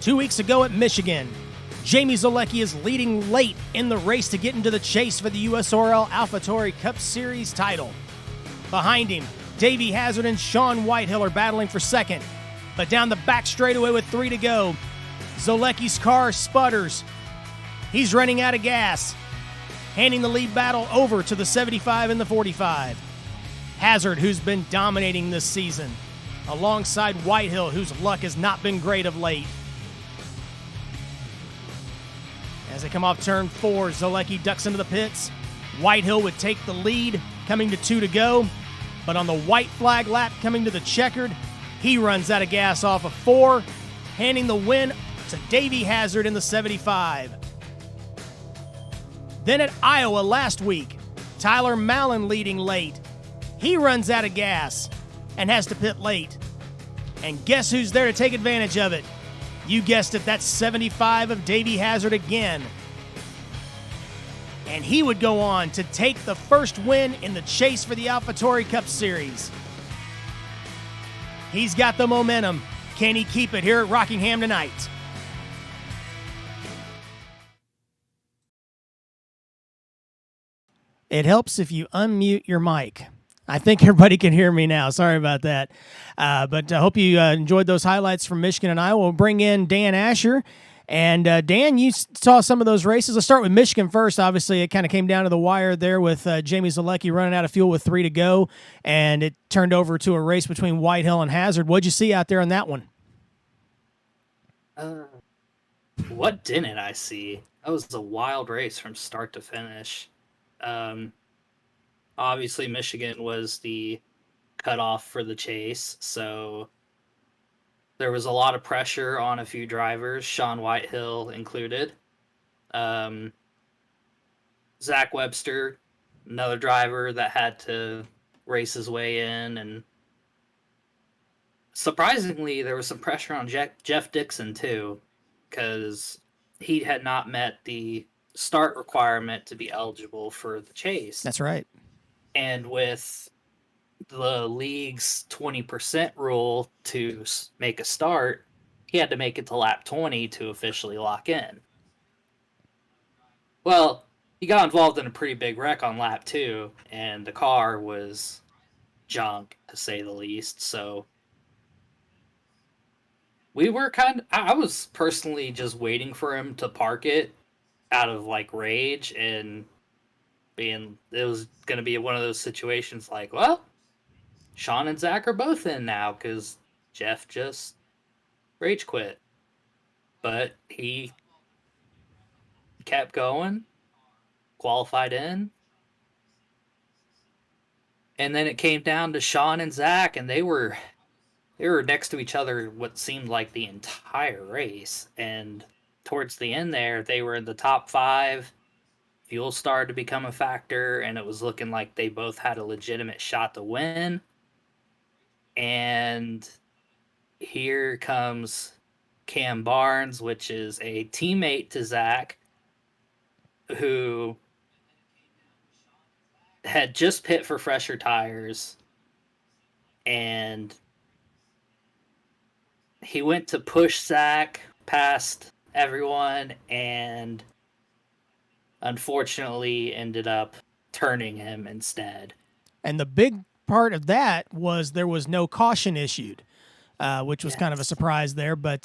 2 weeks ago at Michigan, Jamie Zolecki is leading late in the race to get into the chase for the USORL AlphaTauri Cup Series title. Behind him, Davey Hazard and Sean Whitehill are battling for second. But down the back straightaway with 3 to go, Zolecki's car sputters. He's running out of gas, handing the lead battle over to the 75 and the 45. Hazard, who's been dominating this season, alongside Whitehill, whose luck has not been great of late. As they come off turn 4, Zolecki ducks into the pits. Whitehill would take the lead, coming to 2 to go. But on the white flag lap coming to the checkered, he runs out of gas off of 4, handing the win to Davey Hazard in the 75. Then at Iowa last week, Tyler Mallon leading late. He runs out of gas and has to pit late. And guess who's there to take advantage of it? You guessed it, that's 75 of Davey Hazard again. And he would go on to take the first win in the chase for the AlphaTauri Cup Series. He's got the momentum. Can he keep it here at Rockingham tonight? It helps if you unmute your mic. I think everybody can hear me now. Sorry about that. But I hope you enjoyed those highlights from Michigan and Iowa. We'll bring in Dan Asher. And Dan, you saw some of those races. Let's start with Michigan first. Obviously, it kind of came down to the wire there with Jamie Zolecki running out of fuel with 3 to go, and it turned over to a race between Whitehill and Hazard. What'd you see out there on that one? What didn't I see? That was a wild race from start to finish. Obviously, Michigan was the cutoff for the chase, so there was a lot of pressure on a few drivers, Sean Whitehill included. Zach Webster, another driver that had to race his way in. And surprisingly, there was some pressure on Jeff Dixon, too, because he had not met the start requirement to be eligible for the chase. That's right. And with the league's 20% rule to make a start, he had to make it to lap 20 to officially lock in. Well, he got involved in a pretty big wreck on lap 2, and the car was junk, to say the least. So we were I was personally just waiting for him to park it out of like rage, and it was going to be one of those situations like, well, Sean and Zach are both in now because Jeff just rage quit. But he kept going, qualified in. And then it came down to Sean and Zach, and they were next to each other what seemed like the entire race. And towards the end there, they were in the top 5. Fuel started to become a factor, and it was looking like they both had a legitimate shot to win. And here comes Cam Barnes, which is a teammate to Zach, who had just pit for fresher tires, and he went to push Zach past everyone, and unfortunately ended up turning him instead. And the big part of that was there was no caution issued, which was kind of a surprise there, but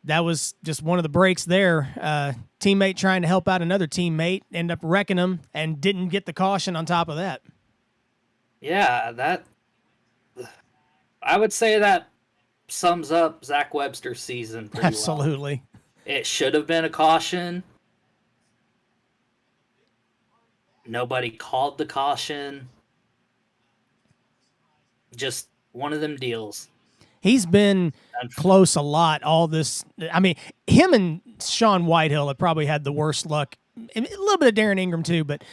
that was just one of the breaks there. Teammate trying to help out another teammate, ended up wrecking him and didn't get the caution on top of that. Yeah, I would say that sums up Zach Webster's season pretty Absolutely. well. It should have been a caution. Nobody called the caution. Just one of them deals. He's been close a lot all this. I mean, him and Sean Whitehill have probably had the worst luck. A little bit of Darren Ingram too, but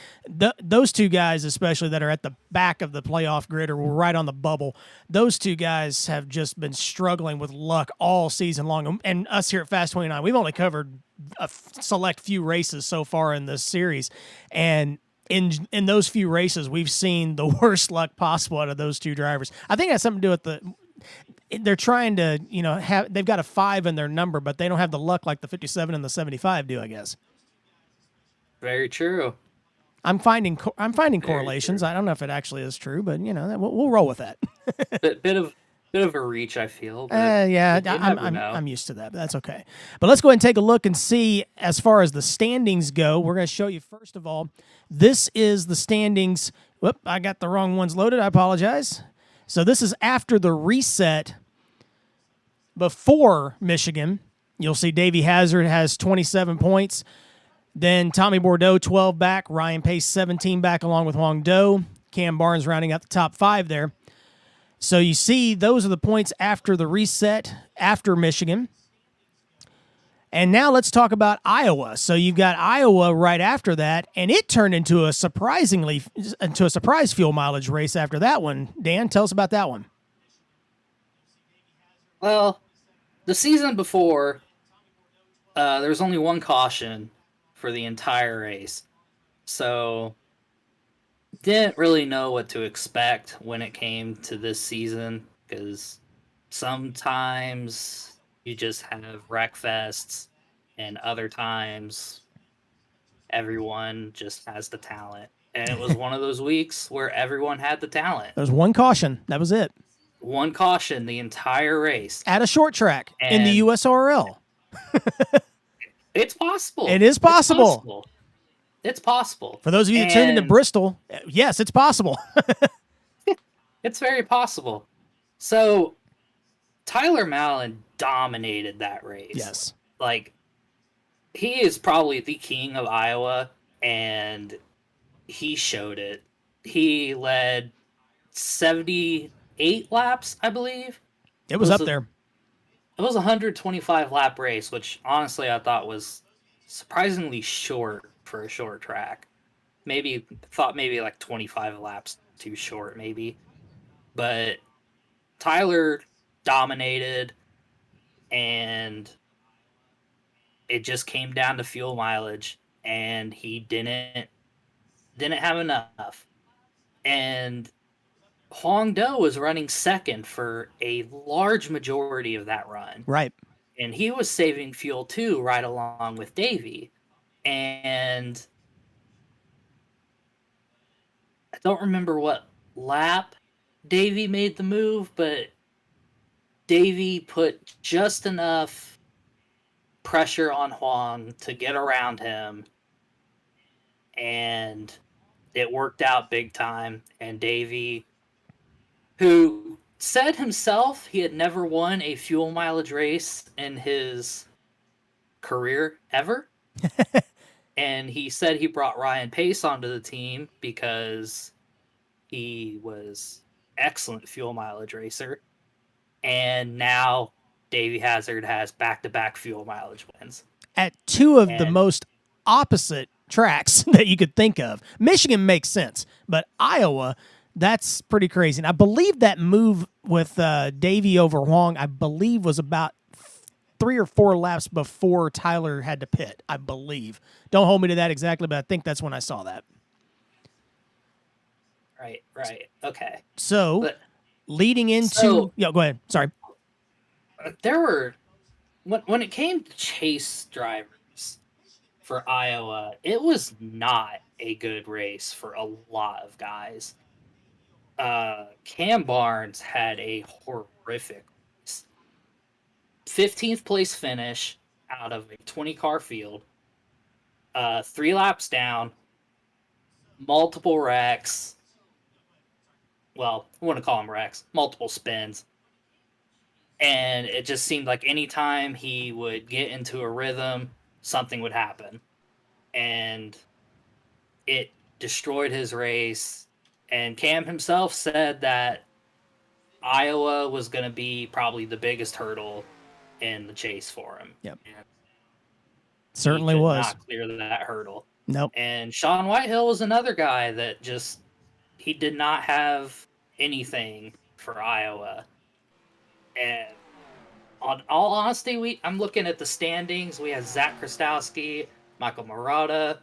those two guys, especially that are at the back of the playoff grid or right on the bubble, those two guys have just been struggling with luck all season long. And us here at Fast 29, we've only covered a select few races so far in this series, and in those few races, we've seen the worst luck possible out of those two drivers. I think it has something to do with they're trying to, they've got a 5 in their number, but they don't have the luck like the 57 and the 75 do, I guess. Very true. I'm finding Very correlations. true. I don't know if it actually is true, but we'll roll with that. Bit of a reach, I feel, but Yeah, you never know. I'm used to that, but that's okay. But let's go ahead and take a look and see as far as the standings go. We're going to show you first of all. This is the standings. Whoop, I got the wrong ones loaded. I apologize. So this is after the reset before Michigan. You'll see Davey Hazard has 27 points. Then Tommy Bordeaux, 12 back. Ryan Pace, 17 back, along with Huang Do. Cam Barnes rounding out the top 5 there. So you see those are the points after the reset, after Michigan. And now let's talk about Iowa. So you've got Iowa right after that, and it turned into a surprise fuel mileage race after that one. Dan, tell us about that one. Well, the season before, there was only one caution for the entire race. So didn't really know what to expect when it came to this season, because sometimes you just have wreck fests, and other times everyone just has the talent. And it was one of those weeks where everyone had the talent. There was one caution. That was it. One caution the entire race. At a short track in the USORL. It's possible. It is possible. It's possible. For those of you that tuned into Bristol, yes, it's possible. It's very possible. So Tyler Mallon dominated that race. Yes. Like, he is probably the king of Iowa, and he showed it. He led 78 laps, I believe. It was up there. It was a 125 lap race, which honestly I thought was surprisingly short for a short track. Maybe like 25 laps too short, maybe. But Tyler dominated, and it just came down to fuel mileage, and he didn't have enough. And Huang Do was running second for a large majority of that run. Right. And he was saving fuel too, right along with Davey. And I don't remember what lap Davey made the move, but Davey put just enough pressure on Huang to get around him, and it worked out big time. And Davey, who said himself he had never won a fuel mileage race in his career ever, and he said he brought Ryan Pace onto the team because he was excellent fuel mileage racer. And now Davey Hazard has back-to-back fuel mileage wins at two of the most opposite tracks that you could think of. Michigan makes sense, but Iowa, that's pretty crazy. And I believe that move with Davey over Huang, I believe, was about 3 or 4 laps before Tyler had to pit, I believe. Don't hold me to that exactly, but I think that's when I saw that. Right. Okay. So, leading into... yeah, go ahead. Sorry. There were... When it came to chase drivers for Iowa, it was not a good race for a lot of guys. Cam Barnes had a horrific race. 15th place finish out of a 20-car field. 3 laps down. Multiple wrecks. Well, I wouldn't call them wrecks. Multiple spins. And it just seemed like anytime he would get into a rhythm, something would happen. And it destroyed his race. And Cam himself said that Iowa was going to be probably the biggest hurdle in the chase for him. Yep. And certainly was. Not clear that hurdle. Nope. And Sean Whitehill was another guy that just, he did not have anything for Iowa. And on all honesty, I'm looking at the standings. We have Zach Krastowski, Michael Murata,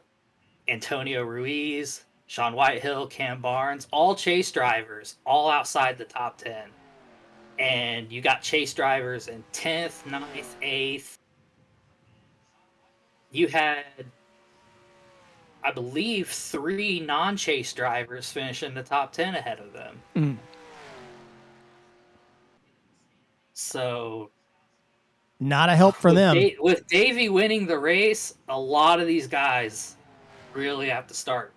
Antonio Ruiz, Sean Whitehill, Cam Barnes, all chase drivers, all outside the top 10. And you got chase drivers in 10th, 9th, 8th. You had, I believe, 3 non-chase drivers finish in the top 10 ahead of them. Mm. So, not a help for them. With Davey winning the race, a lot of these guys really have to start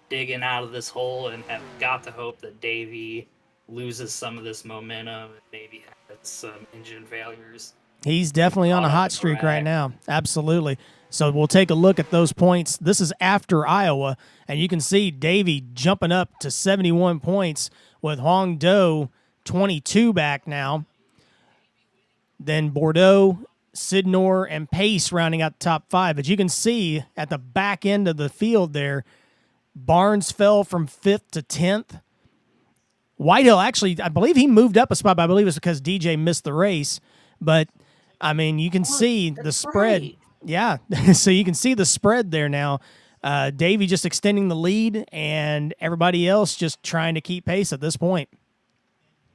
digging out of this hole and have got to hope that Davey loses some of this momentum and maybe has some engine failures. He's definitely on a hot streak right now. Absolutely. So we'll take a look at those points. This is after Iowa, and you can see Davey jumping up to 71 points with Hong Do 22 back now. Then Bordeaux, Sidnor, and Pace rounding out the top 5. But you can see at the back end of the field there, Barnes fell from 5th to 10th. Whitehill, actually, I believe he moved up a spot, but I believe it's because DJ missed the race. But, I mean, you can see the spread. Right. Yeah, so you can see the spread there now. Davey just extending the lead, and everybody else just trying to keep pace at this point.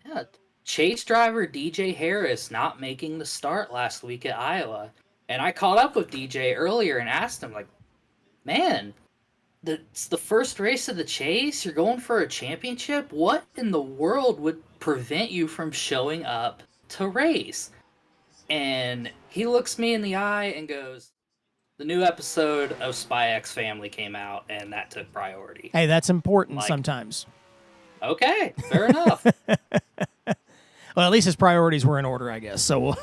Yeah, chase driver DJ Harris not making the start last week at Iowa. And I caught up with DJ earlier and asked him, like, man, it's the first race of the chase. You're going for a championship. What in the world would prevent you from showing up to race? And he looks me in the eye and goes, the new episode of Spy X Family came out, and that took priority. Hey, that's important sometimes. Okay, fair enough. Well, at least his priorities were in order, I guess. So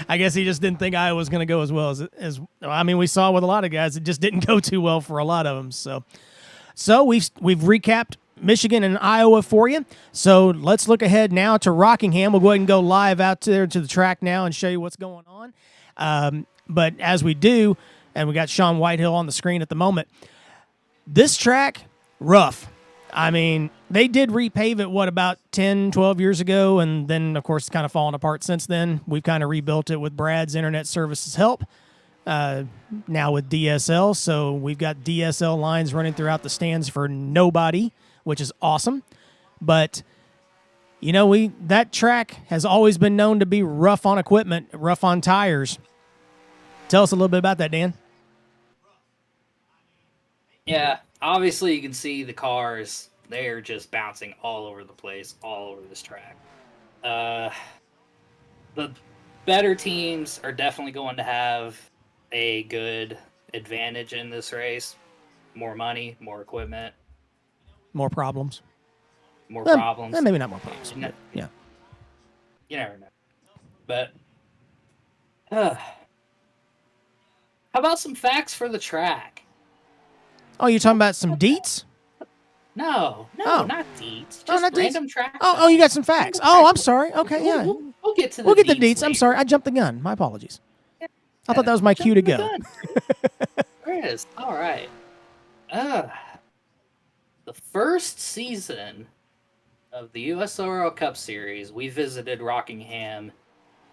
I guess he just didn't think Iowa was going to go as well as I mean, we saw with a lot of guys, it just didn't go too well for a lot of them. So we've recapped Michigan and Iowa for you. So let's look ahead now to Rockingham. We'll go ahead and go live out there to the track now and show you what's going on. But as we do, and we got Sean Whitehill on the screen at the moment, this track, rough. I mean, they did repave it, about 10, 12 years ago, and then, of course, it's kind of fallen apart since then. We've kind of rebuilt it with Brad's internet services help, now with DSL. So we've got DSL lines running throughout the stands for nobody, which is awesome. But, you know, that track has always been known to be rough on equipment, rough on tires. Tell us a little bit about that, Dan. Yeah, obviously you can see the cars. They're just bouncing all over the place, all over this track. The better teams are definitely going to have a good advantage in this race. More money, more equipment. More problems. More problems. Maybe not more problems. Yeah. You never know. But, how about some facts for the track? Oh, you're talking about some deets? No, not deets. Just not random deets. track. Oh, you got some facts. Oh, I'm sorry. Okay, yeah. We'll get to the We'll get the deets deets. later. I'm sorry. I jumped the gun. My apologies. Yeah. I thought that was my cue to go. There it is. All right. The first season of the USORL Cup Series, we visited Rockingham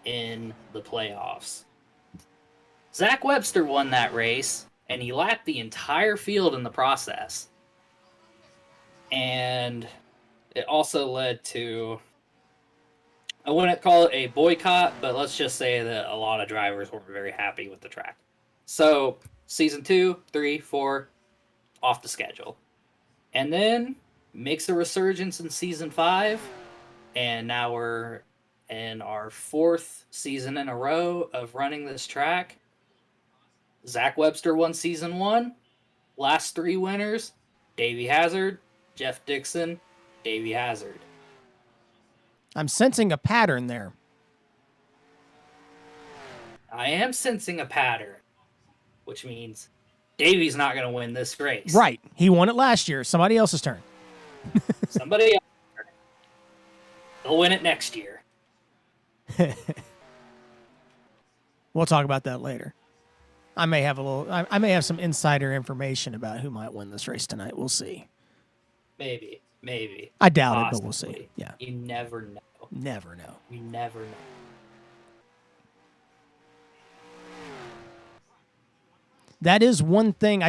in the playoffs. Zach Webster won that race, and he lapped the entire field in the process. And it also led to, I wouldn't call it a boycott, but let's just say that a lot of drivers weren't very happy with the track. So, season 2, 3, 4, off the schedule. And then makes a resurgence in season 5, and now we're in our 4th season in a row of running this track. Zach Webster won season 1. Last 3 winners, Davey Hazard, Jeff Dixon, Davey Hazard. I'm sensing a pattern there. I am sensing a pattern, which means Davey's not going to win this race. Right. He won it last year. Somebody else's turn. Somebody else. They'll win it next year. We'll talk about that later. I may have some insider information about who might win this race tonight. We'll see. Maybe. I doubt Possibly. it, but we'll see. Yeah. You never know. Never know. You never know. That is one thing.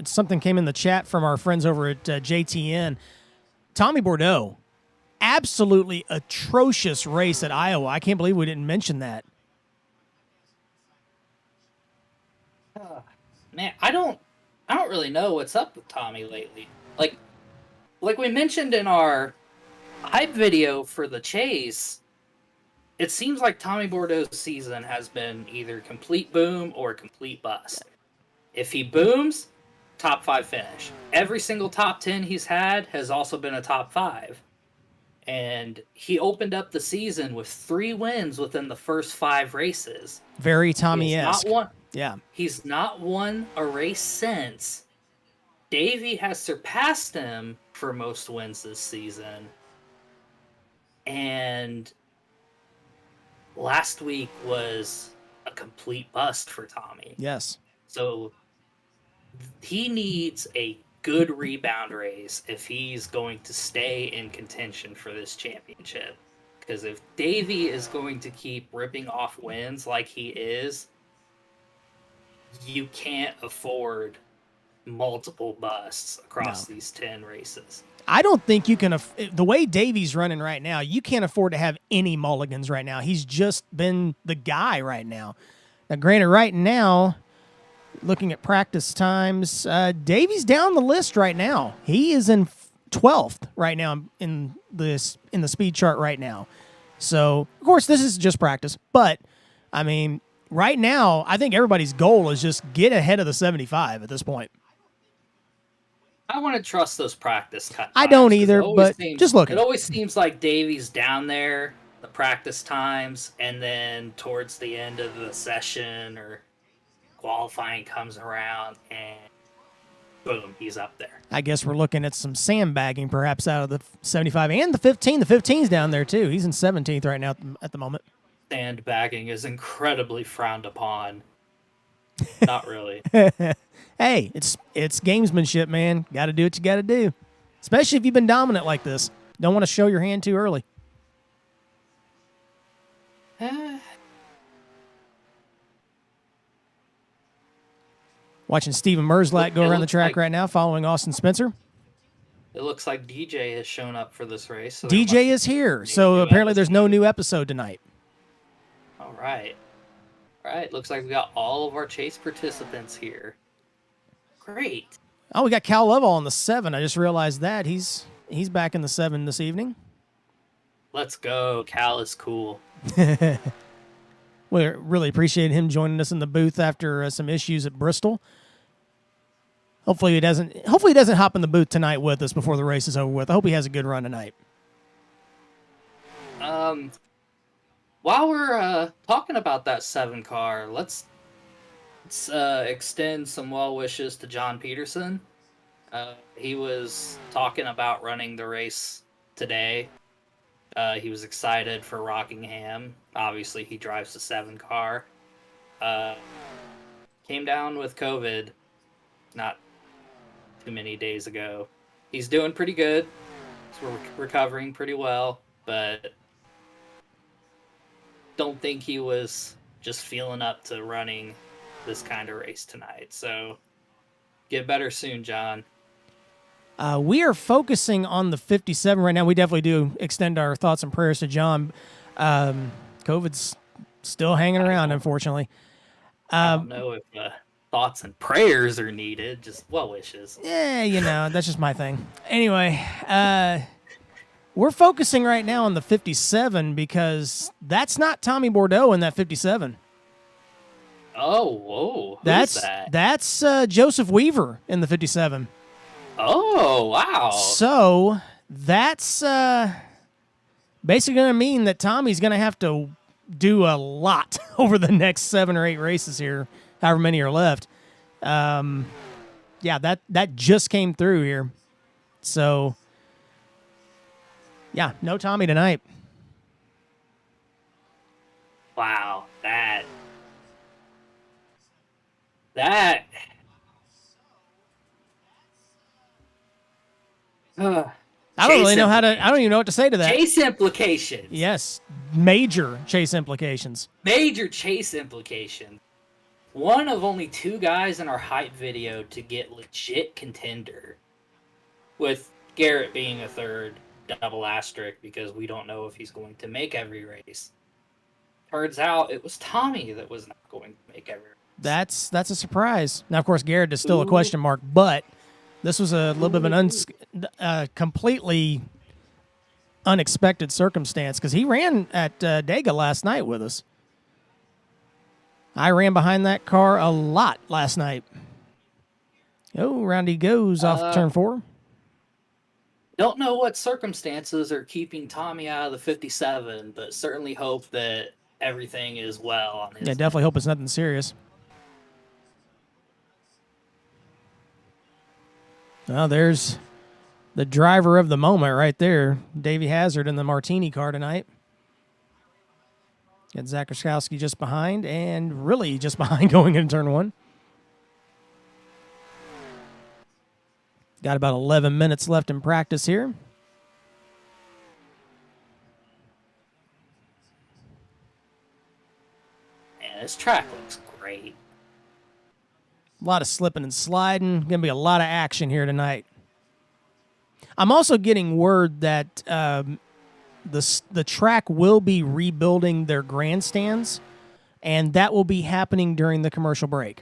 Something came in the chat from our friends over at JTN. Tommy Bordeaux absolutely atrocious race at Iowa. I can't believe we didn't mention that. Man, I don't really know what's up with Tommy lately. Like we mentioned in our hype video for the chase, it seems like Tommy Bordeaux's season has been either complete boom or complete bust. If he booms, top 5 finish. Every single top 10 he's had has also been a top 5. And he opened up the season with 3 wins within the first 5 races. Very Tommy-esque. He's not won a race since. Davey has surpassed him for most wins this season. And last week was a complete bust for Tommy. Yes. So he needs a good rebound race if he's going to stay in contention for this championship. Because if Davey is going to keep ripping off wins like he is, you can't afford multiple busts across these 10 races. I don't think you can, the way Davey's running right now, you can't afford to have any mulligans right now. He's just been the guy right now. Now, granted, right now, looking at practice times, Davey's down the list right now. He is in 12th right now in the speed chart right now. So, of course, this is just practice. But, I mean, right now, I think everybody's goal is just get ahead of the 75 at this point. I want to trust those practice cut times. I don't either, but just look. It always seems like Davey's down there, the practice times, and then towards the end of the session or qualifying comes around, and boom, he's up there. I guess we're looking at some sandbagging perhaps out of the 75 and the 15. The 15's down there, too. He's in 17th right now at the moment. Sandbagging is incredibly frowned upon. Not really. Hey, it's gamesmanship, man. Got to do what you got to do. Especially if you've been dominant like this. Don't want to show your hand too early. Watching Steven Merzlack go around the track right now, following Austin Spencer. It looks like DJ has shown up for this race. So DJ is here, so apparently there's no new episode tonight. All right. All right, looks like we got all of our chase participants here. Great. Oh, we got Cal Lovell on the 7. I just realized that. He's back in the 7 this evening. Let's go. Cal is cool. We really appreciate him joining us in the booth after some issues at Bristol. Hopefully he doesn't hop in the booth tonight with us before the race is over with. I hope he has a good run tonight. While we're talking about that 7 car, let's extend some well wishes to John Peterson. He was talking about running the race today. He was excited for Rockingham. Obviously, he drives the 7 car. Came down with COVID not too many days ago. He's doing pretty good. He's recovering pretty well, but don't think he was just feeling up to running this kind of race tonight. So get better soon, John. We are focusing on the 57 right now. We definitely do extend our thoughts and prayers to John. COVID's still hanging around, unfortunately. I don't know if thoughts and prayers are needed, just well wishes. Yeah, that's just my thing. Anyway, we're focusing right now on the 57 because that's not Tommy Bordeaux in that 57. Oh, whoa. Who's that? That's Joseph Weaver in the 57. Oh, wow. So that's basically going to mean that Tommy's going to have to do a lot over the next 7 or 8 races here, however many are left. Yeah, that just came through here. So, yeah, no Tommy tonight. Wow, that I don't really know how to. I don't even know what to say to that. Chase implications. Yes, major chase implications. Major chase implications. One of only 2 guys in our hype video to get legit contender, with Garrett being a third, double asterisk because we don't know if he's going to make every race. Turns out it was Tommy that was not going to make every race. That's a surprise. Now, of course, Garrett is still a question mark, but this was a little bit of an completely unexpected circumstance because he ran at Dega last night with us. I ran behind that car a lot last night. Oh, round he goes off turn 4. Don't know what circumstances are keeping Tommy out of the 57, but certainly hope that everything is well on his. Yeah, definitely hope it's nothing serious. Well, there's the driver of the moment right there, Davey Hazard in the Martini car tonight. Got Zach Ruskowski just behind, and really just behind going into turn 1. Got about 11 minutes left in practice here. Man, this track looks great. A lot of slipping and sliding. Going to be a lot of action here tonight. I'm also getting word that the track will be rebuilding their grandstands, and that will be happening during the commercial break.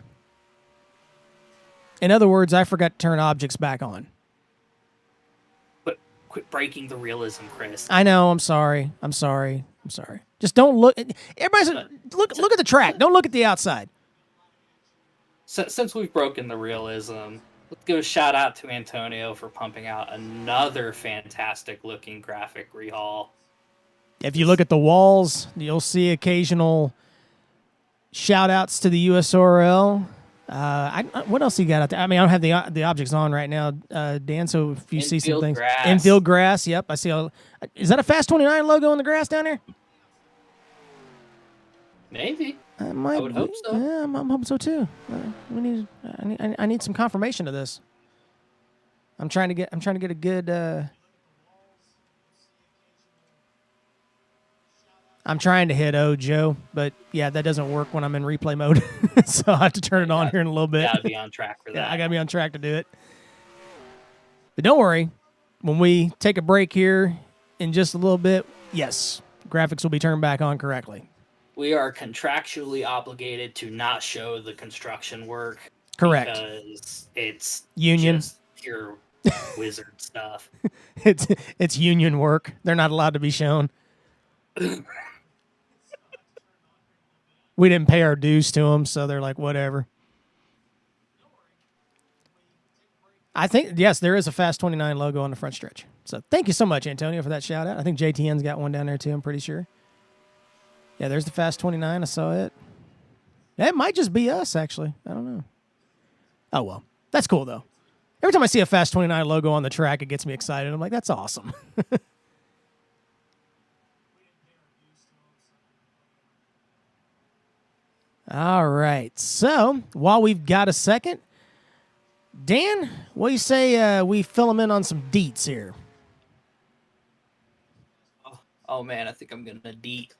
In other words, I forgot to turn objects back on. But quit breaking the realism, Chris. I know. I'm sorry. Just don't look. Everybody, look at the track. Don't look at the outside. Since we've broken the realism, let's give a shout out to Antonio for pumping out another fantastic looking graphic rehaul. If you look at the walls, you'll see occasional shout outs to the USORL. What else you got out there? I mean, I don't have the objects on right now, Dan. So if you see some things, infield grass. Yep, I see. Is that a Fast 29 logo on the grass down there? Maybe. I would hope so. Yeah, I'm hoping so too. I need some confirmation of this. I'm trying to get a good. I'm trying to hit Joe, but yeah, that doesn't work when I'm in replay mode. So I have to turn it on here in a little bit. Gotta be on track for that. Yeah, I gotta be on track to do it. But don't worry, when we take a break here in just a little bit, yes, graphics will be turned back on correctly. We are contractually obligated to not show the construction work. Correct. Because it's union, just pure wizard stuff. It's union work. They're not allowed to be shown. We didn't pay our dues to them, so they're like, whatever. I think, yes, there is a Fast 29 logo on the front stretch. So thank you so much, Antonio, for that shout out. I think JTN's got one down there too, I'm pretty sure. Yeah, there's the Fast 29. I saw it. It might just be us, actually. I don't know. Oh, well. That's cool, though. Every time I see a Fast 29 logo on the track, it gets me excited. I'm like, that's awesome. All right. So, while we've got a second, Dan, what do you say we fill them in on some deets here? Oh man, I think I'm going to deet.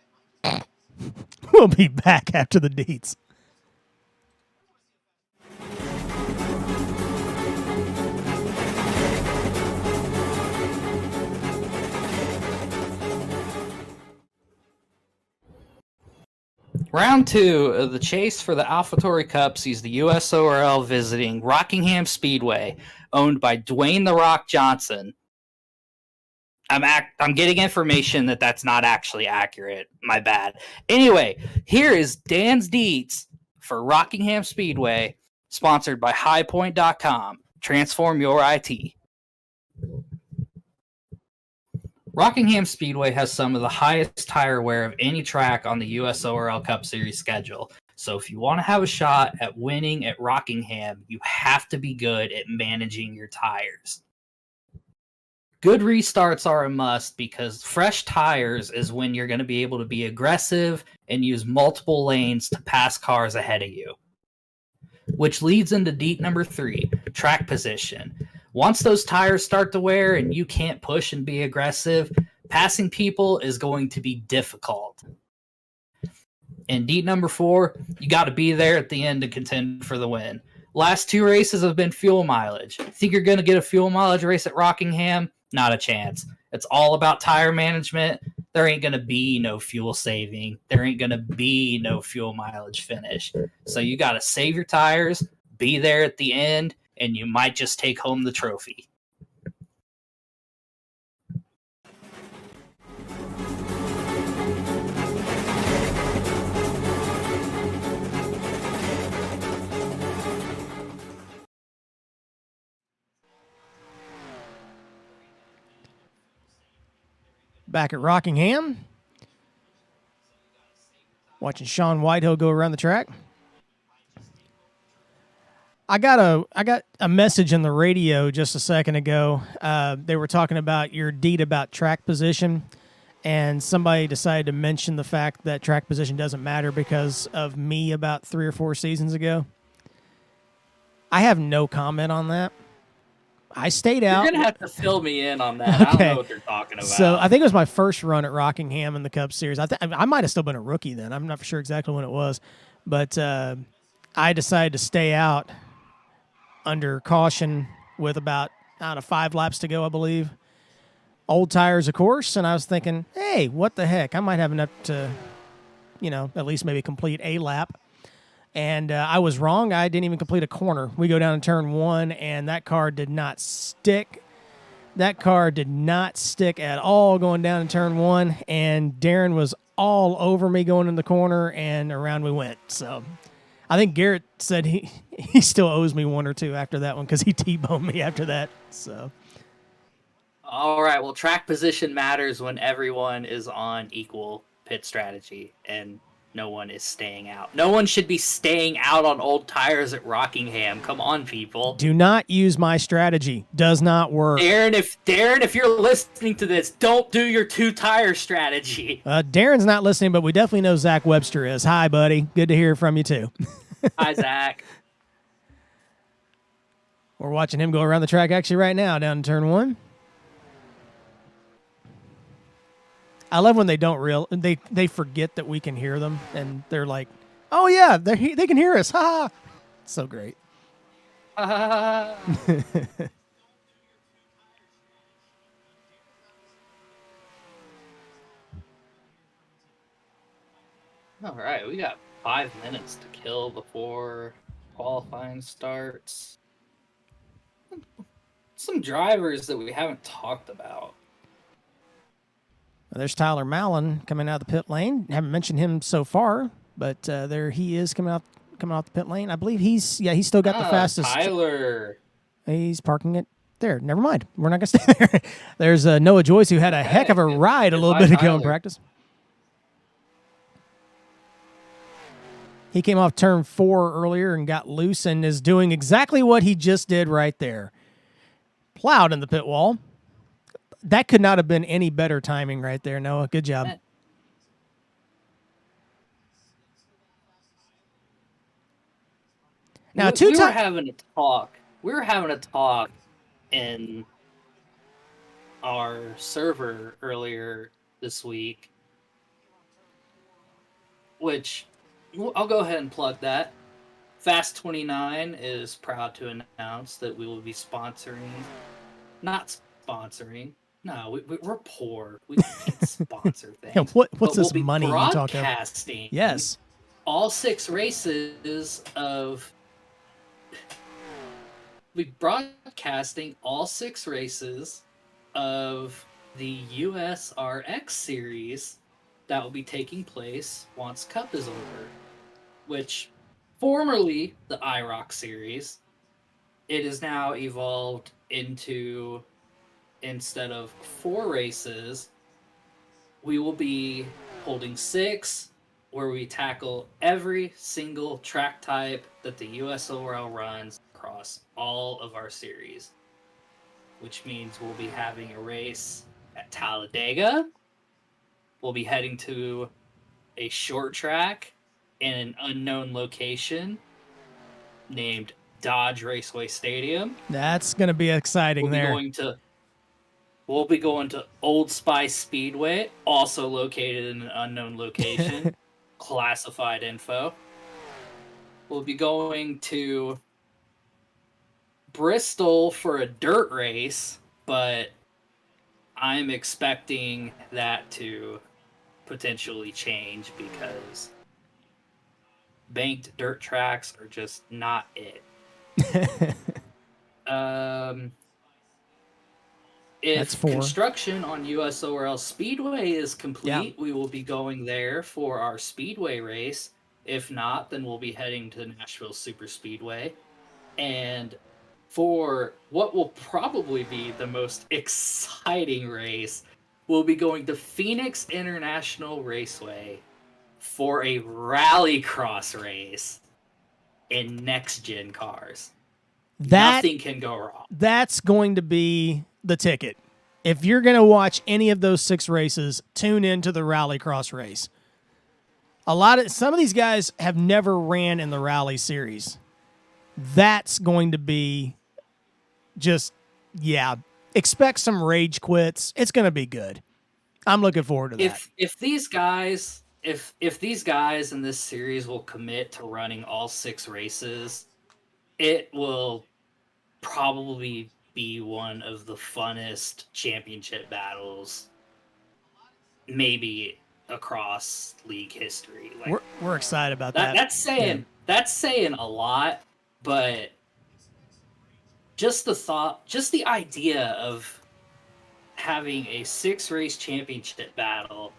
We'll be back after the deets. Round 2 of the chase for the AlphaTauri Cup sees the USORL visiting Rockingham Speedway, owned by Dwayne "The Rock" Johnson. I'm getting information that's not actually accurate. My bad. Anyway, here is Dan's deets for Rockingham Speedway, sponsored by HighPoint.com. Transform your IT. Rockingham Speedway has some of the highest tire wear of any track on the USORL Cup Series schedule. So if you want to have a shot at winning at Rockingham, you have to be good at managing your tires. Good restarts are a must because fresh tires is when you're going to be able to be aggressive and use multiple lanes to pass cars ahead of you. Which leads into deet number 3, track position. Once those tires start to wear and you can't push and be aggressive, passing people is going to be difficult. And deet number 4, you got to be there at the end to contend for the win. Last 2 races have been fuel mileage. Think you're going to get a fuel mileage race at Rockingham? Not a chance. It's all about tire management. There ain't going to be no fuel saving. There ain't going to be no fuel mileage finish. So you got to save your tires, be there at the end, and you might just take home the trophy. Back at Rockingham, watching Shaun Whitehill go around the track. I got a message in the radio just a second ago. They were talking about your deed about track position, and somebody decided to mention the fact that track position doesn't matter because of me about 3 or 4 seasons ago. I have no comment on that. I stayed out. You're going to have to fill me in on that. Okay. I don't know what you're talking about. So I think it was my first run at Rockingham in the Cup Series. I might have still been a rookie then. I'm not sure exactly when it was. But I decided to stay out under caution with about, 5 laps to go, I believe. Old tires, of course. And I was thinking, hey, what the heck? I might have enough to, at least maybe complete a lap. And I was wrong. I didn't even complete a corner. We go down in turn 1, and that car did not stick. That car did not stick at all going down in turn 1, and Darren was all over me going in the corner, and around we went. So I think Garrett said he still owes me 1 or 2 after that one because he T-boned me after that. So. All right. Well, track position matters when everyone is on equal pit strategy, and no one is staying out. No one should be staying out on old tires at Rockingham. Come on, people. Do not use my strategy. Does not work. Darren, if you're listening to this, don't do your 2-tire strategy. Darren's not listening, but we definitely know Zach Webster is. Hi, buddy. Good to hear from you, too. Hi, Zach. We're watching him go around the track actually right now down in turn 1. I love when they don't they forget that we can hear them, and they're like, "Oh yeah, they can hear us!" Ha! So great. All right, we got 5 minutes to kill before qualifying starts. Some drivers that we haven't talked about. There's Tyler Mallon coming out of the pit lane. Haven't mentioned him so far, but there he is coming off the pit lane. I believe he's still got the fastest. Tyler. He's parking it there. Never mind. We're not going to stay there. There's Noah Joyce, who had a heck of a ride a little bit ago in practice. He came off turn 4 earlier and got loose and is doing exactly what he just did right there. Plowed in the pit wall. That could not have been any better timing right there, Noah. Good job. Now, we were having a talk. We were having a talk in our server earlier this week, which I'll go ahead and plug that. Fast 29 is proud to announce that we will be not sponsoring. No, we're poor. We can't sponsor things. Yeah, what's this money you talk about? Broadcasting. Yes. All 6 races of. We're broadcasting all 6 races of the USRX series that will be taking place once Cup is over, which formerly the IROC series, it is now evolved into, instead of 4 races, we will be holding 6, where we tackle every single track type that the USORL runs across all of our series, which means we'll be having a race at Talladega. We'll be heading to a short track in an unknown location named Dodge Raceway Stadium. That's going to be exciting. We'll be going to Old Spice Speedway, also located in an unknown location. Classified info. We'll be going to Bristol for a dirt race, but I'm expecting that to potentially change because banked dirt tracks are just not it. If construction on USORL Speedway is complete, we will be going there for our Speedway race. If not, then we'll be heading to Nashville Super Speedway. And for what will probably be the most exciting race, we'll be going to Phoenix International Raceway for a rallycross race in next-gen cars. Nothing can go wrong. That's going to be the ticket. If you're going to watch any of those 6 races, tune into the rallycross race. Some of these guys have never ran in the rally series. That's going to be just, expect some rage quits. It's going to be good. I'm looking forward to that. If these guys in this series will commit to running all 6 races, it will probably be one of the funnest championship battles maybe across league history. Like, we're excited about that. That's saying a lot, but just the idea of having a 6-race championship battle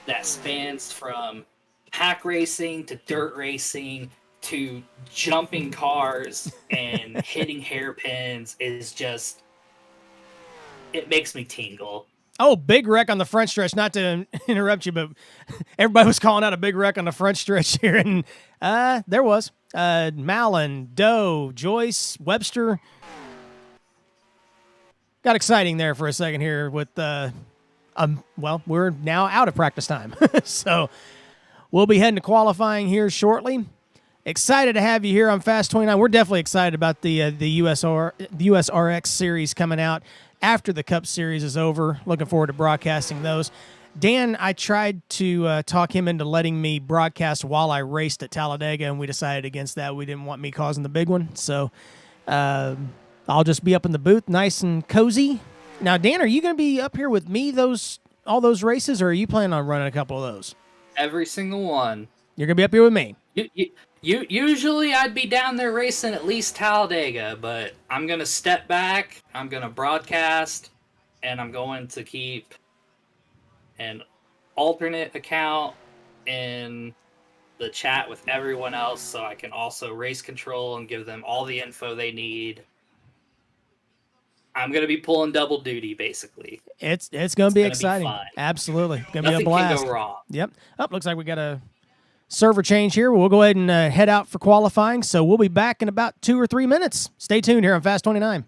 that spans from pack racing to dirt racing to jumping cars and hitting hairpins is just, it makes me tingle. Oh, big wreck on the front stretch. Not to interrupt you, but everybody was calling out a big wreck on the front stretch here. And there was Mallon, Doe, Joyce, Webster. Got exciting there for a second here with, we're now out of practice time. So we'll be heading to qualifying here shortly. Excited to have you here on Fast 29. We're definitely excited about the USRX series coming out after the Cup Series is over. Looking forward to broadcasting those. Dan, I tried to talk him into letting me broadcast while I raced at Talladega, and we decided against that. We didn't want me causing the big one. So I'll just be up in the booth, nice and cozy. Now, Dan, are you going to be up here with me all those races, or are you planning on running a couple of those? Every single one. You're going to be up here with me. Usually I'd be down there racing at least Talladega, but I'm going to step back, I'm going to broadcast, and I'm going to keep an alternate account in the chat with everyone else so I can also race control and give them all the info they need. I'm going to be pulling double duty, basically. It's going to be exciting. Be absolutely. It's going to be a blast. Nothing can go wrong. Yep. Looks like we got a server change here. We'll go ahead and head out for qualifying. So we'll be back in about 2 or 3 minutes. Stay tuned here on Fast 29.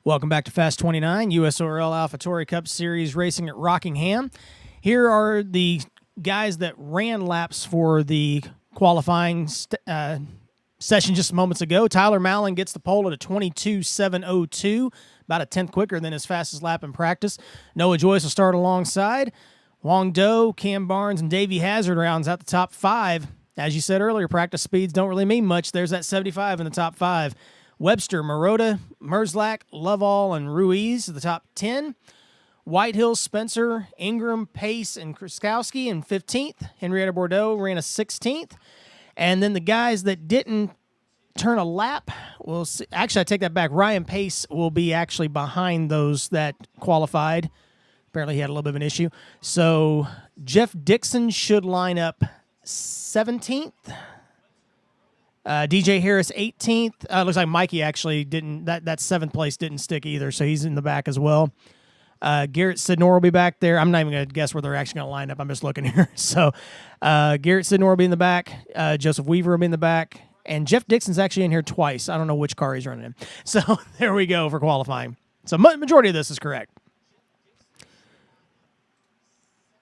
Welcome back to Fast 29, USORL AlphaTauri Cup Series racing at Rockingham. Here are the guys that ran laps for the qualifying session just moments ago. Tyler Mallon gets the pole at a 22.702, about a tenth quicker than his fastest lap in practice. Noah Joyce will start alongside. Wong Do, Cam Barnes, and Davey Hazard rounds out the top 5. As you said earlier, practice speeds don't really mean much. There's that 75 in the top 5. Webster, Marotta, Merzlak, Lovall, and Ruiz the top 10. Whitehill, Spencer, Ingram, Pace, and Kriskowski in 15th. Henrietta Bordeaux ran a 16th. And then the guys that didn't turn a lap, we'll see. Actually, I take that back. Ryan Pace will be actually behind those that qualified. Apparently, he had a little bit of an issue. So Jeff Dixon should line up 17th. DJ Harris 18th. Looks like Mikey actually didn't. That 7th place didn't stick either, so he's in the back as well. Garrett Sidnor will be back there. I'm not even going to guess where they're actually going to line up. I'm just looking here. So Garrett Sidnor will be in the back. Joseph Weaver will be in the back. And Jeff Dixon's actually in here twice. I don't know which car he's running in. So there we go for qualifying. So majority of this is correct.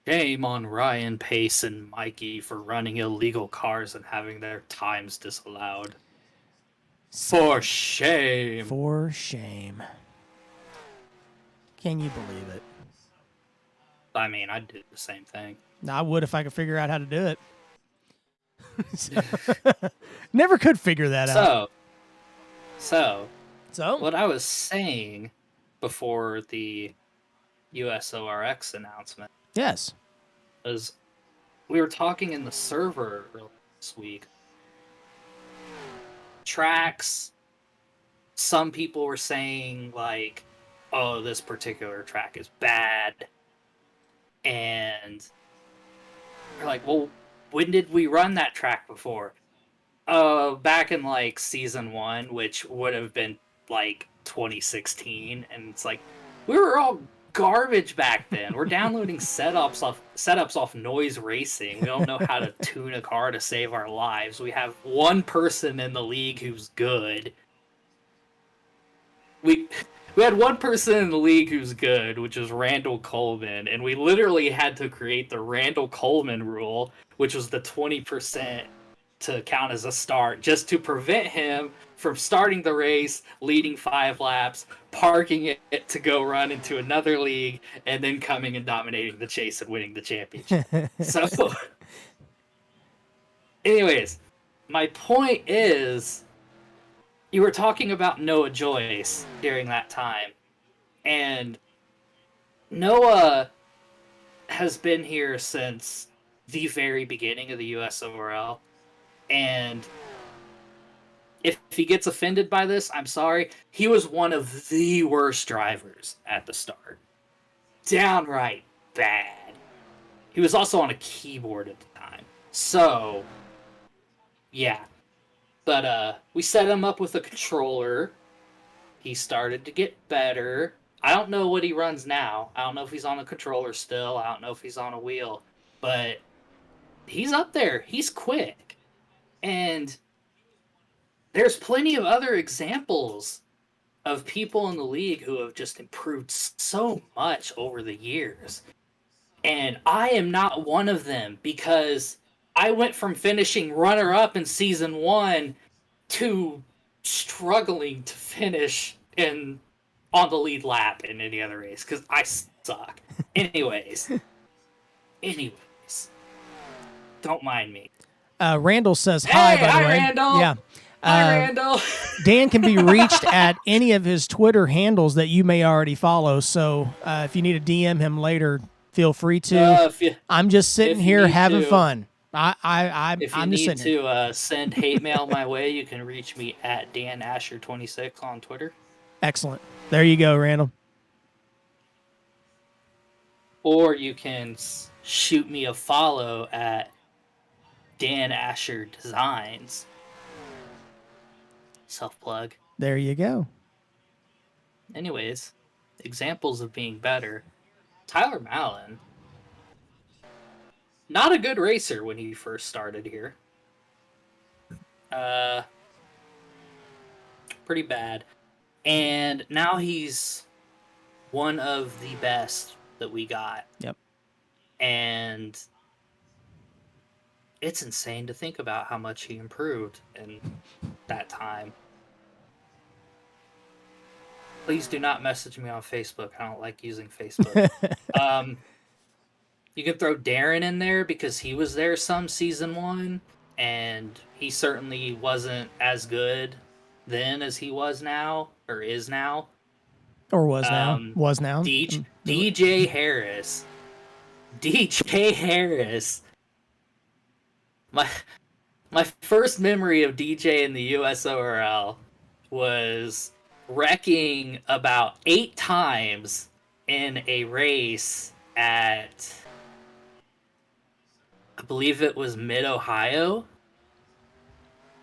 Shame on Ryan Pace and Mikey for running illegal cars and having their times disallowed. For shame. For shame. Can you believe it? I mean, I'd do the same thing. I would if I could figure out how to do it. Never could figure that out. So, So what I was saying before the USORX announcement. Yes. Was we were talking in the server this week. Tracks, some people were saying, like, oh, this particular track is bad. And we're like, well, when did we run that track before? Back in, like, Season 1, which would have been, like, 2016. And it's like, we were all garbage back then. We're downloading setups off Noise Racing. We don't know how to tune a car to save our lives. We have one person in the league who's good. We had one person in the league who's good, which is Randall Coleman, and we literally had to create the Randall Coleman rule, which was the 20% to count as a start, just to prevent him from starting the race, leading 5 laps, parking it to go run into another league, and then coming and dominating the chase and winning the championship. So, anyways, my point is, you were talking about Noah Joyce during that time, and Noah has been here since the very beginning of the USORL, and if he gets offended by this, I'm sorry. He was one of the worst drivers at the start. Downright bad. He was also on a keyboard at the time. So, yeah. But we set him up with a controller. He started to get better. I don't know what he runs now. I don't know if he's on a controller still. I don't know if he's on a wheel. But he's up there. He's quick. And there's plenty of other examples of people in the league who have just improved so much over the years. And I am not one of them, because I went from finishing runner-up in Season 1 to struggling to finish on the lead lap in any other race, because I suck. Anyways. Don't mind me. Randall says hi, by the way. Randall. Yeah. Hi, Randall. Dan can be reached at any of his Twitter handles that you may already follow. So if you need to DM him later, feel free to. I'm just sitting here having fun. I'm just sitting here. If you need to send hate mail my way, you can reach me at DanAsher26 on Twitter. Excellent. There you go, Randall. Or you can shoot me a follow at Dan Asher Designs. Self-plug. There you go. Anyways, examples of being better. Tyler Mallon, not a good racer when he first started here. Pretty bad. And now he's one of the best that we got. Yep. And it's insane to think about how much he improved in that time. Please do not message me on Facebook. I don't like using Facebook. You can throw Darren in there because he was there some season 1, and he certainly wasn't as good then as he was now, or is now. Or was now. Was now. DJ Harris. DJ Harris. My first memory of DJ in the USORL was wrecking about 8 times in a race at, I believe it was Mid-Ohio,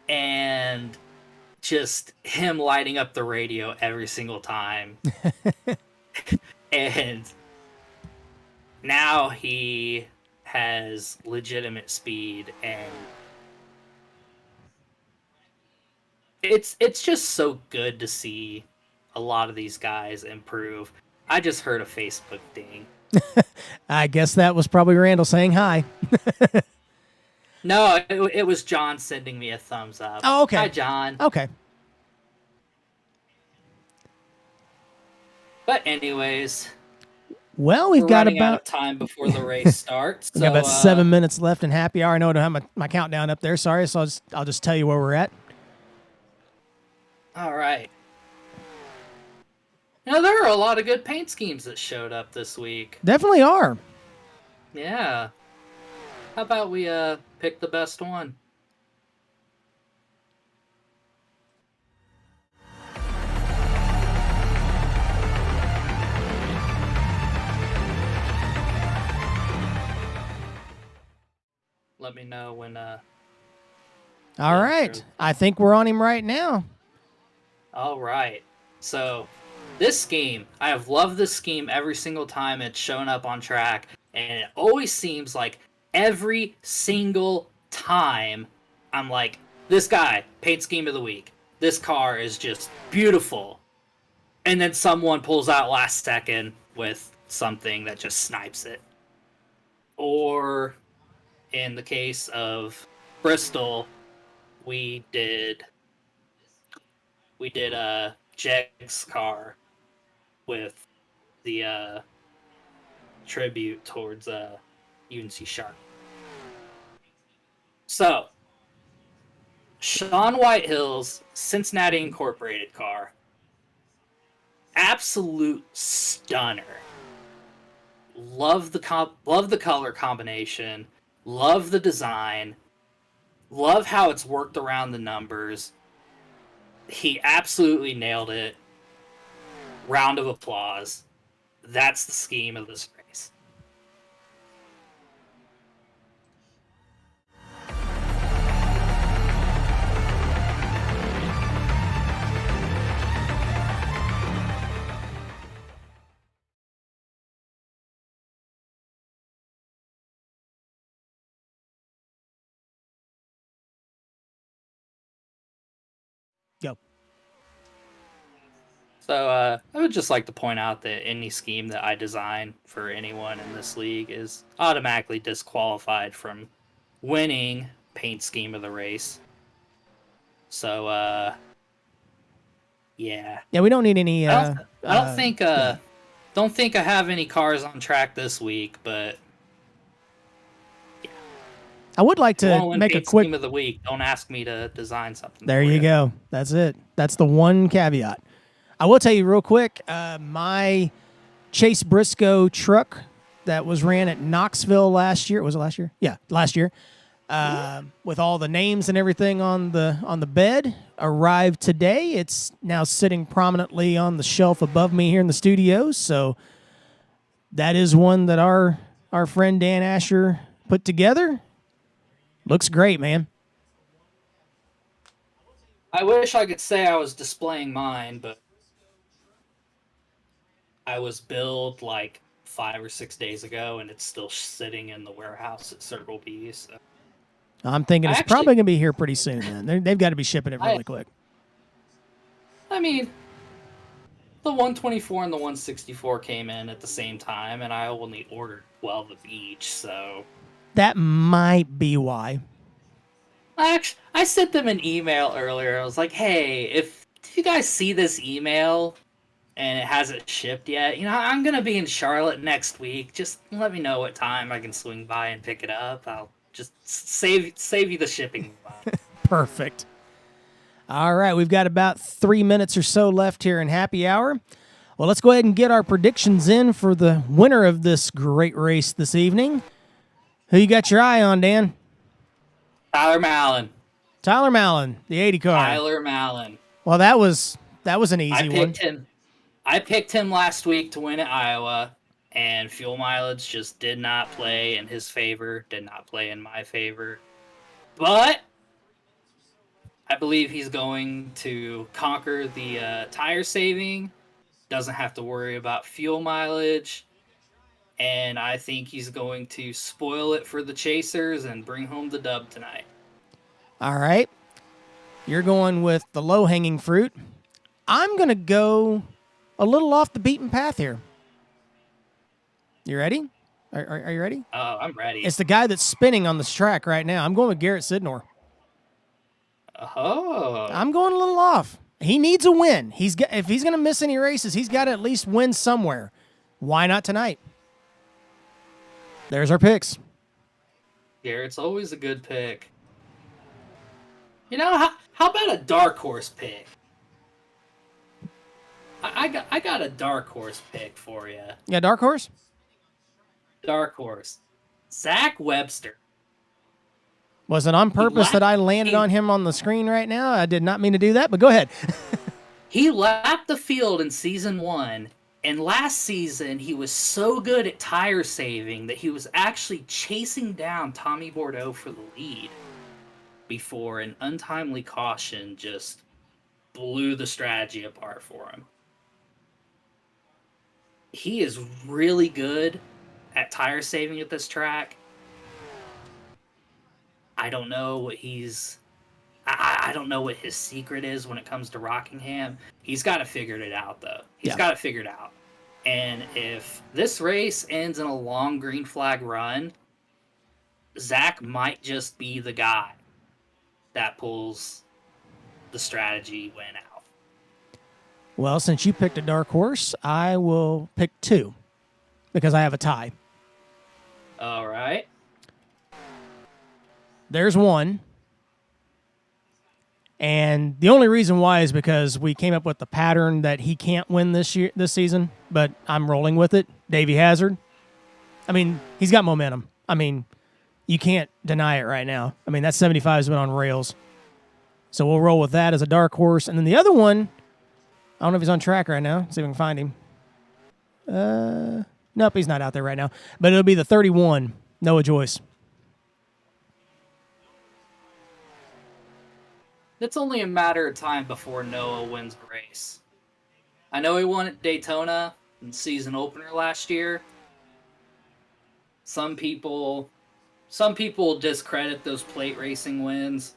and just him lighting up the radio every single time. And now he has legitimate speed, and it's just so good to see a lot of these guys improve. I just heard a Facebook ding. I guess that was probably Randall saying hi. No, it was John sending me a thumbs up. Oh, okay. Hi, John. Okay. But anyways, well, we've we're got running out about of time before the race starts. we've got about 7 minutes left in happy hour. I know I don't have my countdown up there. Sorry, so I'll just tell you where we're at. All right. Now, there are a lot of good paint schemes that showed up this week. Definitely are. Yeah. How about we pick the best one? Let me know when all right. I think we're on him right now. All right. So, this scheme, I have loved this scheme every single time it's shown up on track, and it always seems like every single time I'm like, this guy, paint scheme of the week. This car is just beautiful. And then someone pulls out last second with something that just snipes it. Or in the case of Bristol, we did Jeg's car with the tribute towards UNC Sharp. So, Sean Whitehill's Cincinnati Incorporated car, absolute stunner. Love the color combination. Love the design. Love how it's worked around the numbers. He absolutely nailed it. Round of applause. That's the scheme of this race. Go. So I would just like to point out that any scheme that I design for anyone in this league is automatically disqualified from winning paint scheme of the race. So yeah. Yeah, we don't need any. I don't think I have any cars on track this week, but I would like to make a quick scheme of the week. Don't ask me to design something. There you go. That's it. That's the one caveat. I will tell you real quick, my Chase Briscoe truck that was ran at Knoxville last year. Was it last year? Yeah, last year. With all the names and everything on the bed, arrived today. It's now sitting prominently on the shelf above me here in the studio. So that is one that our friend Dan Asher put together. Looks great, man. I wish I could say I was displaying mine, but I was billed like 5 or 6 days ago, and it's still sitting in the warehouse at Circle B. So I'm thinking it's probably going to be here pretty soon, then. They've got to be shipping it really quick. I mean, the 124 and the 164 came in at the same time, and I only ordered 12 of each, so... That might be why. I sent them an email earlier. I was like, hey, if you guys see this email and it hasn't shipped yet, I'm going to be in Charlotte next week. Just let me know what time I can swing by and pick it up. I'll just save you the shipping. Perfect. All right, we've got about 3 minutes or so left here in happy hour. Well, let's go ahead and get our predictions in for the winner of this great race this evening. Who you got your eye on, Dan? Tyler Mallon. Tyler Mallon, the 80 car. Tyler Mallon. Well, that was an easy one. I picked him last week to win at Iowa, and fuel mileage just did not play in his favor, did not play in my favor. But I believe he's going to conquer the tire saving, doesn't have to worry about fuel mileage, and I think he's going to spoil it for the chasers and bring home the dub tonight. All right. You're going with the low-hanging fruit. I'm going to go a little off the beaten path here. You ready? Are you ready? Oh, I'm ready. It's the guy that's spinning on this track right now. I'm going with Garrett Sidnor. Oh. I'm going a little off. He needs a win. If he's going to miss any races, he's got to at least win somewhere. Why not tonight? There's our picks. Garrett's always a good pick. How about a dark horse pick? I got a dark horse pick for you. Yeah, dark horse? Dark horse. Zach Webster. Was it on purpose that I landed on him on the screen right now? I did not mean to do that, but go ahead. He lapped the field in season 1, and last season he was so good at tire saving that he was actually chasing down Tommy Bordeaux for the lead before an untimely caution just blew the strategy apart for him. He is really good at tire saving at this track. I don't know what I don't know what his secret is when it comes to Rockingham. He's got to figure it out, though. He's got to figure it out. And if this race ends in a long green flag run, Zach might just be the guy that pulls the strategy win out. Well, since you picked a dark horse, I will pick 2 because I have a tie. All right. There's 1. And the only reason why is because we came up with the pattern that he can't win this season, but I'm rolling with it. Davey Hazard. I mean, he's got momentum. I mean, you can't deny it right now. I mean, that 75 has been on rails. So we'll roll with that as a dark horse. And then the other one, I don't know if he's on track right now. See if we can find him. Nope, he's not out there right now. But it'll be the 31, Noah Joyce. It's only a matter of time before Noah wins the race. I know he won at Daytona in season opener last year. Some people discredit those plate racing wins,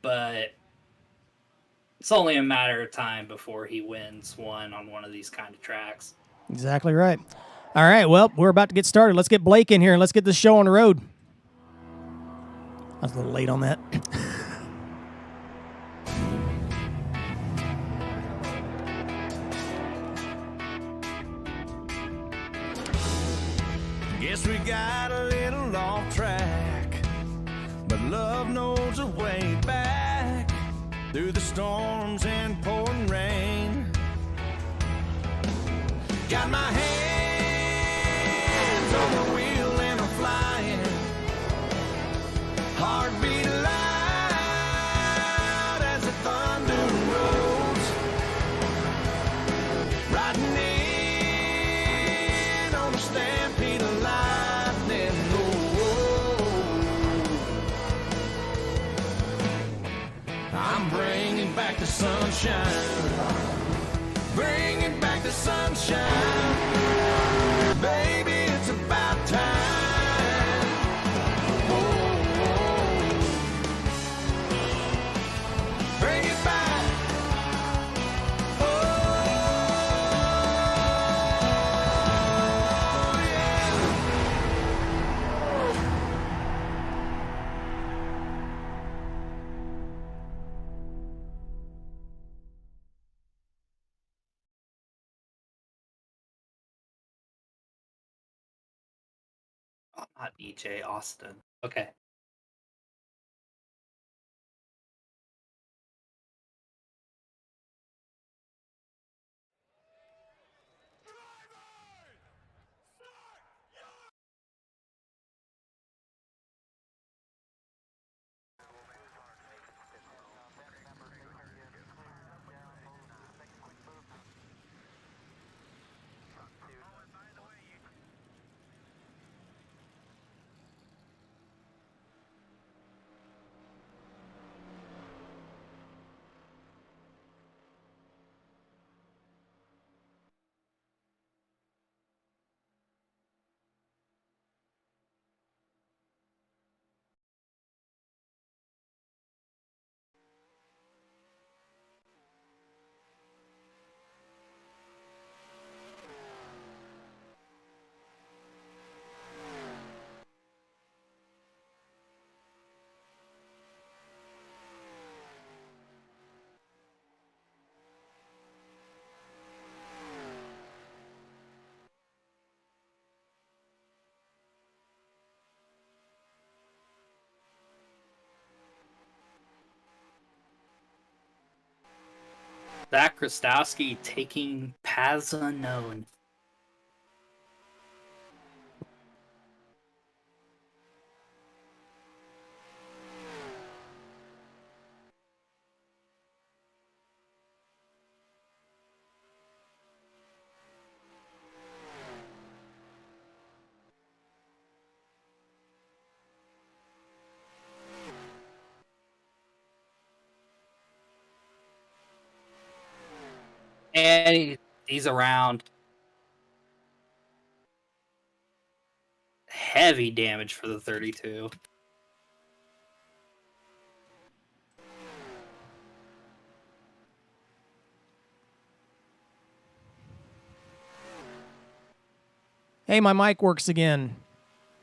but it's only a matter of time before he wins one on one of these kind of tracks. Exactly right. All right, well, we're about to get started. Let's get Blake in here and let's get this show on the road. I was a little late on that. Guess we got a little off track, but love knows a way back through the storms and pouring rain. Got my hands on the wheel and I'm flying, heartbeat loud as the thunder rolls, riding in on a stampede of lightning. I'm bringing back the sunshine, bringing back the sunshine. Baby, it's about time. Oh, bring it back. Oh, Not EJ, Austin. Okay. Zach Krastowski taking paths unknown. And he's around. Heavy damage for the 32. Hey, my mic works again.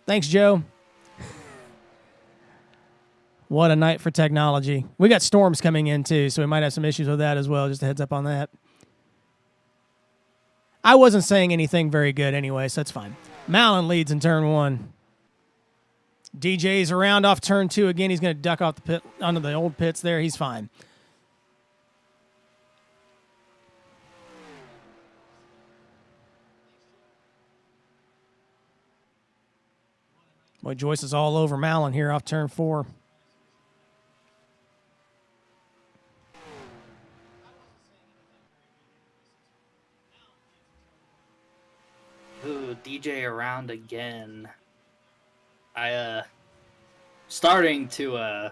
Thanks, Joe. What a night for technology. We got storms coming in, too, so we might have some issues with that as well. Just a heads up on that. I wasn't saying anything very good anyway, so that's fine. Malin leads in turn 1. DJ's around off turn 2 again. He's going to duck off the pit onto the old pits there. He's fine. Boy, Joyce is all over Malin here off turn 4. Ooh, DJ around again. Starting to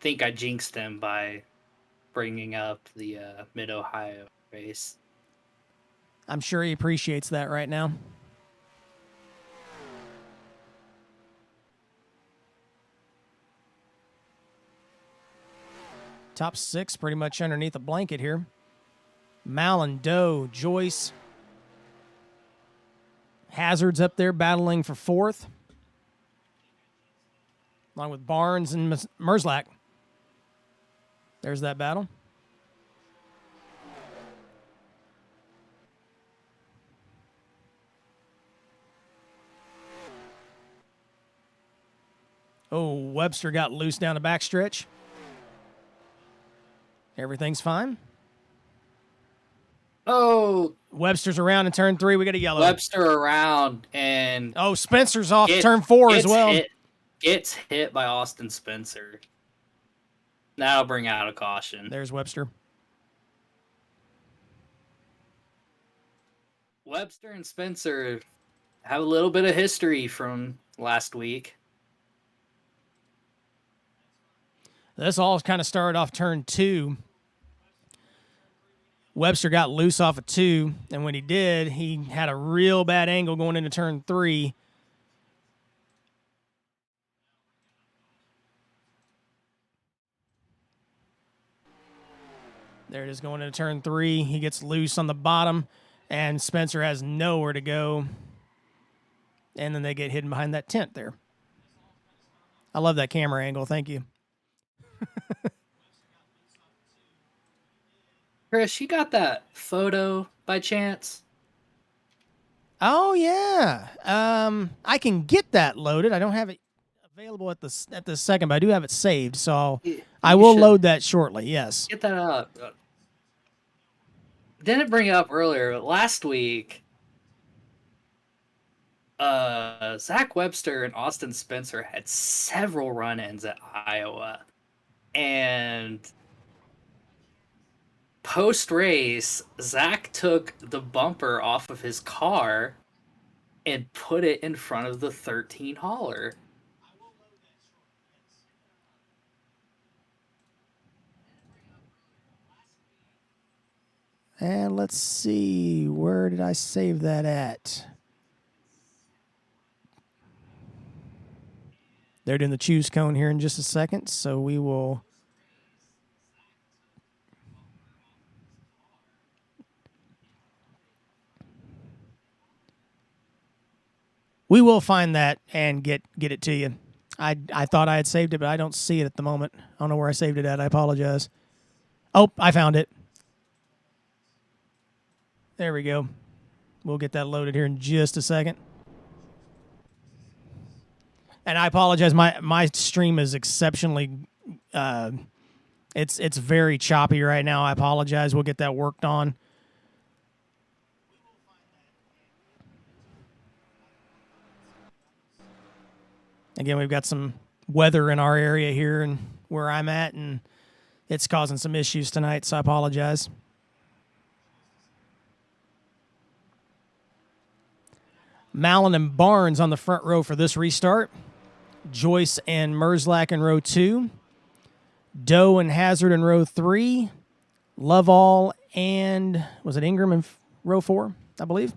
think I jinxed him by bringing up the Mid-Ohio race. I'm sure he appreciates that right now. Top 6 pretty much underneath the blanket here. Malin, Doe, Joyce. Hazard's up there battling for 4th. Along with Barnes and Merzlak. There's that battle. Oh, Webster got loose down the backstretch. Everything's fine. Oh, Webster's around in turn 3. We got a yellow. Webster around and oh, Spencer's off turn 4 as well. Gets hit by Austin Spencer. That'll bring out a caution. There's Webster. Webster and Spencer have a little bit of history from last week. This all kind of started off turn 2. Webster got loose off of 2, and when he did, he had a real bad angle going into turn 3. There it is going into turn 3. He gets loose on the bottom, and Spencer has nowhere to go. And then they get hidden behind that tent there. I love that camera angle. Thank you. Chris, you got that photo by chance? Oh yeah. I can get that loaded. I don't have it available at the second, but I do have it saved, so I will load that shortly. Yes. Get that up. Didn't bring it up earlier, but last week, Zach Webster and Austin Spencer had several run-ins at Iowa, and post-race, Zach took the bumper off of his car and put it in front of the 13 hauler. And let's see, where did I save that at? They're doing the choose cone here in just a second, so we will... We will find that and get it to you. I thought I had saved it, but I don't see it at the moment. I don't know where I saved it at. I apologize. Oh, I found it. There we go. We'll get that loaded here in just a second. And I apologize. My stream is exceptionally... It's very choppy right now. I apologize. We'll get that worked on. Again, we've got some weather in our area here and where I'm at, and it's causing some issues tonight, so I apologize. Mallon and Barnes on the front row for this restart. Joyce and Merzlak in row 2. Doe and Hazard in row 3. Lovall and, was it Ingram in row 4, I believe?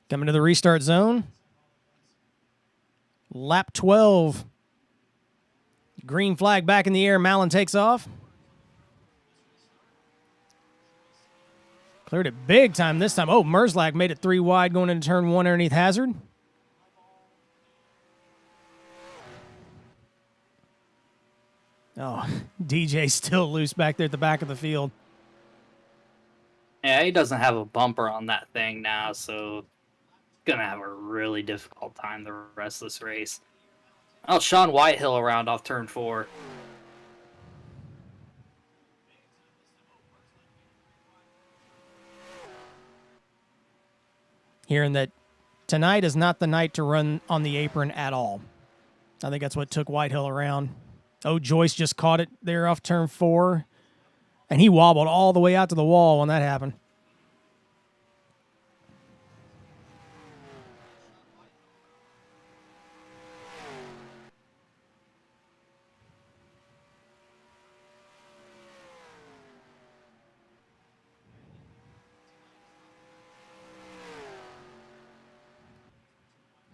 Coming to the restart zone. Lap 12. Green flag back in the air. Mallon takes off. Cleared it big time this time. Oh, Merzlak made it 3 wide going into turn 1 underneath Hazard. Oh, DJ still loose back there at the back of the field. Yeah, he doesn't have a bumper on that thing now, so gonna have a really difficult time the rest of this race. Oh, Sean Whitehill around off turn 4. Hearing that tonight is not the night to run on the apron at all. I think that's what took Whitehill around. Oh, Joyce just caught it there off turn 4, and he wobbled all the way out to the wall when that happened.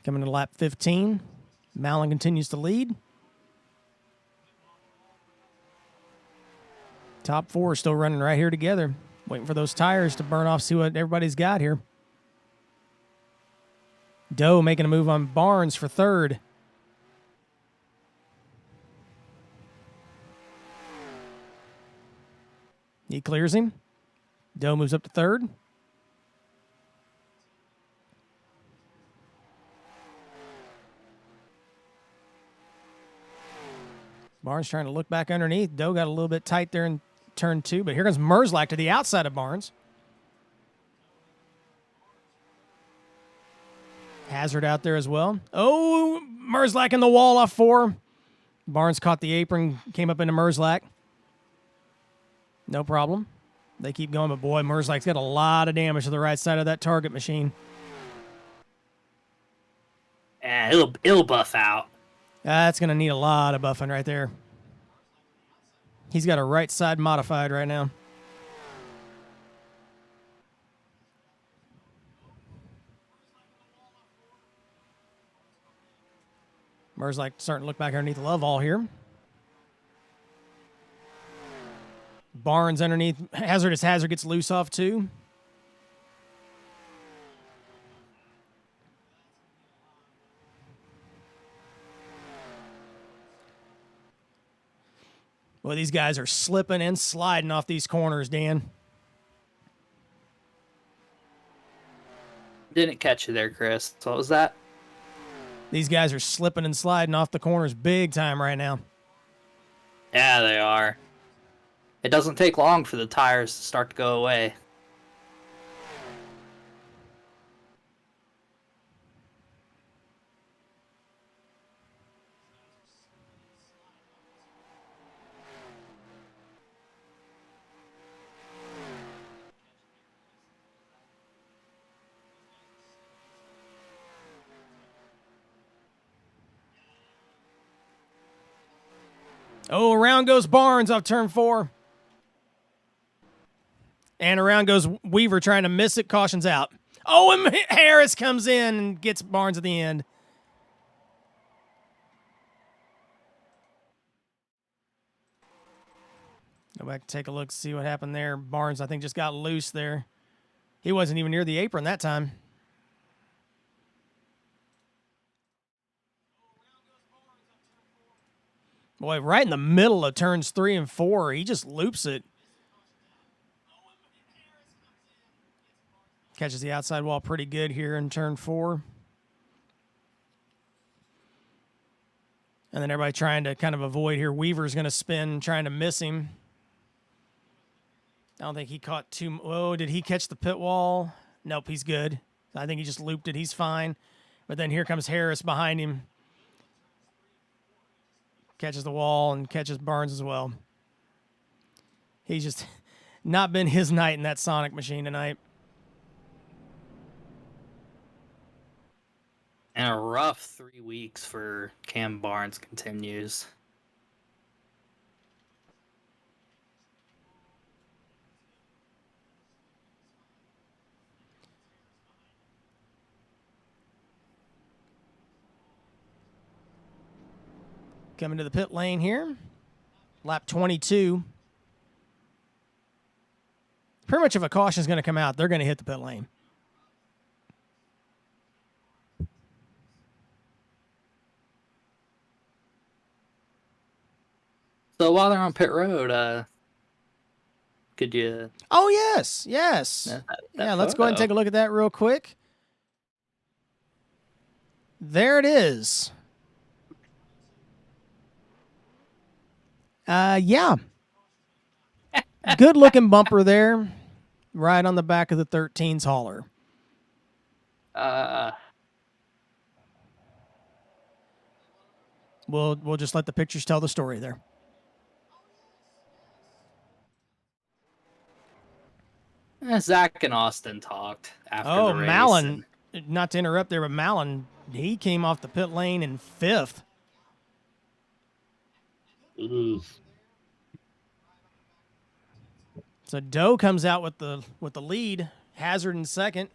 Coming to lap 15, Mallon continues to lead. Top 4 still running right here together. Waiting for those tires to burn off, see what everybody's got here. Doe making a move on Barnes for 3rd. He clears him. Doe moves up to 3rd. Barnes trying to look back underneath. Doe got a little bit tight there in turn 2, but here comes Merzlak to the outside of Barnes. Hazard out there as well. Oh, Merzlak in the wall off 4. Barnes caught the apron, came up into Merzlak. No problem. They keep going, but boy, Merzlak's got a lot of damage to the right side of that target machine. Yeah, it'll buff out. That's going to need a lot of buffing right there. He's got a right side modified right now. Merzlak starting to look back underneath the Lovall here. Barnes underneath. Hazard gets loose off 2. Well, these guys are slipping and sliding off these corners, Dan. Didn't catch you there, Chris. What was that? These guys are slipping and sliding off the corners big time right now. Yeah, they are. It doesn't take long for the tires to start to go away. Oh, around goes Barnes off turn 4. And around goes Weaver trying to miss it. Caution's out. Oh, and Harris comes in and gets Barnes at the end. Go back and take a look, see what happened there. Barnes, I think, just got loose there. He wasn't even near the apron that time. Boy, right in the middle of turns 3 and 4, he just loops it. Catches the outside wall pretty good here in turn 4. And then everybody trying to kind of avoid here. Weaver's going to spin, trying to miss him. I don't think he caught too... Oh, did he catch the pit wall? Nope, he's good. I think he just looped it. He's fine. But then here comes Harris behind him. Catches the wall and catches Barnes as well. He's just not been his night in that Sonic machine tonight. And a rough 3 weeks for Cam Barnes continues. Coming to the pit lane here. Lap 22. Pretty much if a caution is going to come out, they're going to hit the pit lane. So while they're on pit road, could you... Oh, yes. Yeah, let's go ahead and take a look at that real quick. There it is. Yeah. Good looking bumper there. Right on the back of the 13's hauler. We'll just let the pictures tell the story there. Zach and Austin talked after the race. Mallon, not to interrupt there, but Mallon, he came off the pit lane in 5th. Ooh. So Doe comes out with the lead. Hazard in 2nd.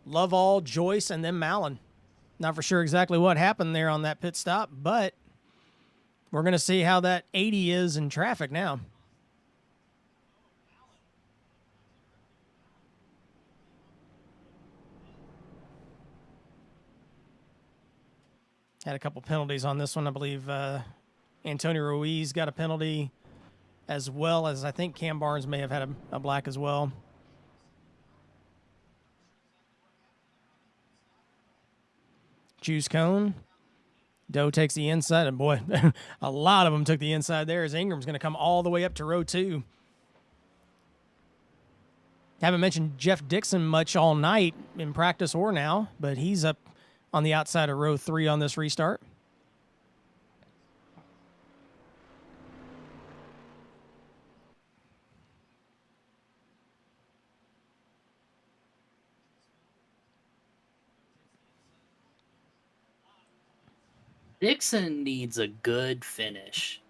Lovall, Joyce, and then Mallon. Not for sure exactly what happened there on that pit stop, but we're going to see how that 80 is in traffic now. Had a couple penalties on this one. I believe Antonio Ruiz got a penalty, as well as I think Cam Barnes may have had a black as well. Choose cone. Doe takes the inside, and boy, a lot of them took the inside there, as Ingram's going to come all the way up to row 2. Haven't mentioned Jeff Dixon much all night in practice or now, but he's up on the outside of row 3 on this restart. Dixon needs a good finish.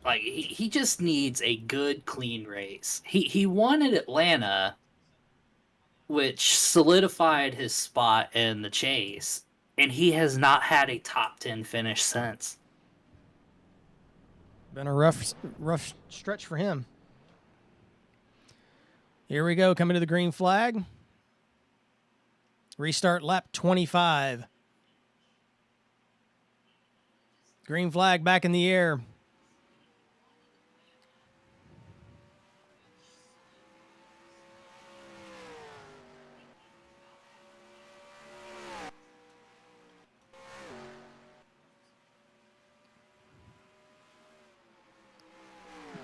Like, he just needs a good, clean race. He won at Atlanta, which solidified his spot in the chase, and he has not had a top 10 finish since. Been a rough stretch for him. Here we go, coming to the green flag. Restart lap 25. Green flag back in the air.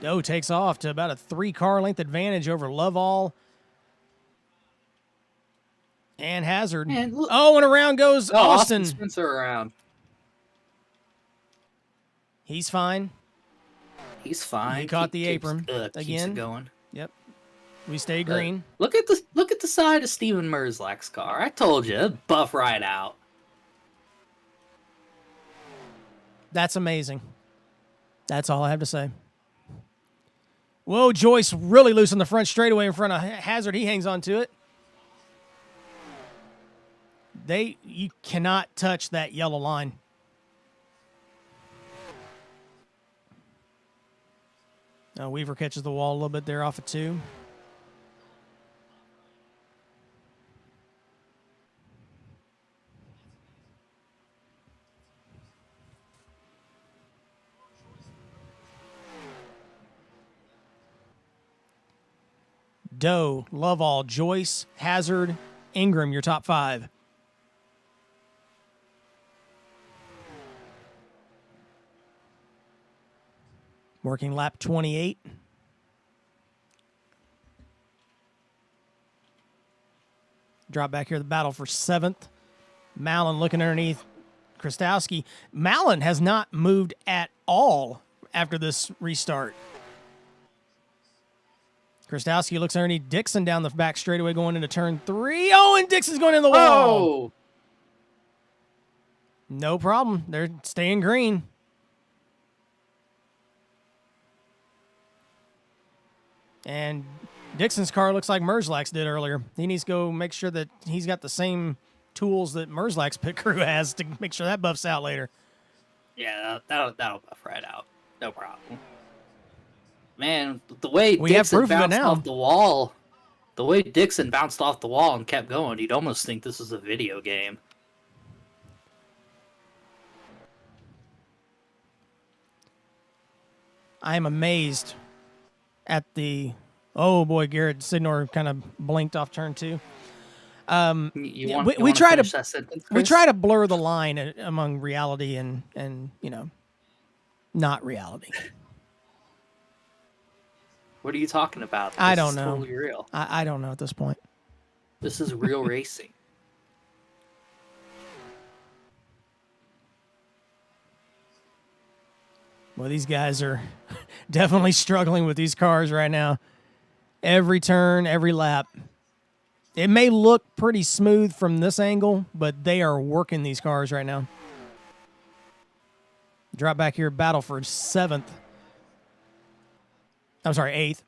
Doe takes off to about a 3-car length advantage over Lovall and Hazard. And and around goes Austin. Spencer around. He's fine. He's fine. He caught the apron keeps again. it going. Yep. We stay green. Look at the side of Steven Merzlak's car. I told you, it'd buff right out. That's amazing. That's all I have to say. Whoa, Joyce really loose on the front straightaway in front of Hazard. He hangs on to it. You cannot touch that yellow line. Weaver catches the wall a little bit there off of 2. Doe, Lovall, Joyce, Hazard, Ingram, your top 5. Working lap 28. Drop back here, the battle for 7th. Mallon looking underneath Krastowski. Mallon has not moved at all after this restart. Krastowski looks underneath Dixon down the back straightaway going into turn 3. Oh, and Dixon's going in the wall. Oh! No problem. They're staying green. And Dixon's car looks like Merzlak's did earlier. He needs to go make sure that he's got the same tools that Merzlak's pit crew has to make sure that buffs out later. Yeah, that'll buff right out. No problem. Man, the way Dixon bounced off the wall, and kept going, you'd almost think this was a video game. I am amazed at the... Oh, boy, Garrett Sidnor kind of blinked off turn 2. We try to blur the line among reality and not reality. What are you talking about? I don't know. Totally real. I don't know at this point. This is real racing. Well, these guys are definitely struggling with these cars right now. Every turn, every lap. It may look pretty smooth from this angle, but they are working these cars right now. Drop back here, battle for 7th. I'm sorry, 8th.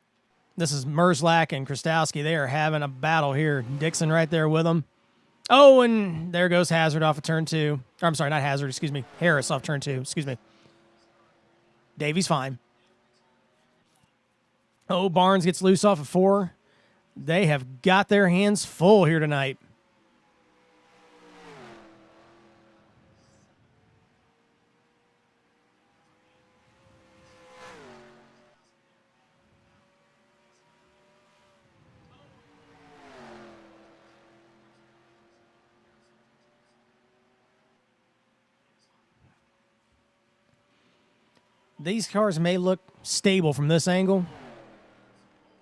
This is Merzlak and Krastowski. They are having a battle here. Dixon right there with them. Oh, and there goes Hazard off of turn 2. Or, I'm sorry, not Hazard, excuse me. Harris off turn 2, excuse me. Davy's fine. Oh, Barnes gets loose off of 4. They have got their hands full here tonight. These cars may look stable from this angle,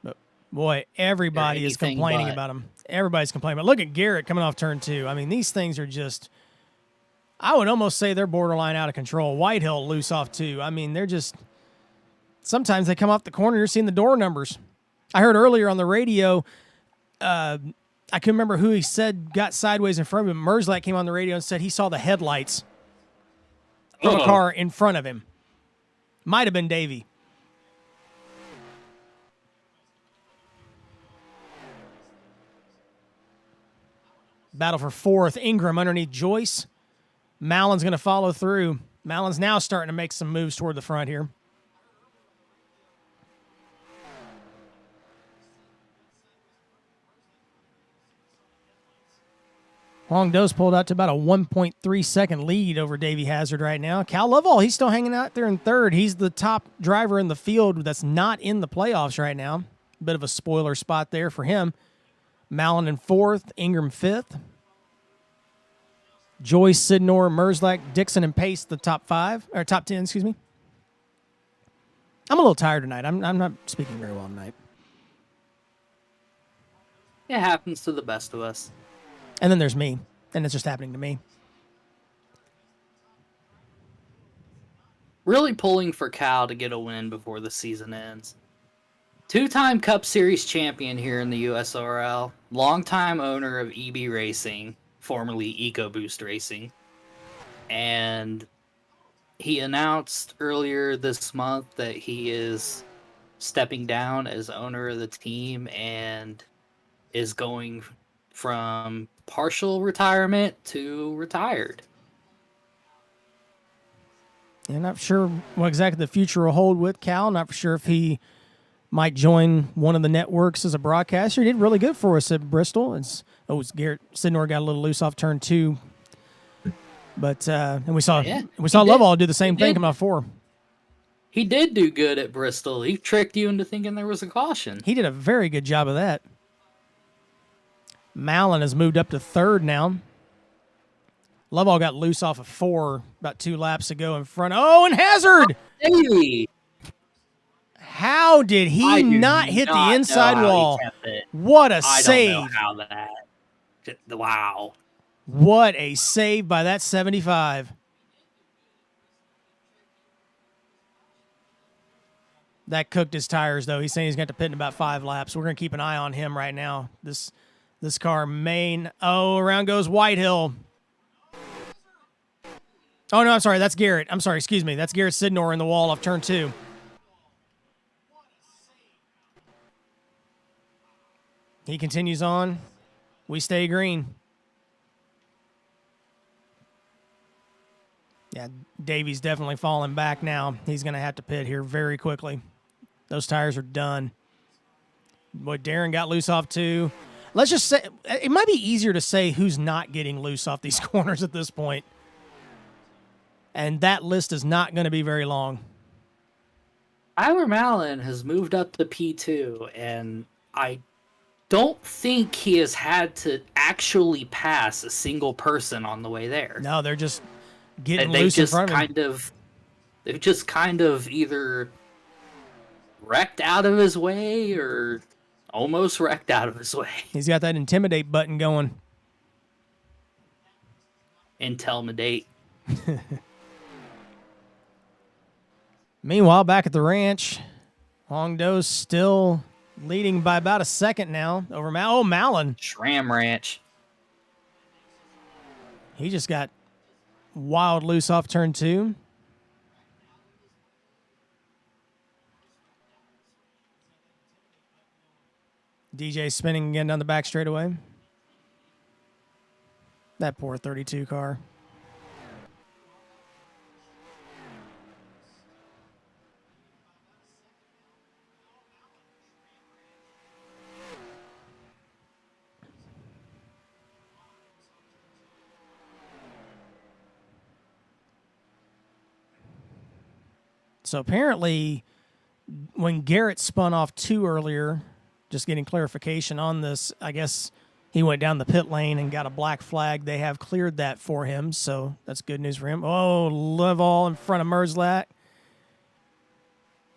but boy, everybody is complaining about them. Everybody's complaining. But look at Garrett coming off turn 2. I mean, these things are just, I would almost say they're borderline out of control. Whitehill loose off 2. I mean, they're just, sometimes they come off the corner, you're seeing the door numbers. I heard earlier on the radio, I couldn't remember who he said got sideways in front of him. Merzlak came on the radio and said he saw the headlights from a car in front of him. Might have been Davey. Battle for 4th. Ingram underneath Joyce. Mallon's going to follow through. Mallon's now starting to make some moves toward the front here. Long Doe's pulled out to about a 1.3 second lead over Davey Hazard right now. Cal Lovell, he's still hanging out there in 3rd. He's the top driver in the field that's not in the playoffs right now. Bit of a spoiler spot there for him. Mallon in 4th, Ingram 5th. Joyce, Sidnor, Merzlak, Dixon, and Pace the top 10, excuse me. I'm a little tired tonight. I'm not speaking very well tonight. It happens to the best of us. And then there's me, and it's just happening to me. Really pulling for Cal to get a win before the season ends. Two-time Cup Series champion here in the USORL, longtime owner of EB Racing, formerly EcoBoost Racing, and he announced earlier this month that he is stepping down as owner of the team and is going from partial retirement to retired. I'm not sure what exactly the future will hold with Cal. Not sure if he might join one of the networks as a broadcaster. He did really good for us at Bristol. It's Garrett Sidnor got a little loose off turn 2. But and we saw Lovell do the same thing coming off 4. He did do good at Bristol. He tricked you into thinking there was a caution. He did a very good job of that. Mallon has moved up to 3rd now. Lovell got loose off of 4 about 2 laps ago in front. Oh, and Hazard! Hey! How did he not hit the inside wall? What a save. I don't know how that... Wow. What a save by that 75. That cooked his tires, though. He's saying he's going to pit in about 5 laps. We're going to keep an eye on him right now. This car around goes Whitehill. Oh, no, I'm sorry. That's Garrett. I'm sorry. Excuse me. That's Garrett Sidnor in the wall off turn 2. He continues on. We stay green. Yeah, Davy's definitely falling back now. He's going to have to pit here very quickly. Those tires are done. Boy, Darren got loose off 2. Let's just say, it might be easier to say who's not getting loose off these corners at this point. And that list is not going to be very long. Tyler Mallon has moved up to P2, and I don't think he has had to actually pass a single person on the way there. No, they're just getting loose in front of him. They've just kind of either wrecked out of his way or almost wrecked out of his way. He's got that intimidate button going. Intelmidate. Meanwhile, back at the ranch, Hongdo's still leading by about a second now over Mallon. Shram Ranch. He just got wild loose off turn 2. DJ spinning again down the back straightaway. That poor 32 car. So apparently, when Garrett spun off 2 earlier, just getting clarification on this, I guess he went down the pit lane and got a black flag. They have cleared that for him, so that's good news for him. Oh, Lovell in front of Merzlat.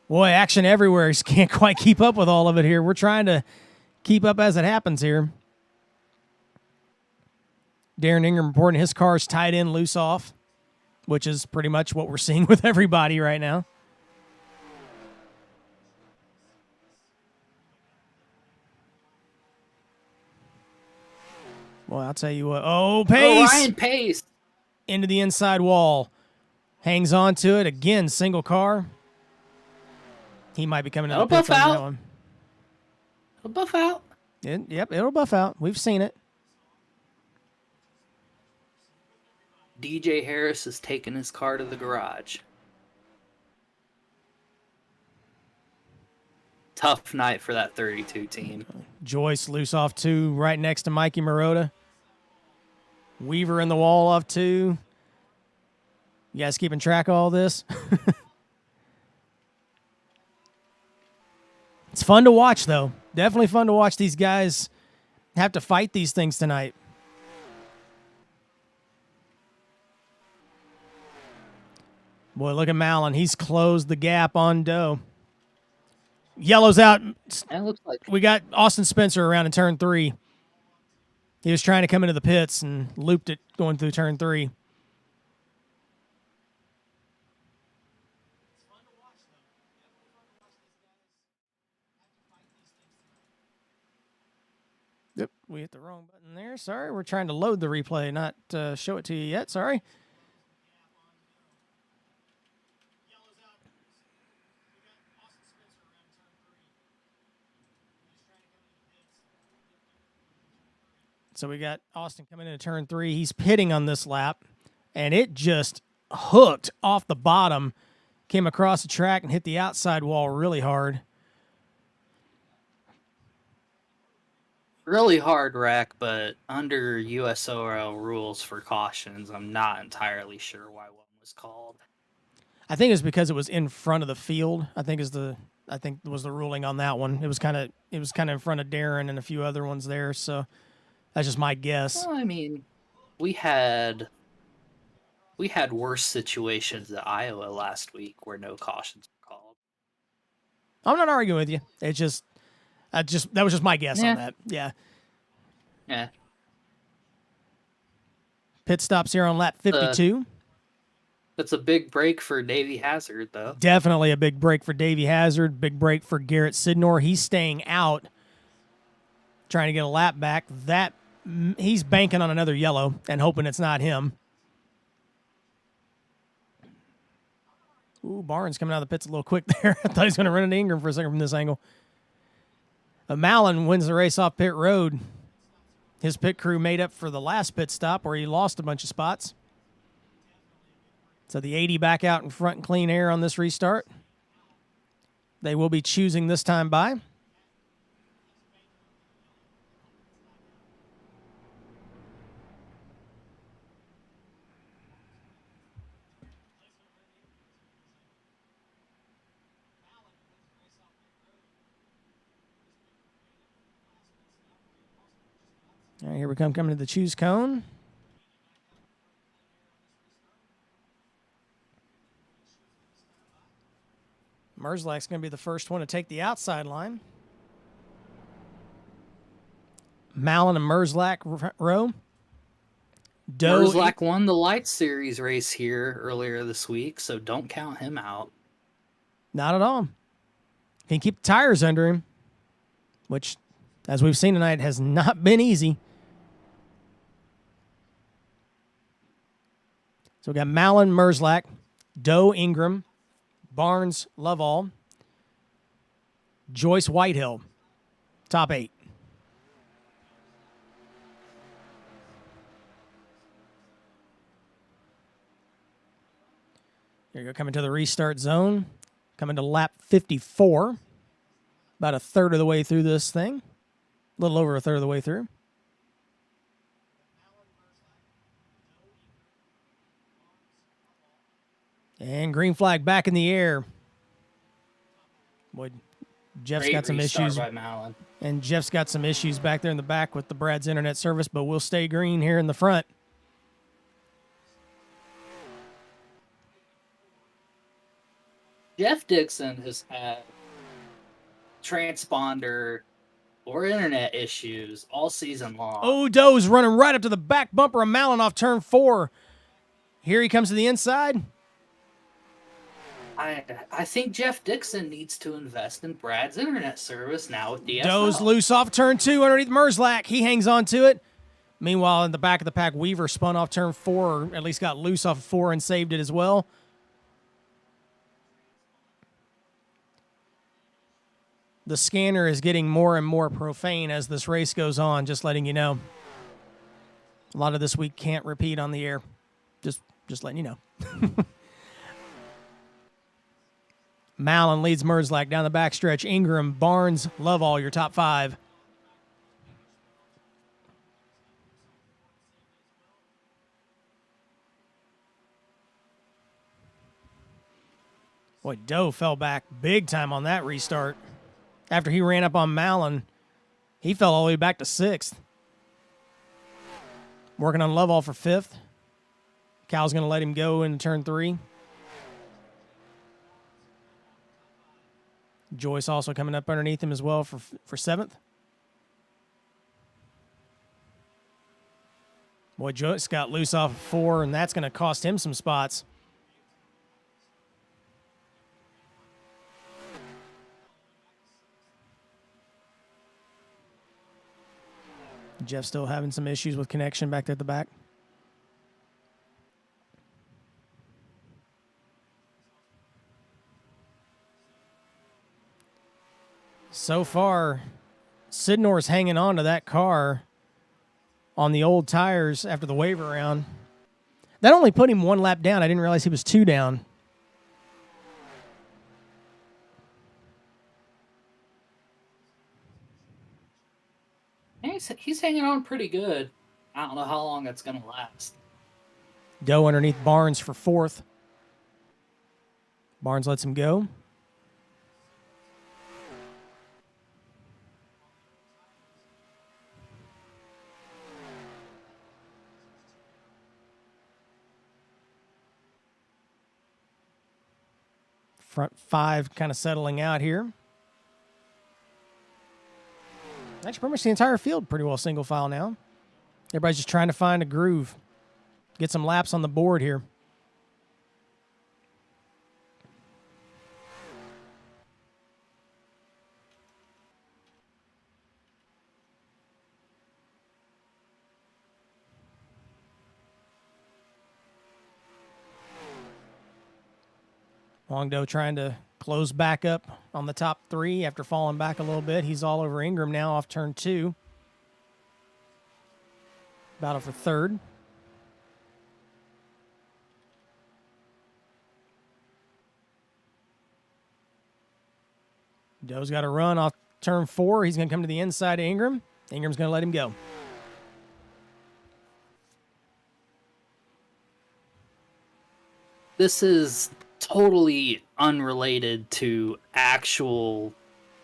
Boy, action everywhere. He can't quite keep up with all of it here. We're trying to keep up as it happens here. Darren Ingram reporting his car's tied in loose off, which is pretty much what we're seeing with everybody right now. Well, I'll tell you what. Oh, Pace! Oh, Ryan Pace! Into the inside wall. Hangs on to it. Again, single car. He might be coming out of the pits on that one. It'll buff out. Yep, it'll buff out. We've seen it. DJ Harris has taken his car to the garage. Tough night for that 32 team. Joyce loose off 2 right next to Mikey Marotta. Weaver in the wall off 2. You guys keeping track of all this? It's fun to watch, though. Definitely fun to watch these guys have to fight these things tonight. Boy, look at Mallon. He's closed the gap on Doe. Yellow's out. It looks like We got Austin Spencer around in turn 3. He was trying to come into the pits and looped it going through turn 3. Yep, we hit the wrong button there. Sorry, we're trying to load the replay, not show it to you yet. Sorry. So we got Austin coming into turn 3. He's pitting on this lap, and it just hooked off the bottom, came across the track and hit the outside wall really hard. really hard wreck, but under USORL rules for cautions, I'm not entirely sure why one was called. I think it's because it was in front of the field. I think was the ruling on that one. It was kind of in front of Darren and a few other ones there. So that's just my guess. Well, I mean, we had worse situations at Iowa last week where no cautions were called. I'm not arguing with you. It's just that was just my guess on that. Yeah. Yeah. Pit stops here on lap 52. That's a big break for Davey Hazard, though. Definitely a big break for Davey Hazard. Big break for Garrett Sidnor. He's staying out, trying to get a lap back. He's banking on another yellow and hoping it's not him. Ooh, Barnes coming out of the pits a little quick there. I thought he was going to run into Ingram for a second from this angle. Mallon wins the race off pit road. His pit crew made up for the last pit stop where he lost a bunch of spots. So the 80 back out in front and clean air on this restart. They will be choosing this time by. All right, here we come coming to the choose cone. Merzlak's going to be the first one to take the outside line. Mallon and Merzlak row. Merzlak won the Light Series race here earlier this week, so don't count him out. Not at all. Can keep the tires under him, which, as we've seen tonight, has not been easy. So we got Mallon, Merzlak, Doe, Ingram, Barnes, Lovell, Joyce, Whitehill, top 8. Here you go, coming to the restart zone, coming to lap 54, about a third of the way through this thing, a little over a third of the way through. And green flag back in the air. Boy, Jeff's got some issues. By Mallon. And Jeff's got some issues back there in the back with the Brad's internet service, but we'll stay green here in the front. Jeff Dixon has had transponder or internet issues all season long. Oh, Doe's running right up to the back bumper of Mallon off turn 4. Here he comes to the inside. I think Jeff Dixon needs to invest in Brad's internet service now with DSL. Doe's loose off turn 2 underneath Merzlak. He hangs on to it. Meanwhile, in the back of the pack, Weaver spun off turn 4, or at least got loose off 4 and saved it as well. The scanner is getting more and more profane as this race goes on, just letting you know. A lot of this we can't repeat on the air. Just letting you know. Mallon leads Merzlak down the backstretch. Ingram, Barnes, Lovell, your top 5. Boy, Doe fell back big time on that restart. After he ran up on Mallon, he fell all the way back to 6th. Working on Lovell for 5th. Cal's going to let him go into turn 3. Joyce also coming up underneath him as well for 7th. Boy, Joyce got loose off of 4, and that's going to cost him some spots. Jeff still having some issues with connection back there at the back. So far, Sidnor's hanging on to that car on the old tires after the waiver round. That only put him 1 lap down. I didn't realize he was 2 down. He's hanging on pretty good. I don't know how long that's going to last. Go underneath Barnes for 4th. Barnes lets him go. Front 5 kind of settling out here. Actually, pretty much the entire field pretty well single file now. Everybody's just trying to find a groove. Get some laps on the board here. Longdo trying to close back up on the top 3 after falling back a little bit. He's all over Ingram now off turn 2. Battle for 3rd. Doe's got a run off turn 4. He's going to come to the inside of Ingram. Ingram's going to let him go. This is totally unrelated to actual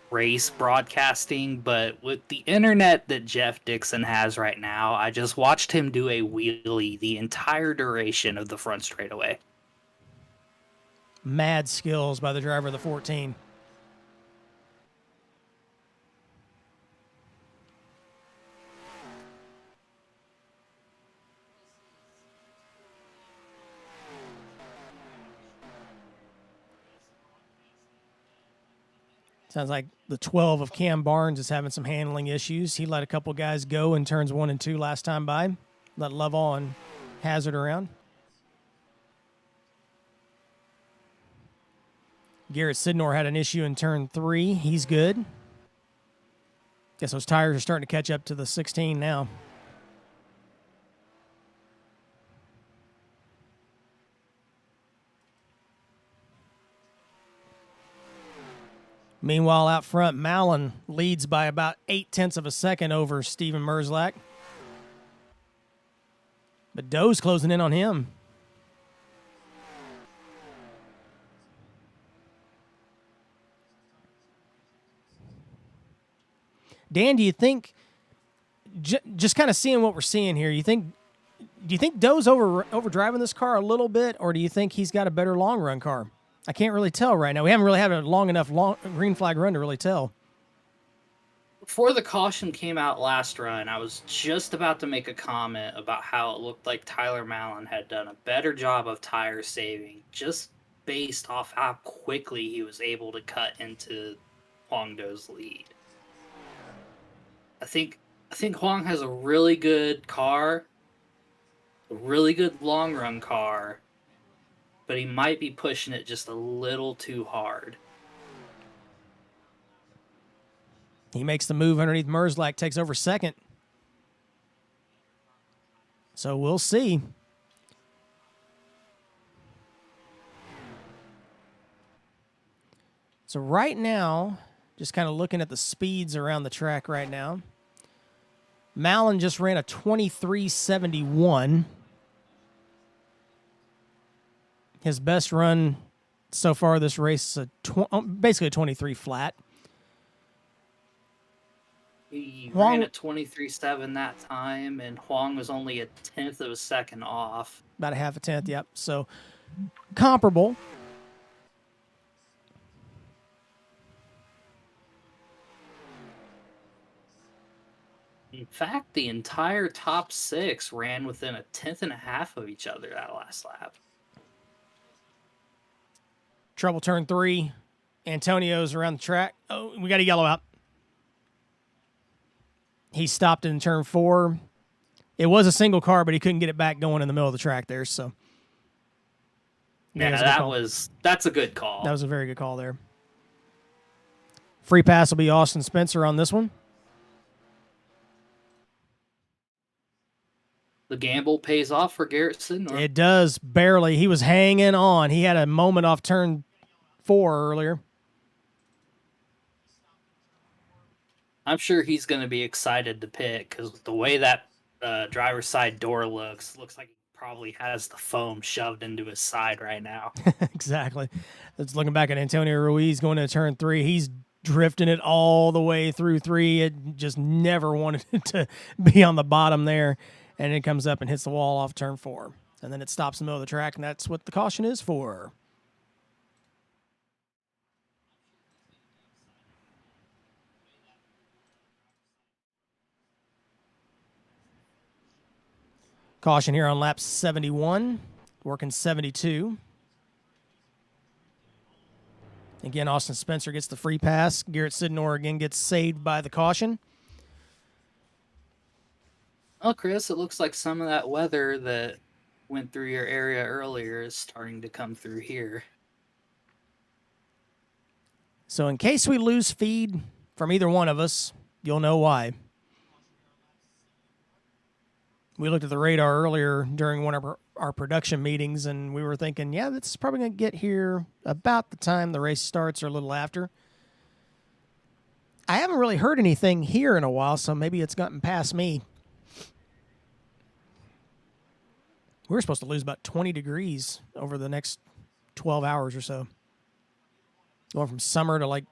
race broadcasting, but with the internet that Jeff Dixon has right now, I just watched him do a wheelie the entire duration of the front straightaway. Mad skills by the driver of the 14. Sounds like the 12 of Cam Barnes is having some handling issues. He let a couple guys go in turns 1 and 2 last time by. Let Lovell and Hazard around. Garrett Sidnor had an issue in turn 3. He's good. Guess those tires are starting to catch up to the 16 now. Meanwhile, out front, Mallon leads by about 0.8 of a second over Steven Merzlak. But Doe's closing in on him. Dan, do you think, just kind of seeing what we're seeing here, do you think Doe's overdriving this car a little bit, or do you think he's got a better long run car? I can't really tell right now. We haven't really had a long enough green flag run to really tell. Before the caution came out last run, I was just about to make a comment about how it looked like Tyler Mallon had done a better job of tire saving, just based off how quickly he was able to cut into Huang Do's lead. I think Huang has a really good car, a really good long run car, but he might be pushing it just a little too hard. He makes the move underneath Merzlak, takes over second. So we'll see. So right now, just kind of looking at the speeds around the track right now, Mallon just ran a 23.71. His best run so far this race is basically a 23 flat. He ran at 23.7 that time, and Huang was only a 1/10 of a second off. About a 0.5, yep. So comparable. In fact, the entire top 6 ran within a tenth and a half of each other that last lap. Trouble turn 3. Antonio's around the track. Oh, we got a yellow out. He stopped in turn 4. It was a single car, but he couldn't get it back going in the middle of the track there. So, Yeah, that's a good call. That was a very good call there. Free pass will be Austin Spencer on this one. The gamble pays off for Garrett Sidnor. It does, barely. He was hanging on. He had a moment off turn 4 earlier. I'm sure he's going to be excited to pit because the way that driver's side door looks like he probably has the foam shoved into his side right now. Exactly. Let's looking back at Antonio Ruiz going into turn 3. He's drifting it all the way through 3. It just never wanted it to be on the bottom there. And it comes up and hits the wall off turn 4. And then it stops in the middle of the track, and that's what the caution is for. Caution here on lap 71, working 72. Again, Austin Spencer gets the free pass. Garrett Sidnor again gets saved by the caution. Well, Chris, it looks like some of that weather that went through your area earlier is starting to come through here. So in case we lose feed from either one of us, you'll know why. We looked at the radar earlier during one of our production meetings, and we were thinking, yeah, this is probably going to get here about the time the race starts or a little after. I haven't really heard anything here in a while, so maybe it's gotten past me. We were supposed to lose about 20 degrees over the next 12 hours or so. Going from summer to like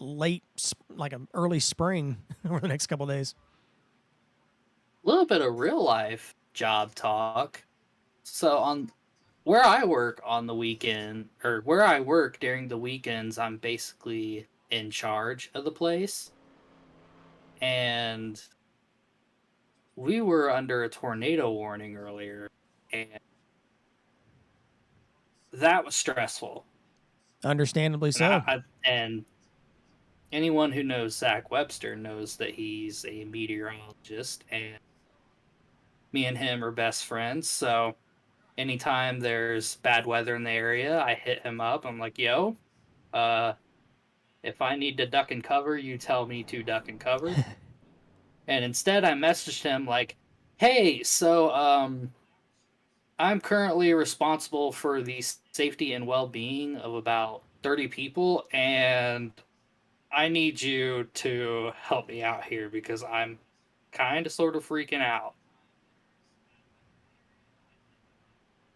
an early spring over the next couple of days. A little bit of real life job talk. So on where I work on the weekend, or where I work during the weekends, I'm basically in charge of the place. And we were under a tornado warning earlier. And that was stressful. Understandably so. And anyone who knows Zach Webster knows that he's a meteorologist, and me and him are best friends. So anytime there's bad weather in the area, I hit him up. I'm like, yo, if I need to duck and cover, you tell me to duck and cover. And instead I messaged him like, hey, so I'm currently responsible for the safety and well-being of about 30 people, and I need you to help me out here because I'm kind of sort of freaking out.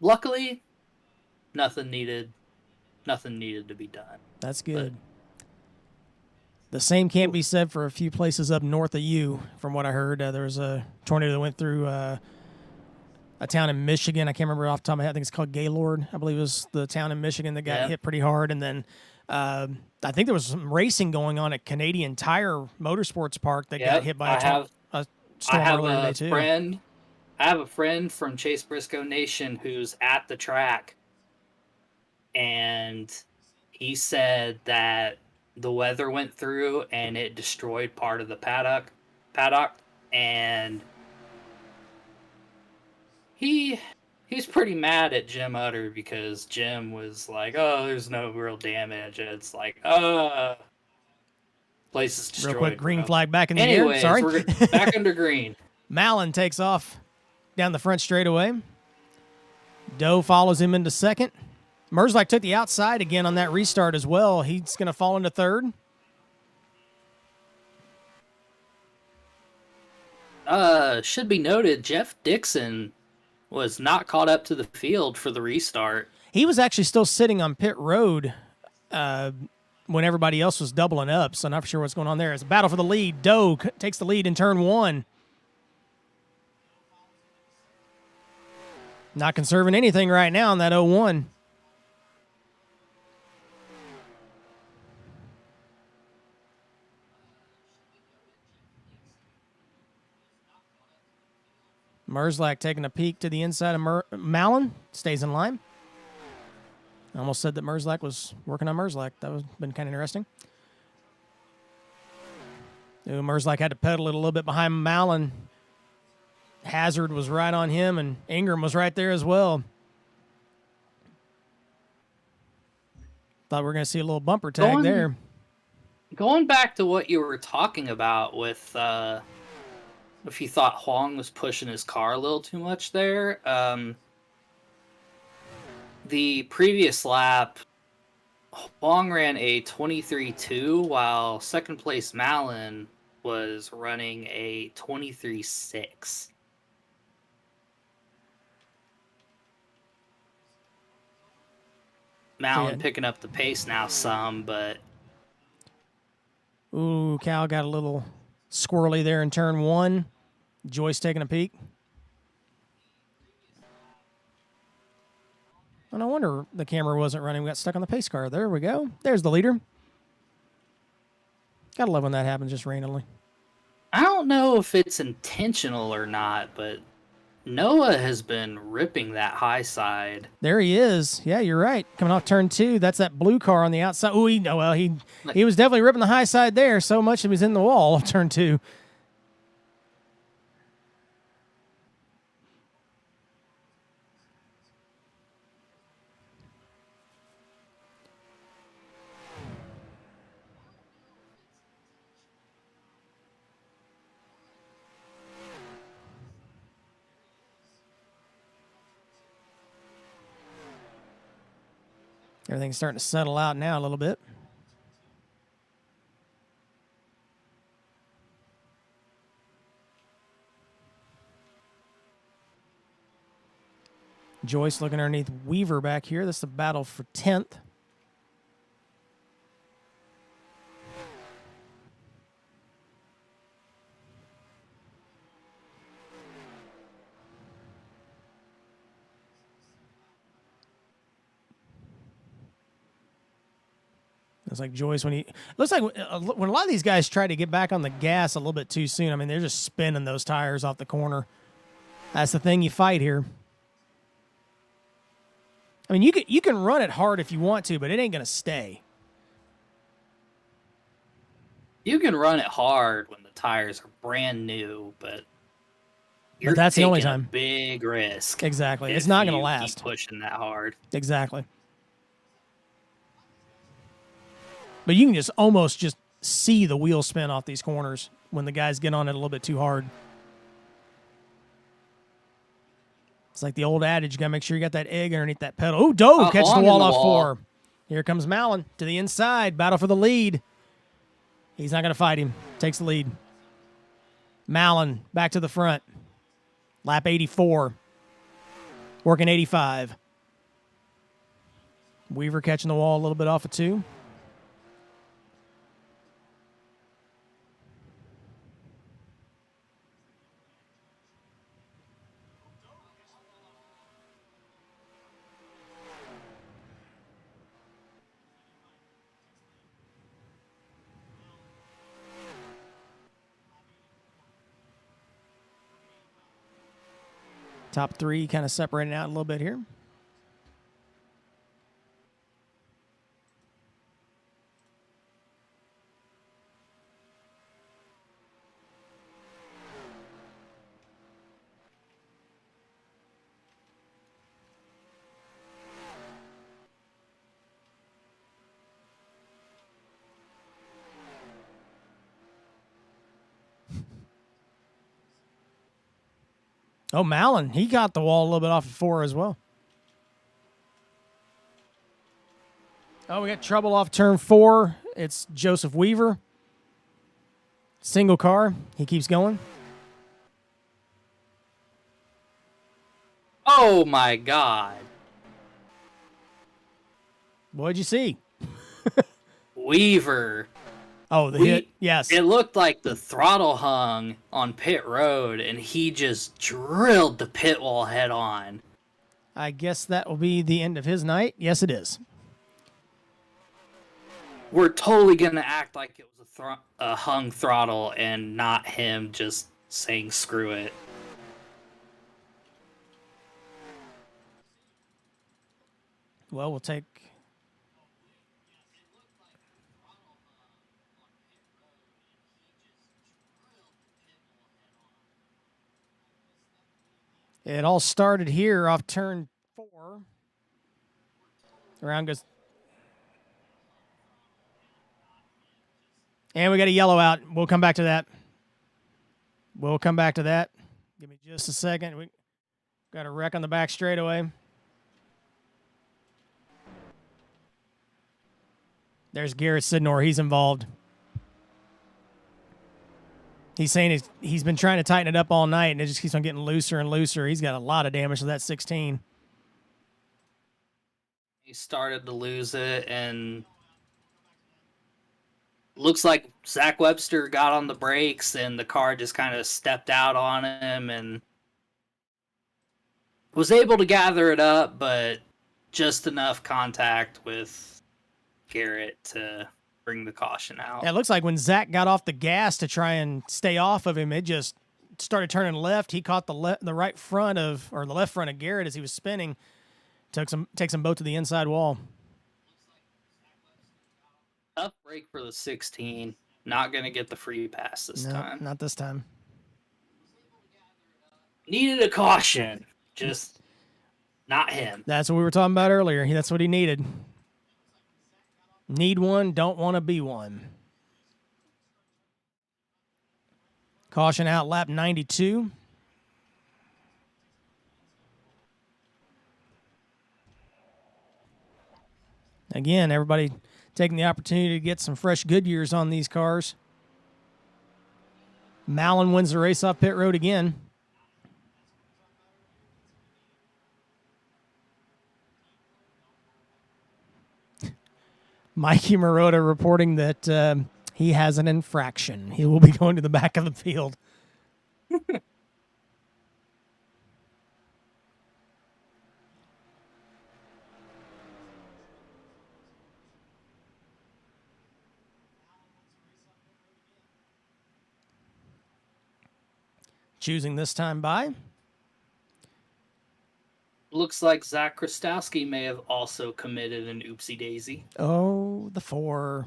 Luckily, nothing needed to be done. That's good. The same can't be said for a few places up north of you, from what I heard. There was a tornado that went through a town in Michigan. I can't remember off the top of my head. I think it's called Gaylord. I believe it was the town in Michigan that got hit pretty hard. And then I think there was some racing going on at Canadian Tire Motorsports Park that got hit by a storm earlier today too. I have a friend from Chase Briscoe Nation who's at the track, and he said that the weather went through and it destroyed part of the paddock, and he's pretty mad at Jim Utter because Jim was like, oh, there's no real damage. And it's like, place is destroyed. Real quick, green flag back in the Anyways, air. Sorry. We're back under green. Mallon takes off down the front straightaway. Doe follows him into second. Merzlik took the outside again on that restart as well. He's going to fall into third. Should be noted, Jeff Dixon was not caught up to the field for the restart. He was actually still sitting on pit road when everybody else was doubling up, so not sure what's going on there. It's a battle for the lead. Doe takes the lead in turn 1. Not conserving anything right now in that 0-1. Merzlak taking a peek to the inside of Malin. Stays in line. I almost said that Merzlak was working on Merzlak. That would have been kind of interesting. Ooh, Merzlak had to pedal it a little bit behind Malin. Hazard was right on him, and Ingram was right there as well. Thought we were going to see a little bumper tag there. Going back to what you were talking about with if you thought Huang was pushing his car a little too much there, the previous lap, Huang ran a 23.2 while second place Malin was running a 23.6. Malin picking up the pace now some, but... Ooh, Cal got a little squirrely there in turn 1. Joyce taking a peek. And I wonder the camera wasn't running. We got stuck on the pace car. There we go. There's the leader. Gotta love when that happens just randomly. I don't know if it's intentional or not, but Noah has been ripping that high side. There he is. Yeah, you're right. Coming off turn 2. That's that blue car on the outside. Oh, he was definitely ripping the high side there. So much he was in the wall of turn 2. Everything's starting to settle out now a little bit. Joyce looking underneath Weaver back here. This is the battle for 10th. It's like Joyce when looks like when a lot of these guys try to get back on the gas a little bit too soon. I mean, they're just spinning those tires off the corner. That's the thing you fight here. I mean, you can run it hard if you want to, but it ain't gonna stay. You can run it hard when the tires are brand new, but that's the only taking time. A big risk. Exactly, it's not gonna last. Keep pushing that hard. Exactly. But you can just almost just see the wheel spin off these corners when the guys get on it a little bit too hard. It's like the old adage, you got to make sure you got that egg underneath that pedal. Oh, Doe catches the wall off 4. Here comes Malin to the inside. Battle for the lead. He's not going to fight him. Takes the lead. Malin back to the front. Lap 84. Working 85. Weaver catching the wall a little bit off of 2. Top 3 kind of separating out a little bit here. Oh, Malin, he got the wall a little bit off of 4 as well. Oh, we got trouble off turn 4. It's Joseph Weaver. Single car. He keeps going. Oh, my God. What'd you see? Weaver. Oh, the hit. Yes. It looked like the throttle hung on pit road, and he just drilled the pit wall head on. I guess that will be the end of his night. Yes, it is. We're totally going to act like it was a hung throttle and not him just saying screw it. Well, we'll take... It all started here off turn 4. Around goes... And we got a yellow out. We'll come back to that. Give me just a second. We got a wreck on the back straightaway. There's Garrett Sidnor. He's involved. He's saying he's been trying to tighten it up all night, and it just keeps on getting looser and looser. He's got a lot of damage to that 16. He started to lose it, and looks like Zach Webster got on the brakes, and the car just kind of stepped out on him and was able to gather it up, but just enough contact with Garrett to bring the caution out. Yeah, it looks like when Zach got off the gas to try and stay off of him, it just started turning left. He caught the left front of Garrett as he was spinning. Takes them both to the inside wall. Tough break for the 16. Not going to get the free pass this time. Not this time. Needed a caution. Just not him. That's what we were talking about earlier. That's what he needed. Need one, don't want to be one. Caution out, lap 92. Again, everybody taking the opportunity to get some fresh Goodyears on these cars. Mallon wins the race off pit road again. Mikey Marotta reporting that he has an infraction. He will be going to the back of the field. Choosing this time by. Looks like Zach Krastowski may have also committed an oopsie daisy. Oh, the 4.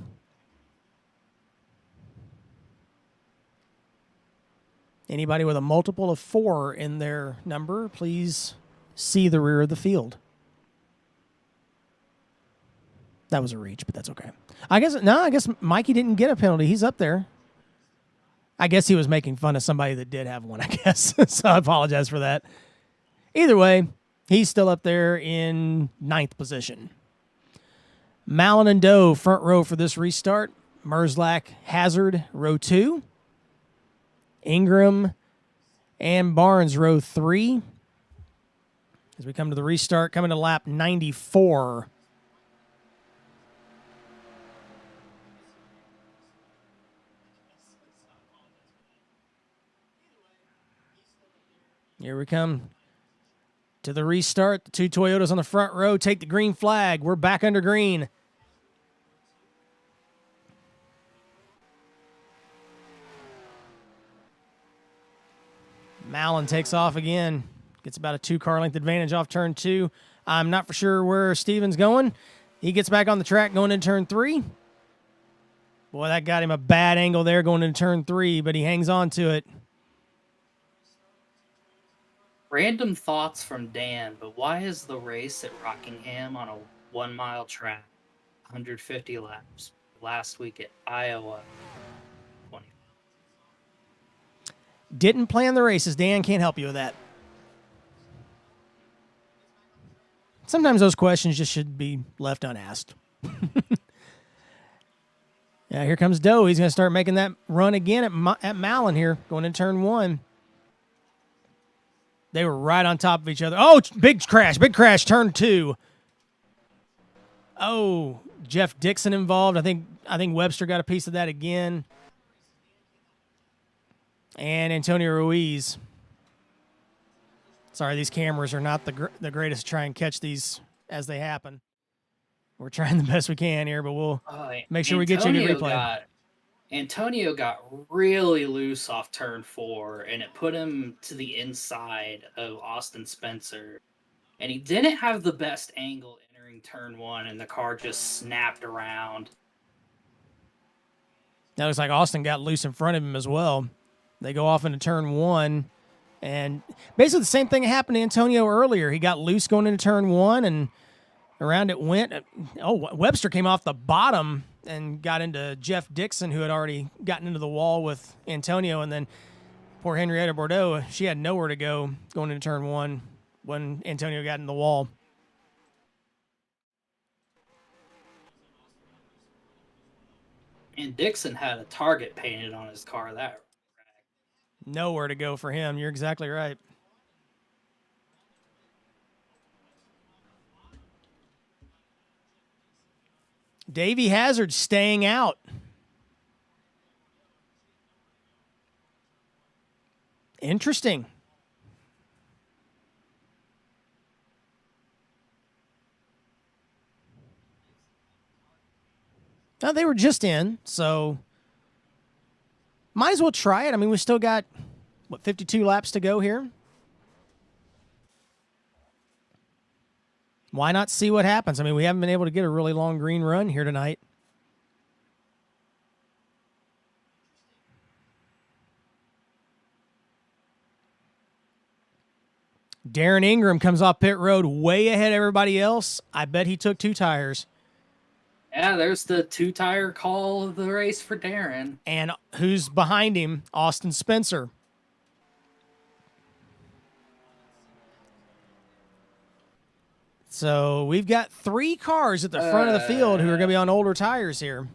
Anybody with a multiple of 4 in their number, please see the rear of the field. That was a reach, but that's okay. I guess Mikey didn't get a penalty. He's up there. I guess he was making fun of somebody that did have one, I guess. So I apologize for that. Either way, he's still up there in 9th position. Mallon and Doe, front row for this restart. Merzlach, Hazard, row 2. Ingram and Barnes, row 3. As we come to the restart, coming to lap 94. Here we come to the restart. The 2 Toyotas on the front row take the green flag. We're back under green. Mallon takes off again. Gets about a 2-car length advantage off turn 2. I'm not for sure where Steven's going. He gets back on the track going into turn 3. Boy, that got him a bad angle there going into turn 3, but he hangs on to it. Random thoughts from Dan, but why is the race at Rockingham on a 1-mile track, 150 laps, last week at Iowa, 20? Didn't plan the races. Dan can't help you with that. Sometimes those questions just should be left unasked. Yeah, here comes Doe. He's going to start making that run again at Mallon here, going in turn 1. They were right on top of each other. Oh, big crash, turn 2. Oh, Jeff Dixon involved. I think Webster got a piece of that again. And Antonio Ruiz. Sorry, these cameras are not the greatest to try and catch these as they happen. We're trying the best we can here, but we'll make sure we get you a good replay. Antonio got really loose off turn 4, and it put him to the inside of Austin Spencer. And he didn't have the best angle entering entering turn 1, and the car just snapped around. That looks like Austin got loose in front of him as well. They go off into turn 1, and basically the same thing happened to Antonio earlier. He got loose going into turn 1, and around it went. Oh, Webster came off the bottom and got into Jeff Dixon, who had already gotten into the wall with Antonio, and then poor Henrietta Bordeaux, she had nowhere to go going into turn 1 when Antonio got in the wall. And Dixon had a target painted on his car. That Nowhere to go for him. You're exactly right. Davey Hazard staying out. Interesting. Now, they were just in, so might as well try it. I mean, we still got, 52 laps to go here? Why not see what happens? I mean, we haven't been able to get a really long green run here tonight. Darren Ingram comes off pit road way ahead of everybody else. I bet he took 2 tires. Yeah, there's the 2-tire call of the race for Darren. And who's behind him? Austin Spencer. So we've got 3 cars at the front of the field who are going to be on older tires here.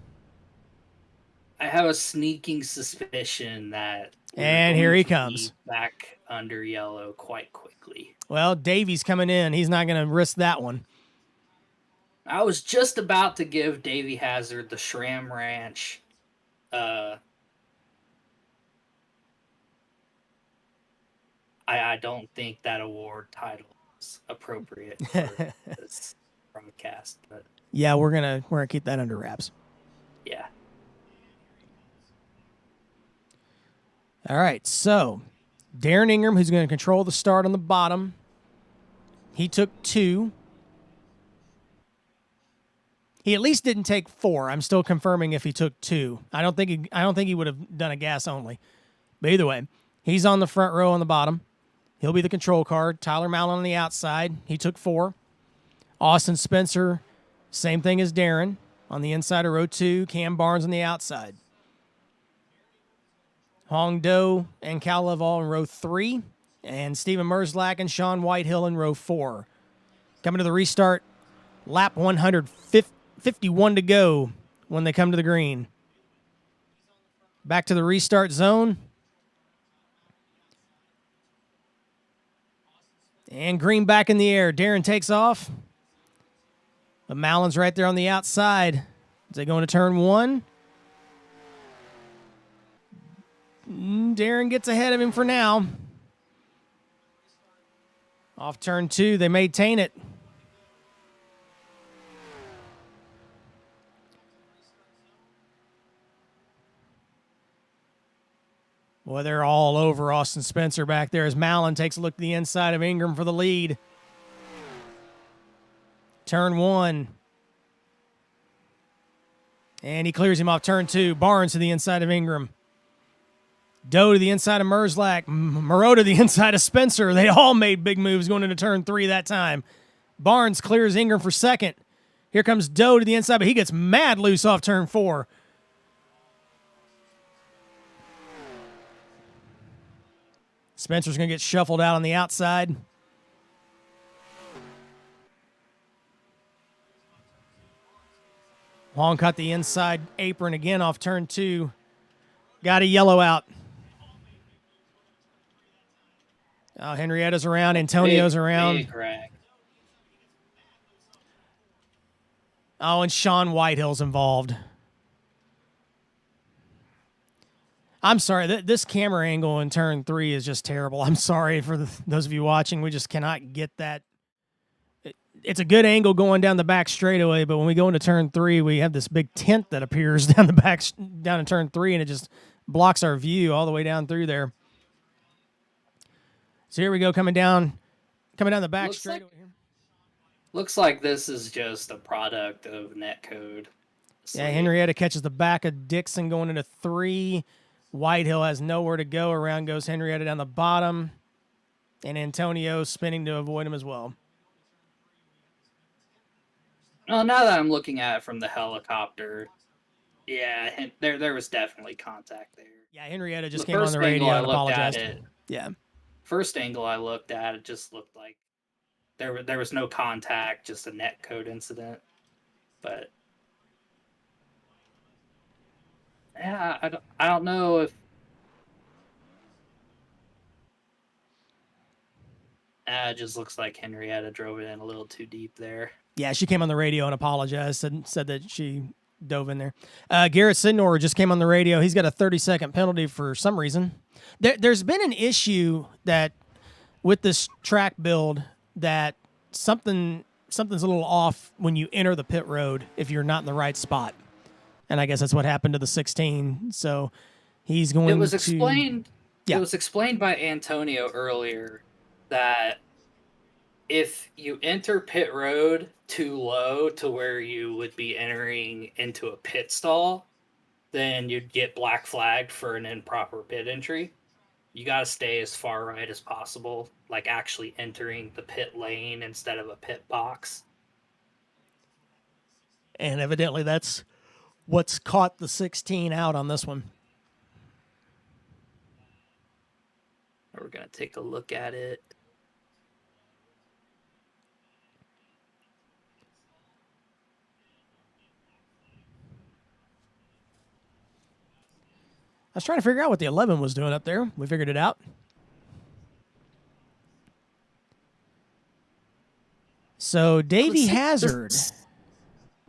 I have a sneaking suspicion that and here he comes back under yellow quite quickly. Well, Davey's coming in. He's not going to risk that one. I was just about to give Davey Hazard the Shram Ranch I don't think that award title is appropriate for this broadcast, but yeah, we're gonna keep that under wraps. Yeah. All right, so Darren Ingram, who's going to control the start on the bottom, he took 2. He at least didn't take 4. I'm still confirming if he took 2. I don't think he would have done a gas only. But either way, he's on the front row on the bottom. He'll be the control car. Tyler Mallon on the outside. He took 4. Austin Spencer, same thing as Darren, on the inside of row 2. Cam Barnes on the outside. Hong Do and Cal Laval in row 3. And Steven Merzlak and Sean Whitehill in row 4. Coming to the restart, lap 151 to go when they come to the green. Back to the restart zone. And green back in the air. Darren takes off. But Mallon's right there on the outside. As they go into turn 1. Darren gets ahead of him for now. Off turn 2, they maintain it. Boy, they're all over Austin Spencer back there as Mallon takes a look at the inside of Ingram for the lead. Turn 1. And he clears him off turn 2. Barnes to the inside of Ingram. Doe to the inside of Merzlak. Moreau to the inside of Spencer. They all made big moves going into turn 3 that time. Barnes clears Ingram for second. Here comes Doe to the inside, but he gets mad loose off turn 4. Spencer's going to get shuffled out on the outside. Long cut the inside apron again off turn 2. Got a yellow out. Oh, Henrietta's around. Antonio's around. Big wreck. Oh, and Sean Whitehill's involved. I'm sorry. This camera angle in turn 3 is just terrible. I'm sorry for those of you watching. We just cannot get that. It's a good angle going down the back straightaway, but when we go into turn 3, we have this big tent that appears down the back, down in turn 3, and it just blocks our view all the way down through there. So here we go, coming down the back straightaway. Looks like this is just a product of netcode. Yeah, Henrietta catches the back of Dixon going into 3. Whitehill has nowhere to go. Around goes Henrietta down the bottom. And Antonio spinning to avoid him as well. Well, now that I'm looking at it from the helicopter, yeah, there was definitely contact there. Yeah, Henrietta just came on the radio and apologized. Yeah. First angle I looked at, it just looked like there was no contact, just a netcode incident. But yeah, I don't know if it just looks like Henrietta drove it in a little too deep there. Yeah, she came on the radio and apologized and said that she dove in there. Garrett Sidnor just came on the radio. He's got a 30-second penalty for some reason. There's been an issue that with this track build that something's a little off when you enter the pit road if you're not in the right spot. And I guess that's what happened to the 16. So he's going to... It was explained by Antonio earlier that if you enter pit road too low to where you would be entering into a pit stall, then you'd get black flagged for an improper pit entry. You got to stay as far right as possible, like actually entering the pit lane instead of a pit box. And evidently that's what's caught the 16 out on this one. We're going to take a look at it. I was trying to figure out what the 11 was doing up there. We figured it out. So Davey Hazard.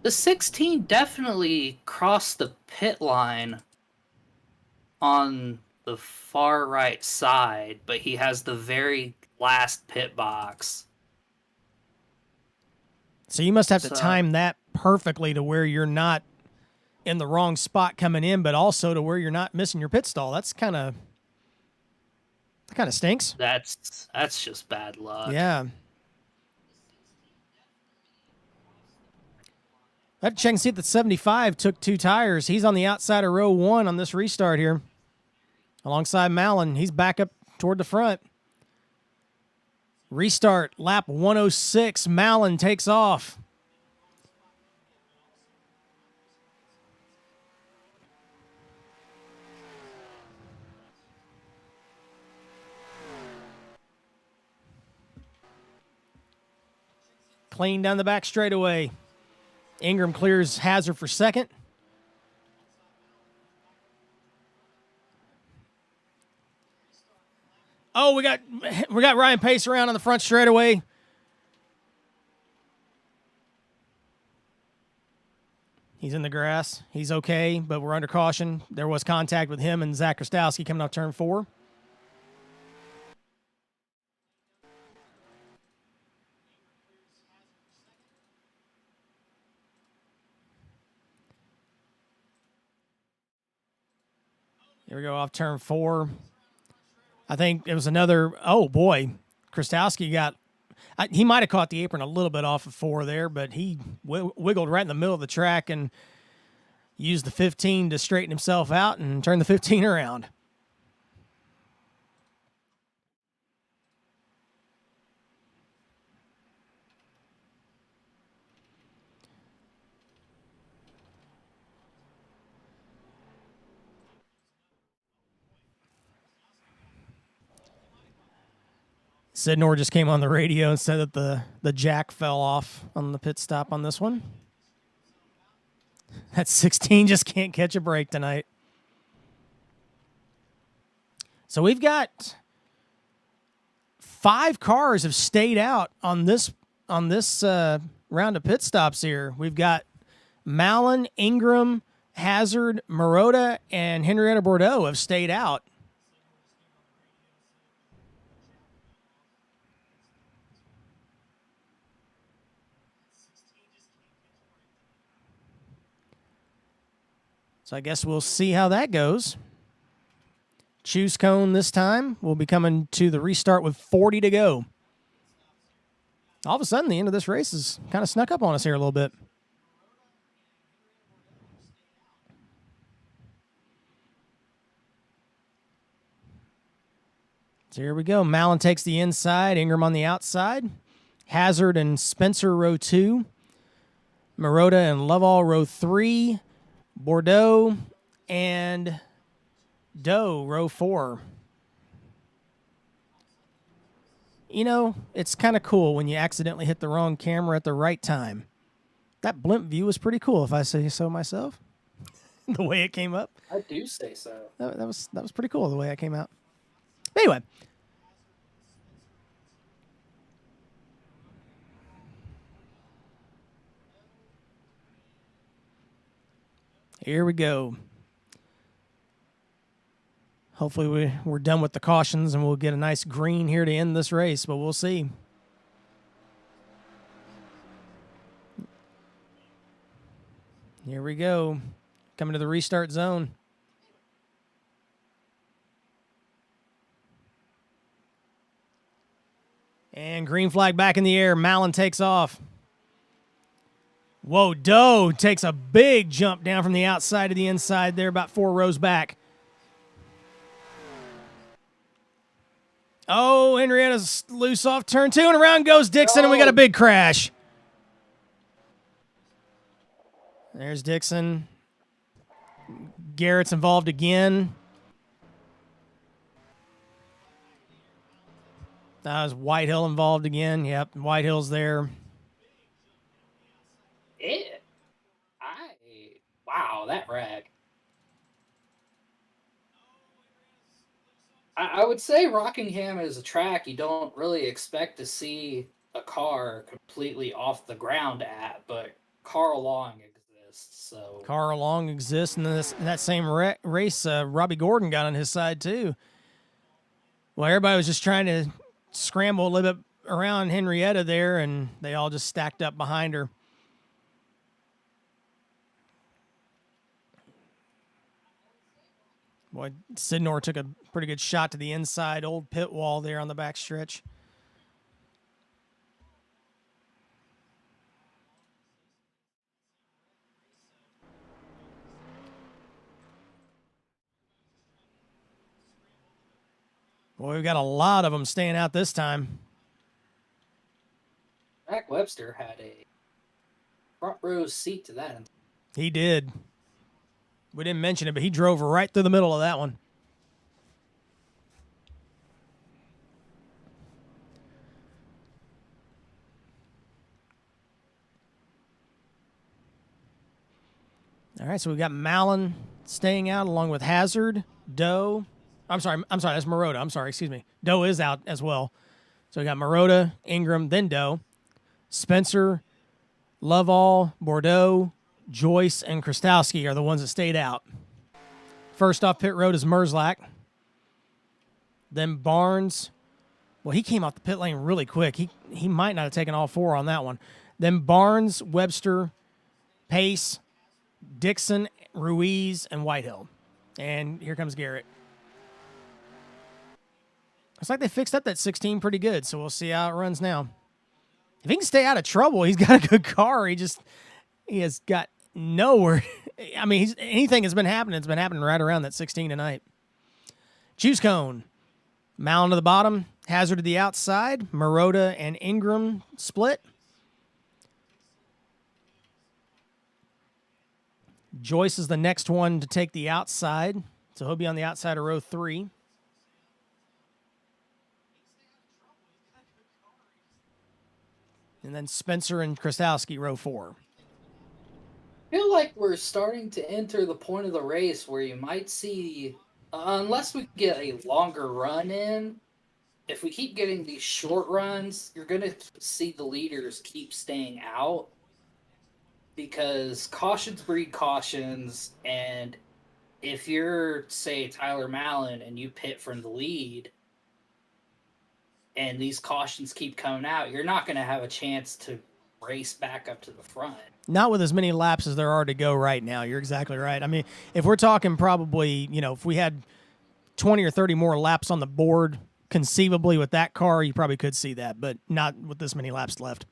The 16 definitely crossed the pit line on the far right side, but he has the very last pit box. So you must have to time that perfectly to where you're not in the wrong spot coming in, but also to where you're not missing your pit stall. That kind of stinks. That's just bad luck. Yeah. I have to check and see if the 75 took 2 tires. He's on the outside of row 1 on this restart here. Alongside Mallon. He's back up toward the front. Restart, lap 106. Mallon takes off. Clean down the back straightaway. Ingram clears Hazard for second. Oh, we got Ryan Pace around on the front straightaway. He's in the grass. He's okay, but we're under caution. There was contact with him and Zach Krastowski coming off turn 4. Here we go off turn 4. I think it was another, oh boy, Krastowski he might have caught the apron a little bit off of 4 there, but he wiggled right in the middle of the track and used the 15 to straighten himself out and turn the 15 around. Sidnor just came on the radio and said that the jack fell off on the pit stop on this one. That 16 just can't catch a break tonight. So we've got 5 cars have stayed out on this round of pit stops here. We've got Mallon, Ingram, Hazard, Marotta, and Henrietta Bordeaux have stayed out. So I guess we'll see how that goes. Choose cone this time. We'll be coming to the restart with 40 to go. All of a sudden, the end of this race has kind of snuck up on us here a little bit. So here we go. Mallon takes the inside, Ingram on the outside. Hazard and Spencer, row 2. Marotta and Lovell, row 3. Bordeaux and Doe, row 4. You know, it's kind of cool when you accidentally hit the wrong camera at the right time. That blimp view was pretty cool, if I say so myself. The way it came up. I do say so. That was pretty cool, the way it came out. Anyway. Here we go. Hopefully we're done with the cautions and we'll get a nice green here to end this race, but we'll see. Here we go. Coming to the restart zone. And green flag back in the air. Mallon takes off. Whoa, Doe takes a big jump down from the outside to the inside there, about 4 rows back. Oh, Henrietta's loose off turn 2, and around goes Dixon, and we got a big crash. There's Dixon. Garrett's involved again. That was Whitehill involved again. Yep, Whitehill's there. Wow, that wreck. I would say Rockingham is a track you don't really expect to see a car completely off the ground at, but Carl Long exists. So Carl Long exists, and in that same race, Robbie Gordon got on his side too. Well, everybody was just trying to scramble a little bit around Henrietta there, and they all just stacked up behind her. Boy, Sidnor took a pretty good shot to the inside, old pit wall there on the back stretch. Boy, we've got a lot of them staying out this time. Zach Webster had a front row seat to that. He did. We didn't mention it, but he drove right through the middle of that one. All right, so we've got Mallon staying out along with Hazard, Doe. I'm sorry, that's Marotta. I'm sorry, excuse me. Doe is out as well. So we got Marotta, Ingram, then Doe. Spencer, Lovell, Bordeaux, Joyce, and Krastowski are the ones that stayed out. First off pit road is Merzlach. Then Barnes. Well, he came off the pit lane really quick. He might not have taken all 4 on that one. Then Barnes, Webster, Pace, Dixon, Ruiz, and Whitehill. And here comes Garrett. Looks like they fixed up that 16 pretty good, so we'll see how it runs now. If he can stay out of trouble, he's got a good car. He has got nowhere. I mean, anything that's been happening, it's been happening right around that 16 tonight. Choose cone. Mallon to the bottom, Hazard to the outside, Marotta and Ingram split. Joyce is the next one to take the outside, so he'll be on the outside of row 3. And then Spencer and Krastowski, row 4. I feel like we're starting to enter the point of the race where you might see, unless we get a longer run in, if we keep getting these short runs, you're going to see the leaders keep staying out because cautions breed cautions, and if you're, say, Tyler Mallon and you pit from the lead, and these cautions keep coming out, you're not going to have a chance to race back up to the front. Not with as many laps as there are to go right now. You're exactly right. I mean, if we're talking probably, if we had 20 or 30 more laps on the board conceivably with that car, you probably could see that, but not with this many laps left.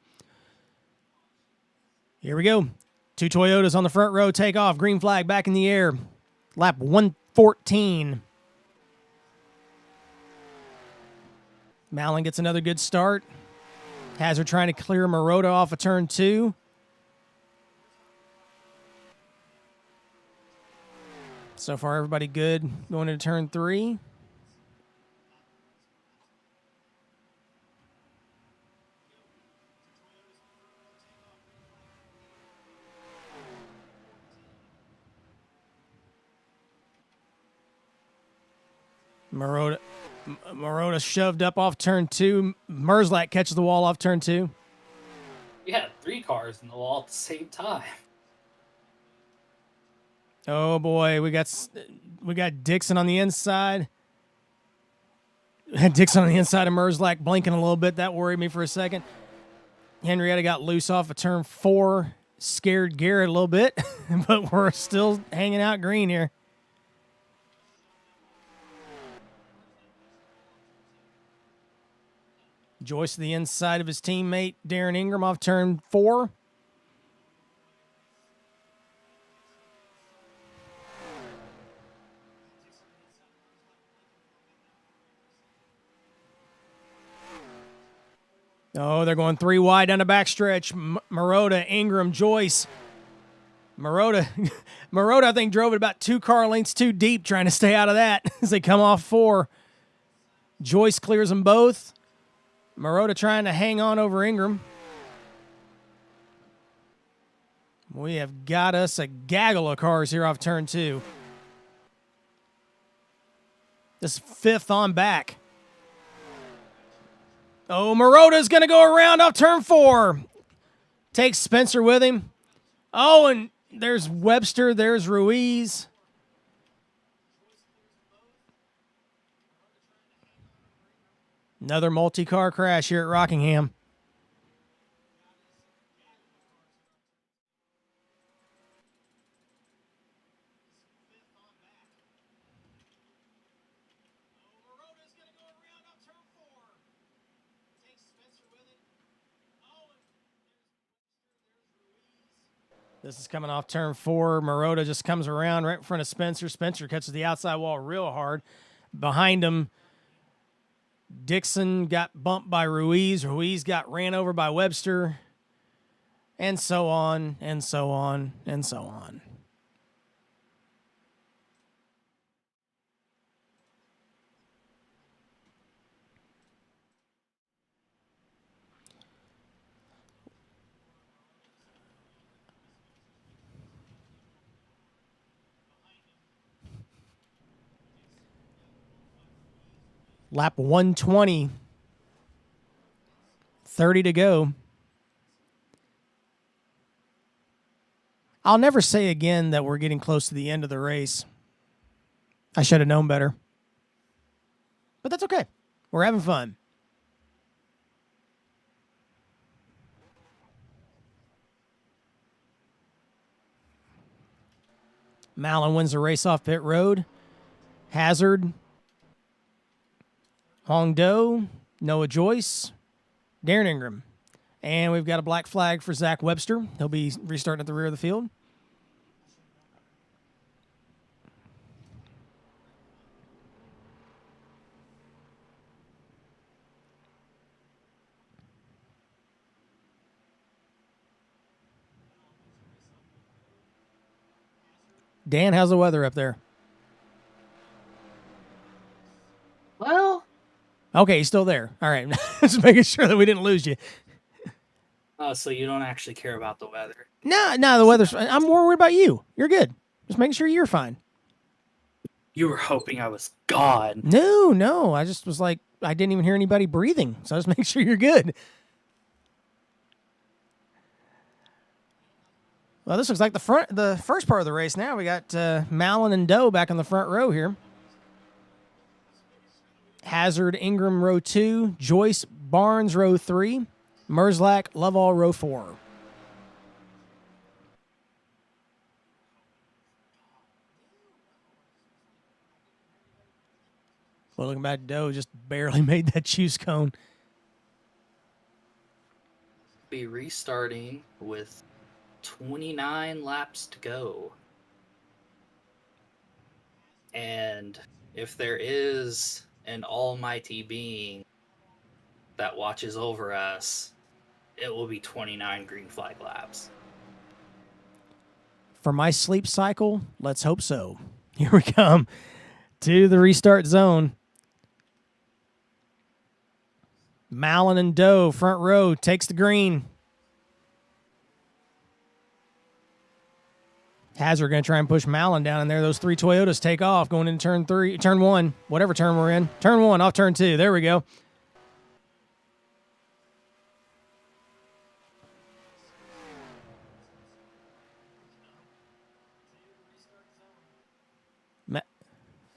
Here we go. 2 Toyotas on the front row take off. Green flag back in the air. Lap 114. Malin gets another good start. Hazard trying to clear Marotta off of turn 2. So far, everybody good going into turn 3. Marotta shoved up off turn 2. Merzlak catches the wall off turn 2. You had 3 cars in the wall at the same time. Oh boy, we got Dixon on the inside. Dixon on the inside of Merzlak blinking a little bit. That worried me for a second. Henrietta got loose off of turn 4. Scared Garrett a little bit, but we're still hanging out green here. Joyce to the inside of his teammate, Darren Ingram, off turn 4. Oh, they're going 3 wide down the backstretch. Marotta, Ingram, Joyce. Marotta, I think, drove it about 2 car lengths too deep trying to stay out of that as they come off 4. Joyce clears them both. Marotta trying to hang on over Ingram. We have got us a gaggle of cars here off turn 2. This 5th on back. Oh, Marotta's going to go around off turn 4. Takes Spencer with him. Oh, and there's Webster. There's Ruiz. Another multi-car crash here at Rockingham. This is coming off turn 4. Marotta just comes around right in front of Spencer. Spencer catches the outside wall real hard. Behind him, Dixon got bumped by Ruiz. Ruiz got ran over by Webster. And so on, and so on, and so on. Lap 120. 30 to go. I'll never say again that we're getting close to the end of the race. I should have known better. But that's okay. We're having fun. Malin wins the race off pit road. Hazard, Hong Do, Noah Joyce, Darren Ingram. And we've got a black flag for Zach Webster. He'll be restarting at the rear of the field. Dan, how's the weather up there? Well, okay, he's still there. All right, just making sure that we didn't lose you. oh, so you don't actually care about the weather? No, the weather's fine. I'm more worried about you. You're good. Just making sure you're fine. You were hoping I was gone. No. I just was like, I didn't even hear anybody breathing, so I just make sure you're good. Well, this looks like the first part of the race now. We got Malin and Doe back on the front row here. Hazard, Ingram, row 2. Joyce, Barnes, row 3. Merzlak, Lovell, row 4. Well, looking back, Doe just barely made that juice cone. Be restarting with 29 laps to go. And if there is an almighty being that watches over us, it will be 29 green flag laps. For my sleep cycle, let's hope so. Here we come to the restart zone. Mallon and Doe, front row, takes the green. Hazard going to try and push Mallon down in there. Those three Toyotas take off going into turn one, whatever turn we're in. Turn one, off turn two. There we go.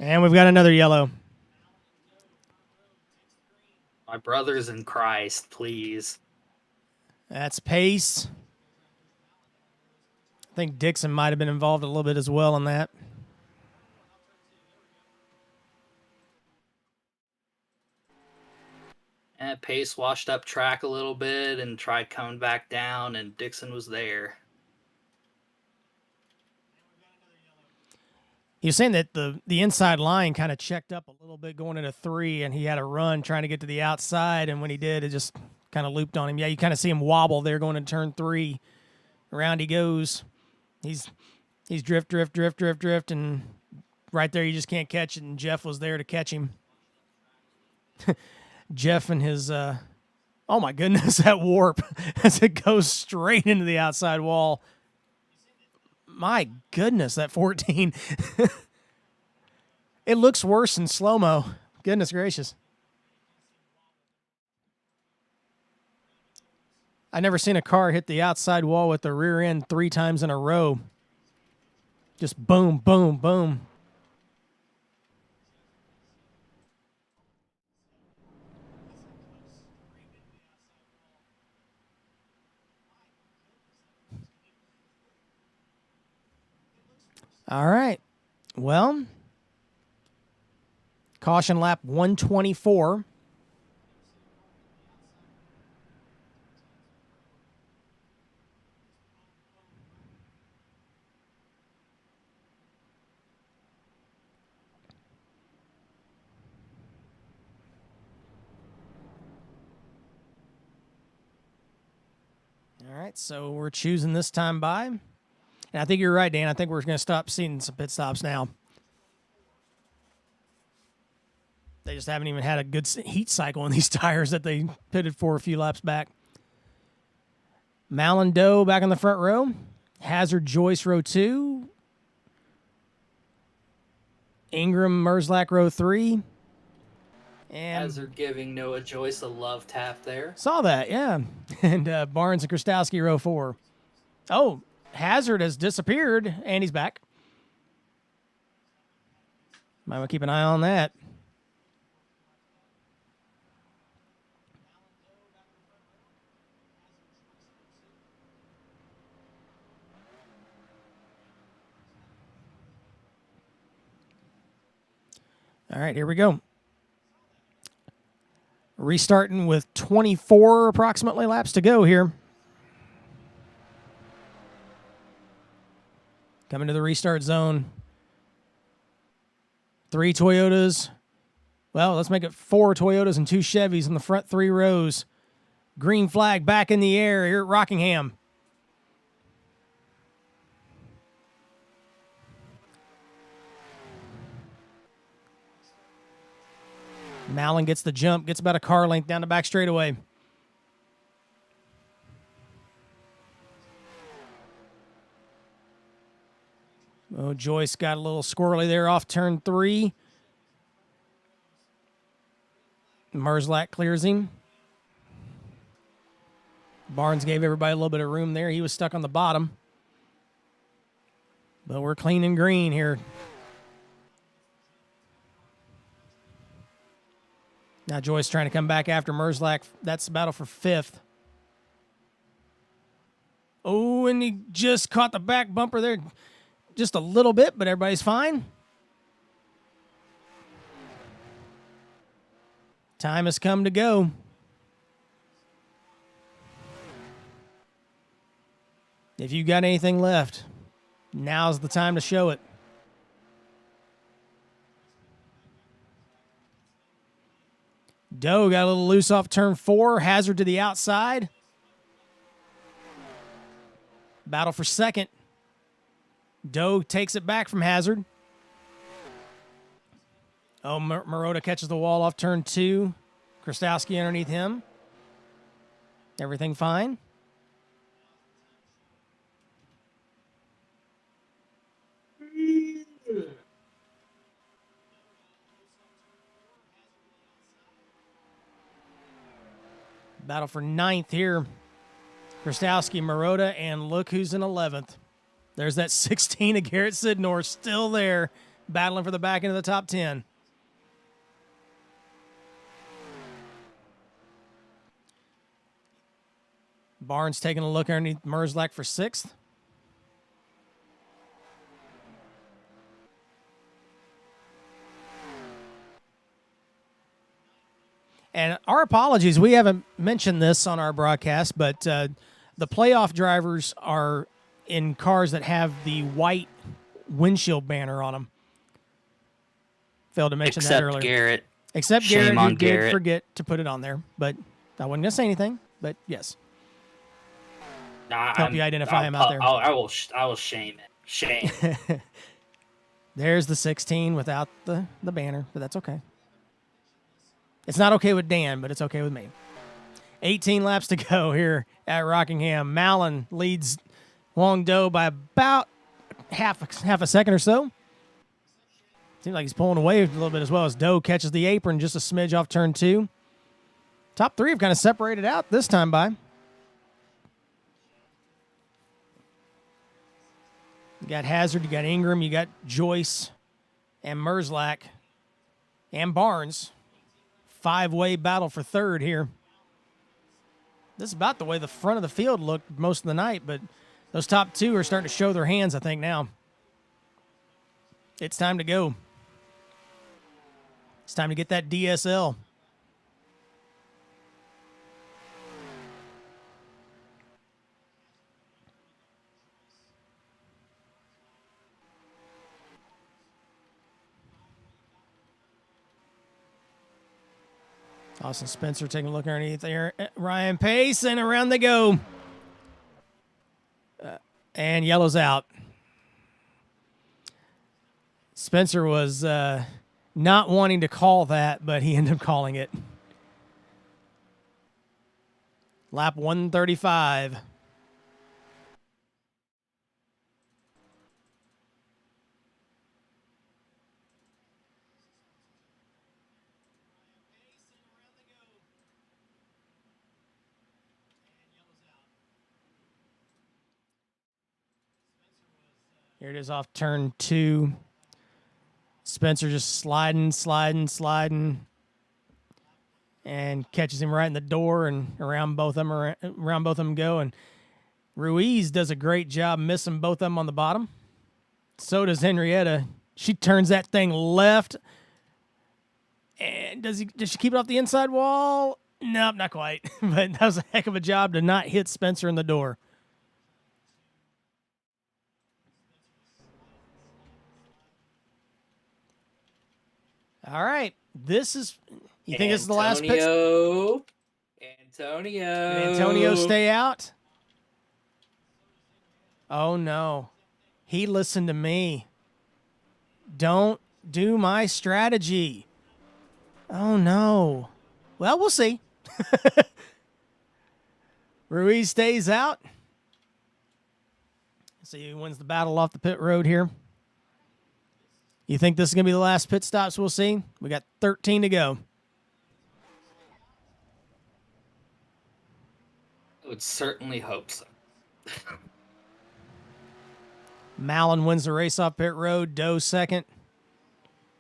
And we've got another yellow. My brothers in Christ, please. That's pace. I think Dixon might have been involved a little bit as well on that. And Pace washed up track a little bit and tried coming back down, and Dixon was there. He was saying that the inside line kind of checked up a little bit going into three, and he had a run trying to get to the outside, and when he did, it just kind of looped on him. Yeah, you kind of see him wobble there going into turn three. Around he goes. He's drift, and right there you just can't catch it, and Jeff was there to catch him. Jeff and his, oh my goodness, that warp as it goes straight into the outside wall. My goodness, that 14. It looks worse in slow-mo. Goodness gracious. I never seen a car hit the outside wall with the rear end 3 times in a row. Just boom, boom, boom. All right. Well, caution lap 124. All right, so we're choosing this time by. And I think you're right, Dan. I think we're going to stop seeing some pit stops now. They just haven't even had a good heat cycle on these tires that they pitted for a few laps back. Mallon Doe back in the front row. Hazard Joyce row 2. Ingram Merzlak row 3. And Hazard giving Noah Joyce a love tap there. Saw that, yeah. And Barnes and Krastowski row 4. Oh, Hazard has disappeared, and he's back. Might want to keep an eye on that. All right, here we go. Restarting with 24 approximately laps to go here. Coming to the restart zone. 3 Toyotas. Well, let's make it 4 Toyotas and 2 Chevys in the front 3 rows. Green flag back in the air here at Rockingham. Mallon gets the jump, gets about a car length down the back straightaway. Oh, Joyce got a little squirrely there off turn 3. Merzlak clears him. Barnes gave everybody a little bit of room there. He was stuck on the bottom. But we're clean and green here. Now Joyce trying to come back after Merzlak. That's the battle for 5th. Oh, and he just caught the back bumper there just a little bit, but everybody's fine. Time has come to go. If you got anything left, now's the time to show it. Doe got a little loose off turn 4. Hazard to the outside. Battle for second. Doe takes it back from Hazard. Oh, Marotta catches the wall off turn 2. Krastowski underneath him. Everything fine. Battle for 9th here. Krastowski, Marotta, and look who's in 11th. There's that 16 of Garrett Sidnor still there, battling for the back end of the top 10. Barnes taking a look underneath Merzlak for 6th. And our apologies, we haven't mentioned this on our broadcast, but the playoff drivers are in cars that have the white windshield banner on them. Failed to mention that earlier. Garrett. Except Shame Garrett, on who Garrett. did forget to put it on there. But I wasn't going to say anything, but yes. Help you identify him out there. I will shame it. Shame. There's the 16 without the banner, but that's okay. It's not okay with Dan, but it's okay with me. 18 laps to go here at Rockingham. Mallon leads Long Doe by about half a second or so. Seems like he's pulling away a little bit as well as Doe catches the apron just a smidge off turn 2. Top 3 have kind of separated out this time by. You got Hazard, you got Ingram, you got Joyce and Merzlak and Barnes. 5-way battle for 3rd here. This is about the way the front of the field looked most of the night, but those top 2 are starting to show their hands, I think, now. It's time to go. It's time to get that DSL. Austin Spencer taking a look underneath there. Ryan Pace, and around they go. And yellow's out. Spencer was not wanting to call that, but he ended up calling it. Lap 135. Here it is off turn 2. Spencer just sliding, and catches him right in the door, and around both of them go. And Ruiz does a great job missing both of them on the bottom. So does Henrietta. She turns that thing left. And does she keep it off the inside wall? Nope, not quite. But that was a heck of a job to not hit Spencer in the door. All right. This is... You think this is the last pitch? Antonio. Did Antonio stay out? Oh, no. He listened to me. Don't do my strategy. Oh, no. Well, we'll see. Ruiz stays out. See who wins the battle off the pit road here. You think this is going to be the last pit stops we'll see? We got 13 to go. I would certainly hope so. Mallon wins the race off pit road. Doe second.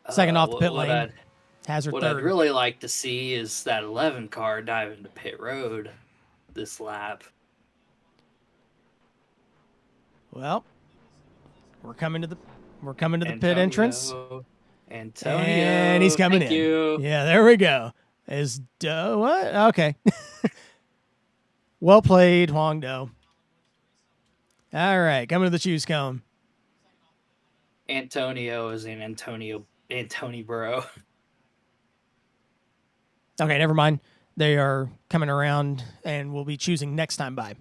Second off the pit lane. Hazard what third. I'd really like to see is that 11 car dive into pit road this lap. Well, we're coming to the pit entrance. Antonio. And he's coming in. You. Yeah, there we go. Is Do what? Okay. Well played, Huang Do. All right, coming to the choose cone. Antonio is an Antony Bro. Okay, never mind. They are coming around, and we'll be choosing next time by.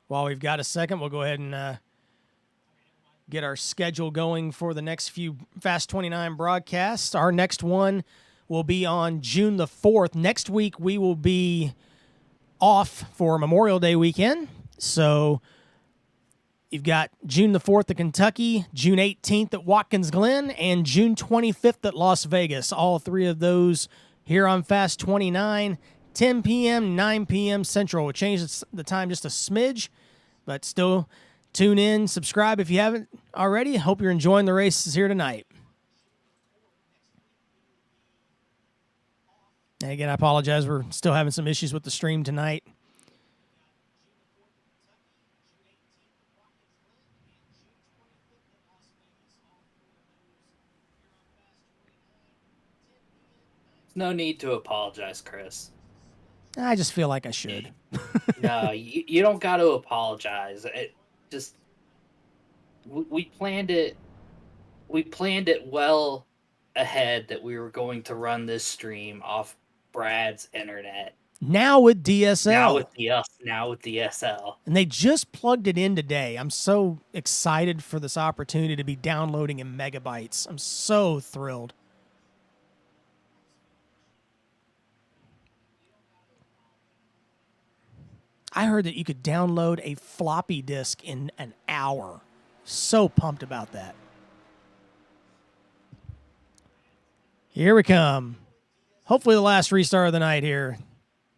While we've got a second, we'll go ahead and get our schedule going for the next few Fast 29 broadcasts. Our next one will be on June the 4th. Next week, we will be off for Memorial Day weekend. So you've got June the 4th at Kentucky, June 18th at Watkins Glen, and June 25th at Las Vegas. All three of those here on Fast 29, 10 p.m., 9 p.m. Central. We'll change the time just a smidge, but still tune in, subscribe if you haven't already. Hope you're enjoying the races here tonight. And again, I apologize. We're still having some issues with the stream tonight. No need to apologize, Chris. I just feel like I should. No, you don't got to apologize. It just we planned it. We planned it well ahead that we were going to run this stream off Brad's internet. Now with DSL. Now with the SL. And they just plugged it in today. I'm so excited for this opportunity to be downloading in megabytes. I'm so thrilled. I heard that you could download a floppy disk in an hour. So pumped about that. Here we come. Hopefully the last restart of the night here.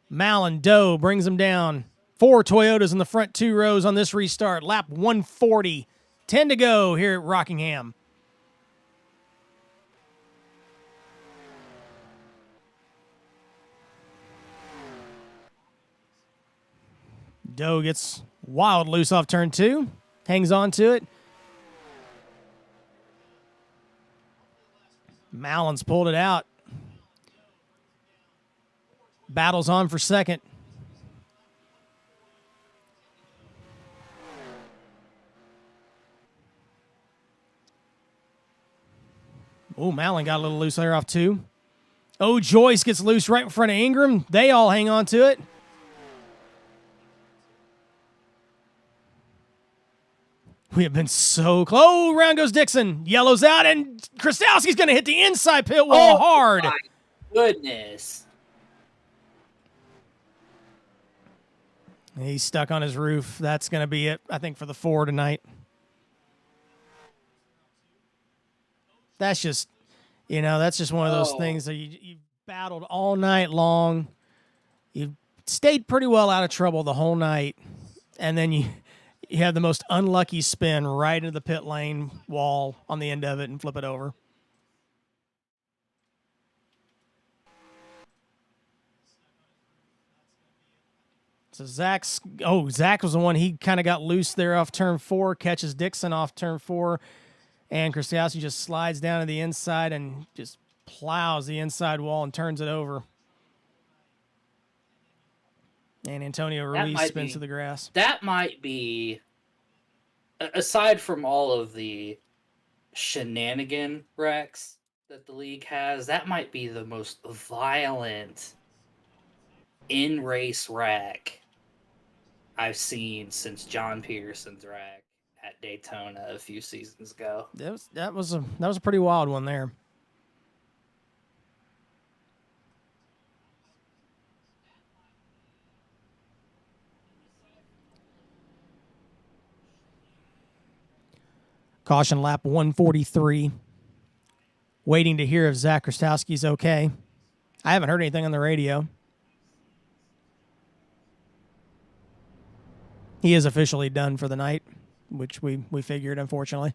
Malin Doe brings them down. 4 Toyotas in the front 2 rows on this restart. Lap 140. 10 to go here at Rockingham. Doe gets wild loose off turn 2. Hangs on to it. Malin's pulled it out. Battles on for second. Oh, Malin got a little loose there off 2. Oh, Joyce gets loose right in front of Ingram. They all hang on to it. We have been so close. Oh, round goes Dixon. Yellow's out, and Krastowski's going to hit the inside pit wall hard. My goodness. He's stuck on his roof. That's going to be it, I think, for the 4 tonight. That's just, that's just one of those things that you battled all night long. You stayed pretty well out of trouble the whole night, and then you have the most unlucky spin right into the pit lane wall on the end of it and flip it over. So Zach was the one, he kind of got loose there off turn 4, catches Dixon off turn 4, and Krastowski just slides down to the inside and just plows the inside wall and turns it over. And Antonio Ruiz spins to the grass. That might be, aside from all of the shenanigan wrecks that the league has, that might be the most violent in-race wreck I've seen since John Peterson's wreck at Daytona a few seasons ago. That was a pretty wild one there. Caution lap 143. Waiting to hear if Zach Krastowski's okay. I haven't heard anything on the radio. He is officially done for the night, which we figured, unfortunately.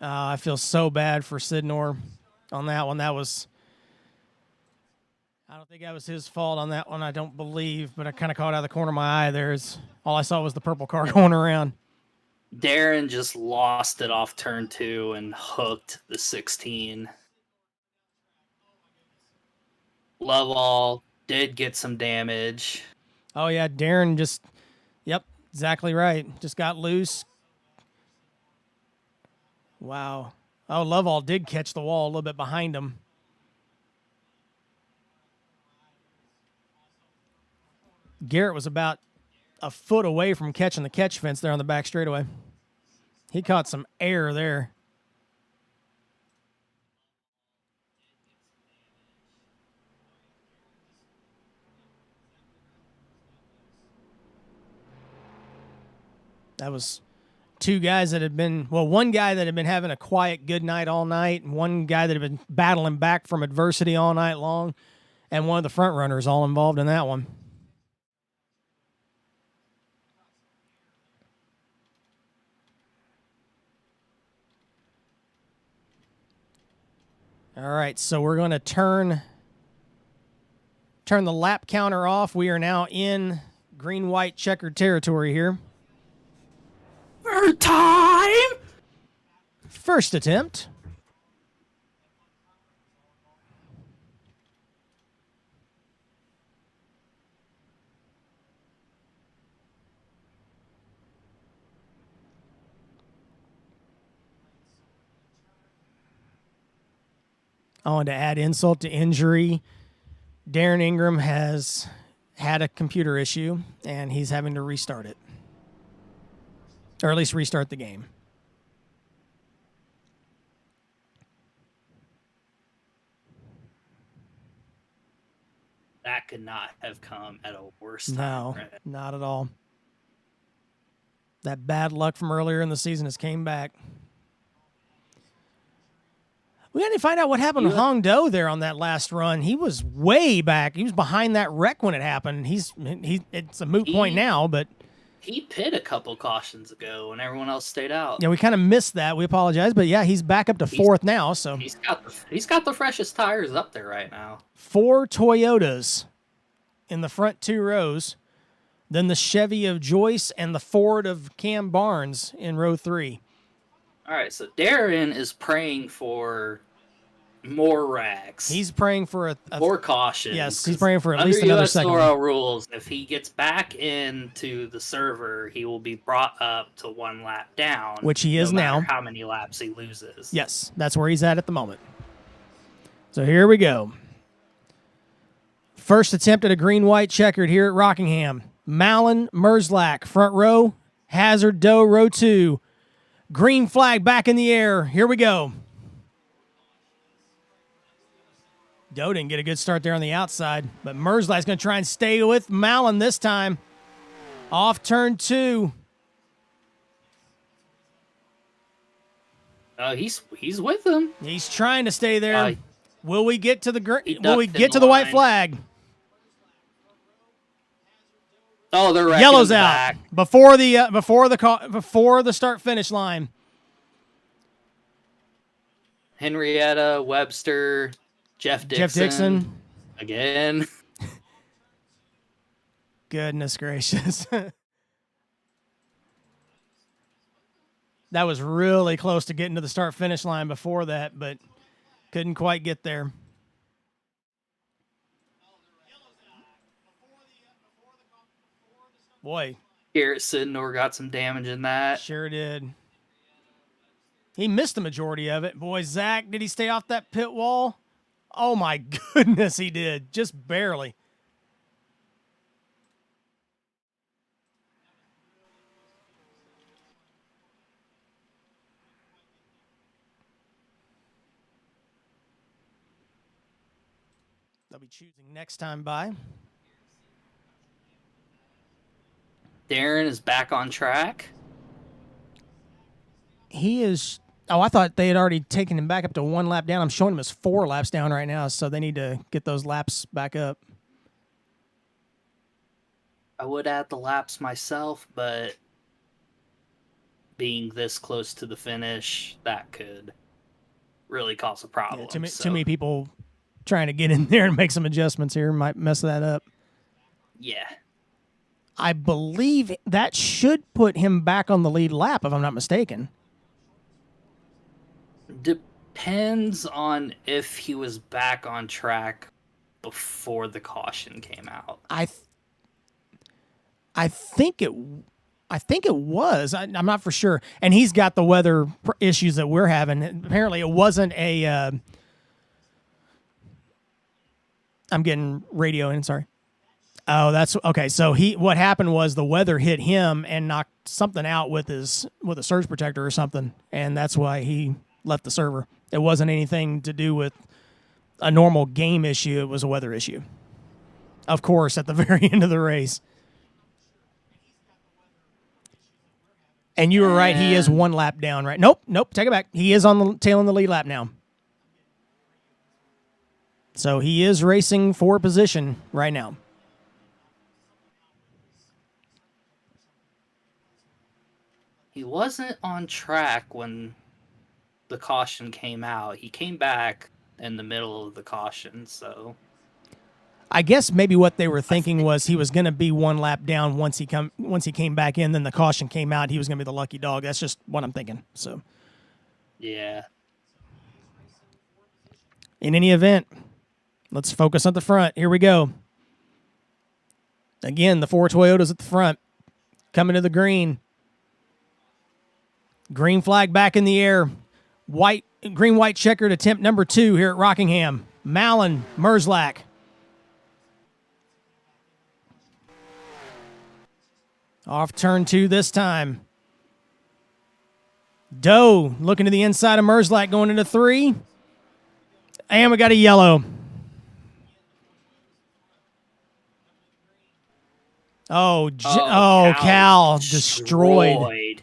I feel so bad for Sidnor on that one. I don't think that was his fault on that one, I don't believe, but I kind of caught it out of the corner of my eye there. All I saw was the purple car going around. Darren just lost it off turn 2 and hooked the 16. Lovell did get some damage. Oh, yeah, Darren yep, exactly right. Just got loose. Wow. Oh, Lovell did catch the wall a little bit behind him. Garrett was about a foot away from catching the catch fence there on the back straightaway. He caught some air there. That was two guys that had been, well, one guy that had been having a quiet good night all night, and one guy that had been battling back from adversity all night long, and one of the front runners all involved in that one. All right, so we're going to turn the lap counter off. We are now in green-white checkered territory here. Third time! First attempt. I want to add insult to injury. Darren Ingram has had a computer issue, and he's having to restart it. Or at least restart the game. That could not have come at a worse time. No, right? not at all. That bad luck from earlier in the season has came back. We had to find out what happened to Hong Do there on that last run. He was way back. He was behind that wreck when it happened. It's a moot point now, but he pit a couple cautions ago when everyone else stayed out. Yeah, we kind of missed that. We apologize, but yeah, he's back up to fourth now. So he's got the freshest tires up there right now. 4 Toyotas in the front 2 rows, then the Chevy of Joyce and the Ford of Cam Barnes in row 3. All right, so Darren is praying for more rags. He's praying for more caution. Yes, he's praying for at least another second. Under USORL rules, if he gets back into the server, he will be brought up to 1 lap down, which he is now. How many laps he loses? Yes, that's where he's at the moment. So here we go. First attempt at a green-white checkered here at Rockingham. Mallon, Merzlak, front row. Hazard, Doe, row 2. Green flag back in the air. Here we go. Doe didn't get a good start there on the outside, but Merzlak's going to try and stay with Mallon this time. Off turn 2. He's with him. He's trying to stay there. Will we get to the the white flag? Oh, they're yellow's out back. before the start finish line. Henrietta, Webster, Jeff Dixon again. Goodness gracious. That was really close to getting to the start finish line before that, but couldn't quite get there. Boy. Garrett Sidnor got some damage in that. Sure did. He missed the majority of it. Boy, Zach, did he stay off that pit wall? Oh, my goodness, he did. Just barely. They'll be choosing next time by. Darren is back on track. He is. Oh, I thought they had already taken him back up to 1 lap down. I'm showing him as 4 laps down right now, so they need to get those laps back up. I would add the laps myself, but being this close to the finish, that could really cause a problem. Yeah, too many people trying to get in there and make some adjustments here might mess that up. Yeah. I believe that should put him back on the lead lap, if I'm not mistaken. Depends on if he was back on track before the caution came out. I think it was. I'm not for sure. And he's got the weather issues that we're having. Apparently, it wasn't a. I'm getting radio in. Sorry. Oh, that's okay. So what happened was the weather hit him and knocked something out with a surge protector or something, and that's why he left the server. It wasn't anything to do with a normal game issue. It was a weather issue. Of course, at the very end of the race. And you were right. He is one lap down, right? Nope. Take it back. He is on the tail in the lead lap now. So he is racing for position right now. He wasn't on track when the caution came out. He came back in the middle of the caution, so I guess maybe what they were thinking was he was going to be one lap down once he came back in. Then the caution came out. He was going to be the lucky dog. That's just what I'm thinking. So, yeah. In any event, let's focus on the front. Here we go. Again, the 4 Toyotas at the front, coming to the green. Green flag back in the air. Green-white checkered attempt number 2 here at Rockingham. Mallon, Merzlak. Off turn 2 this time. Doe looking to the inside of Merzlak going into 3. And we got a yellow. Oh, Cal destroyed.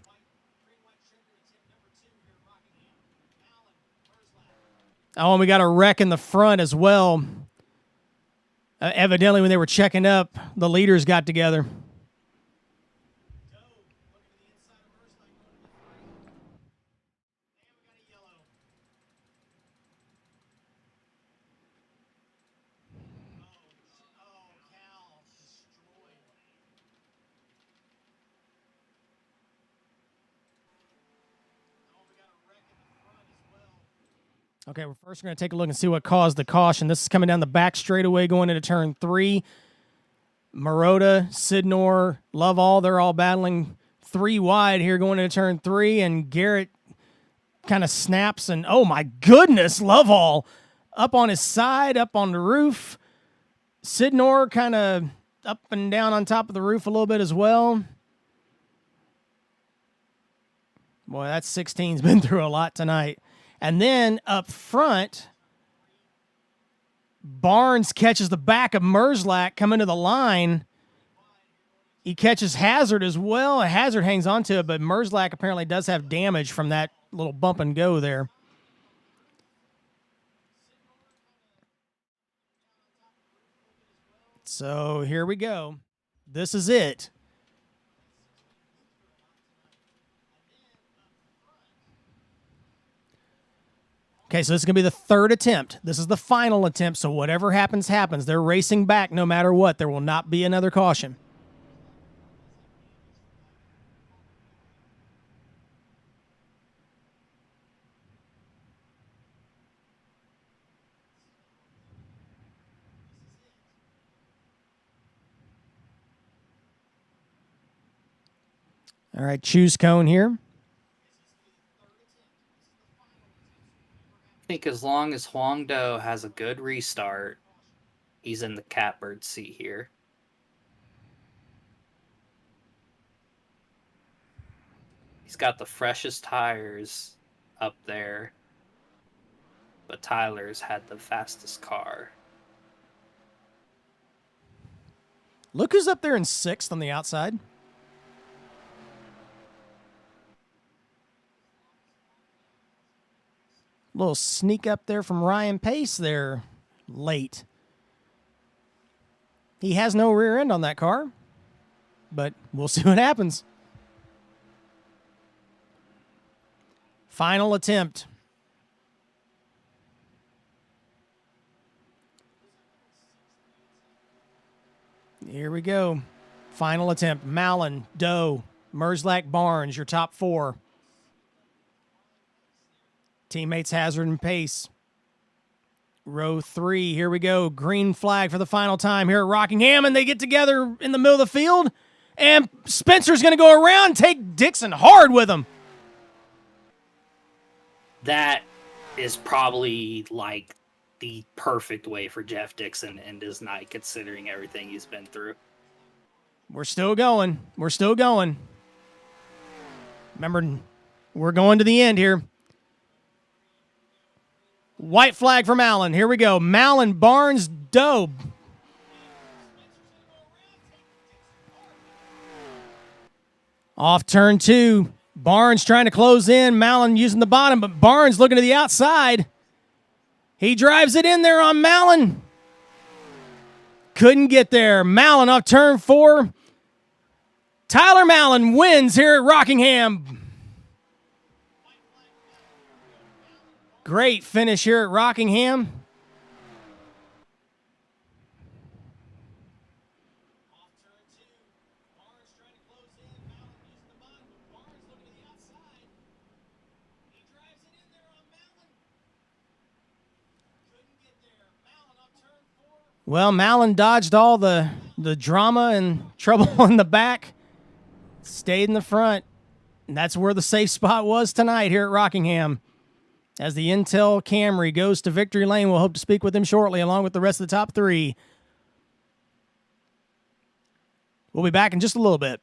Oh, and we got a wreck in the front as well. Evidently, when they were checking up, the leaders got together. Okay, we're first going to take a look and see what caused the caution. This is coming down the back straightaway going into turn 3. Marotta, Sidnor, Lovall, they're all battling 3 wide here going into turn 3, and Garrett kind of snaps, and oh my goodness, Lovall up on his side, up on the roof. Sidnor kind of up and down on top of the roof a little bit as well. Boy, that 16's been through a lot tonight. And then up front, Barnes catches the back of Merzlak coming to the line. He catches Hazard as well. Hazard hangs on to it, but Merzlak apparently does have damage from that little bump and go there. So here we go. This is it. Okay, so this is going to be the 3rd attempt. This is the final attempt, so whatever happens, happens. They're racing back no matter what. There will not be another caution. All right, choose cone here. I think as long as Huang Do has a good restart, he's in the catbird seat here. He's got the freshest tires up there, but Tyler's had the fastest car. Look who's up there in 6th on the outside. Little sneak up there from Ryan Pace there late. He has no rear end on that car, but we'll see what happens. Final attempt. Here we go. Final attempt. Mallon, Doe, Merzlak, Barnes, your top 4. Teammates Hazard and Pace. Row 3, here we go. Green flag for the final time here at Rockingham, and they get together in the middle of the field, and Spencer's going to go around and take Dixon hard with him. That is probably like the perfect way for Jeff Dixon to end his night, considering everything he's been through. We're still going. We're still going. Remember, we're going to the end here. White flag for Mallon. Here we go. Mallon, Barnes, Doe. Off turn 2. Barnes trying to close in. Mallon using the bottom, but Barnes looking to the outside. He drives it in there on Mallon. Couldn't get there. Mallon off turn 4. Tyler Mallon wins here at Rockingham. Great finish here at Rockingham. Well, Mallon dodged all the drama and trouble in the back, stayed in the front, and that's where the safe spot was tonight here at Rockingham. As the Intel Camry goes to victory lane, we'll hope to speak with him shortly, along with the rest of the top 3. We'll be back in just a little bit.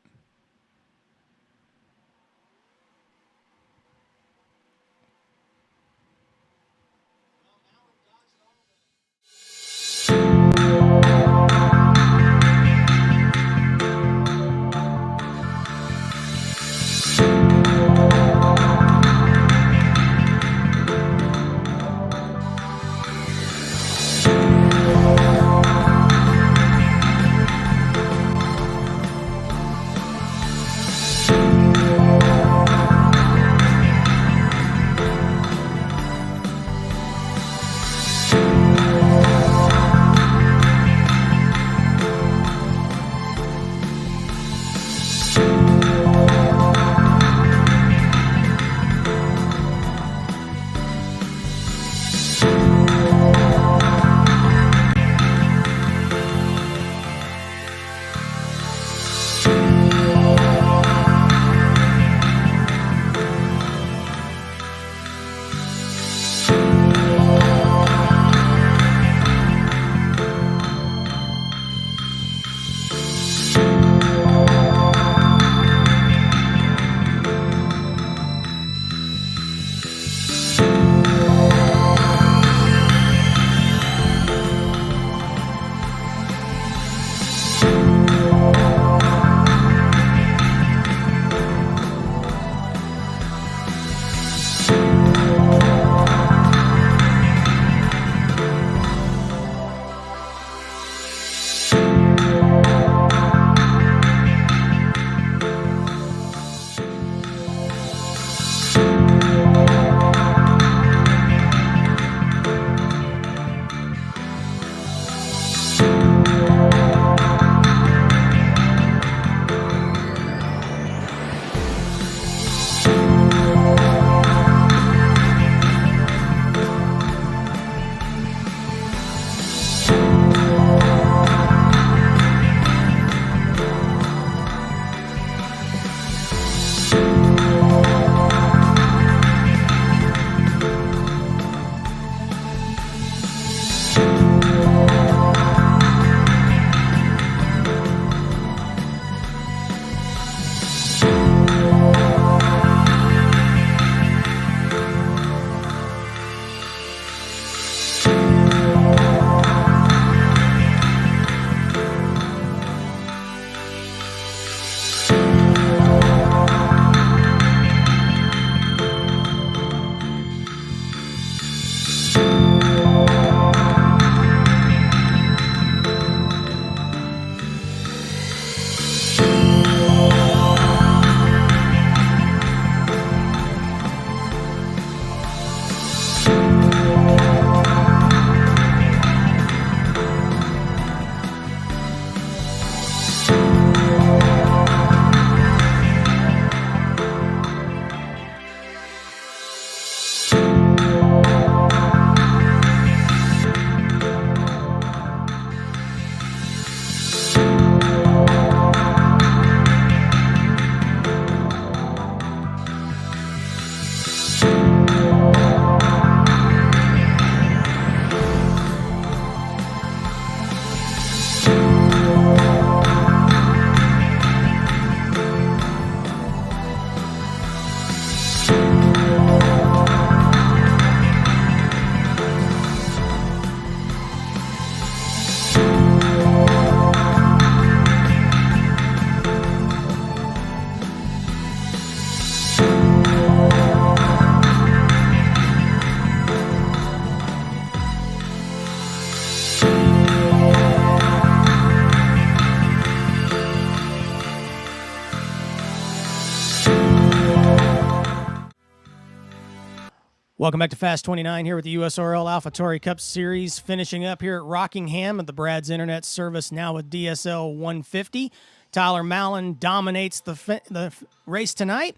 Welcome back to Fast 29 here with the USORL AlphaTauri Cup Series, finishing up here at Rockingham at the Brad's Internet Service, now with DSL 150. Tyler Mallon dominates the race tonight.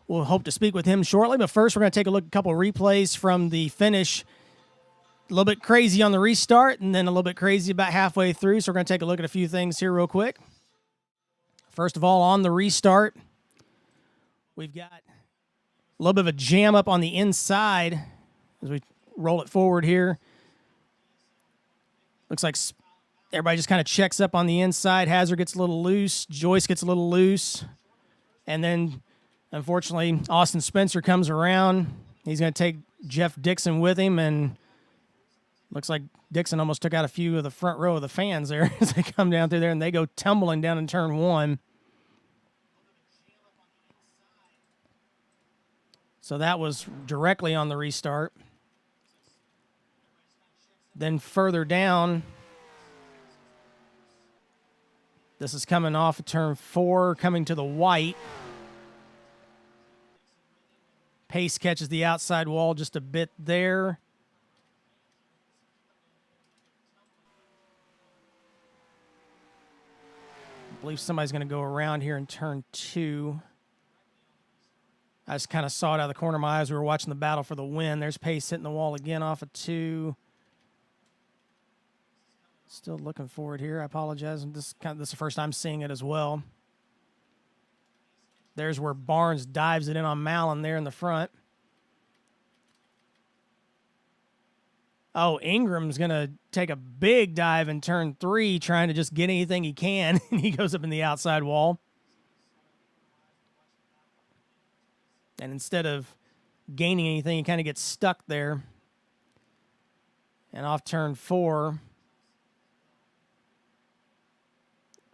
We'll hope to speak with him shortly, but first we're going to take a look at a couple of replays from the finish. A little bit crazy on the restart and then a little bit crazy about halfway through, so we're going to take a look at a few things here real quick. First of all, on the restart, we've got a little bit of a jam up on the inside as we roll it forward here. Looks like everybody just kind of checks up on the inside. Hazard gets a little loose. Joyce gets a little loose. And then, unfortunately, Austin Spencer comes around. He's going to take Jeff Dixon with him, and looks like Dixon almost took out a few of the front row of the fans there as they come down through there, and they go tumbling down in turn one. So that was directly on the restart. Then further down, this is coming off of turn 4, coming to the white. Pace catches the outside wall just a bit there. I believe somebody's going to go around here in turn 2. I just kind of saw it out of the corner of my eyes. We were watching the battle for the win. There's Pace hitting the wall again off of 2. Still looking forward here. I apologize. This is the first time seeing it as well. There's where Barnes dives it in on Mallon there in the front. Oh, Ingram's going to take a big dive in turn 3, trying to just get anything he can, and he goes up in the outside wall. And instead of gaining anything, he kind of gets stuck there. And off turn 4,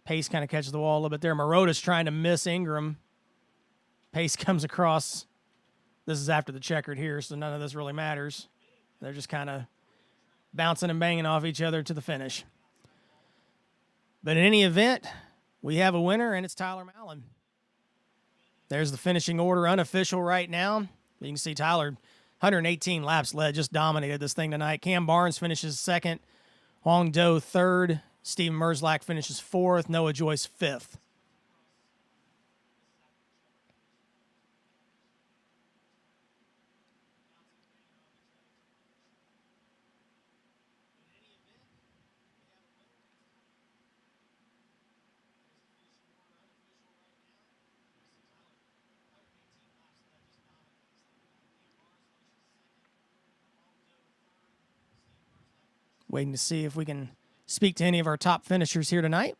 Pace kind of catches the wall a little bit there. Marota's trying to miss Ingram. Pace comes across. This is after the checkered here, so none of this really matters. They're just kind of bouncing and banging off each other to the finish. But in any event, we have a winner, and it's Tyler Mallon. There's the finishing order, unofficial right now. You can see Tyler, 118 laps led, just dominated this thing tonight. Cam Barnes finishes second. Hong Do third. Steven Merzlak finishes fourth. Noah Joyce fifth. Waiting to see if we can speak to any of our top finishers here tonight.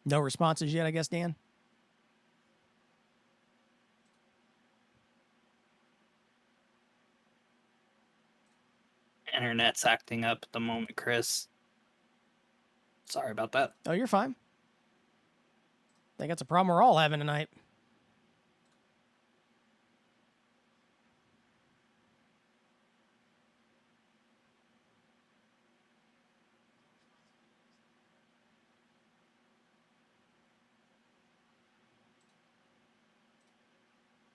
No responses yet, I guess, Dan? Internet's acting up at the moment, Chris. Sorry about that. Oh, you're fine. I think that's a problem we're all having tonight.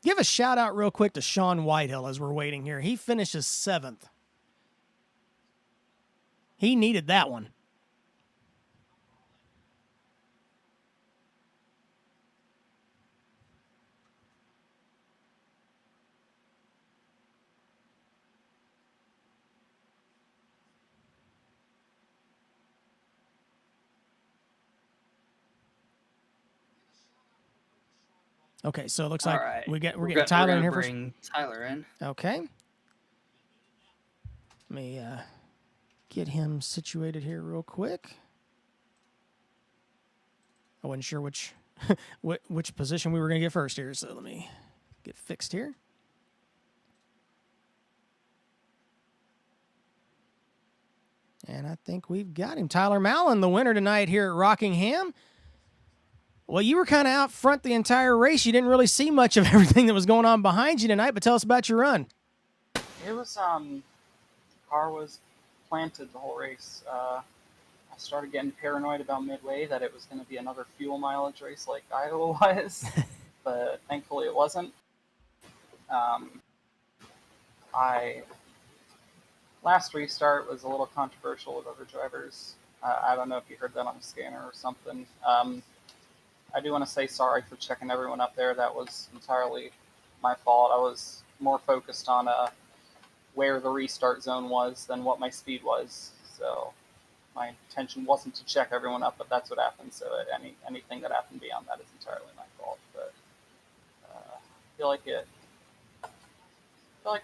Give a shout out real quick to Sean Whitehill as we're waiting here. He finishes 7th. He needed that one. Okay, so it looks like right. we're getting Tyler in here first. Bring Tyler in. Okay. Let me get him situated here real quick. I wasn't sure which which position we were going to get first here, so let me get fixed here. And I think we've got him. Tyler Mallon, the winner tonight here at Rockingham. Well, you were kind of out front the entire race. You didn't really see much of everything that was going on behind you tonight, but tell us about your run. It was, the car was planted the whole race. I started getting paranoid about midway that it was going to be another fuel mileage race like Iowa was, but thankfully it wasn't. Last restart was a little controversial with other drivers. I don't know if you heard that on the scanner or something. I do want to say sorry for checking everyone up there. That was entirely my fault. I was more focused on where the restart zone was than what my speed was. So my intention wasn't to check everyone up, but that's what happened. So anything that happened beyond that is entirely my fault. But I feel like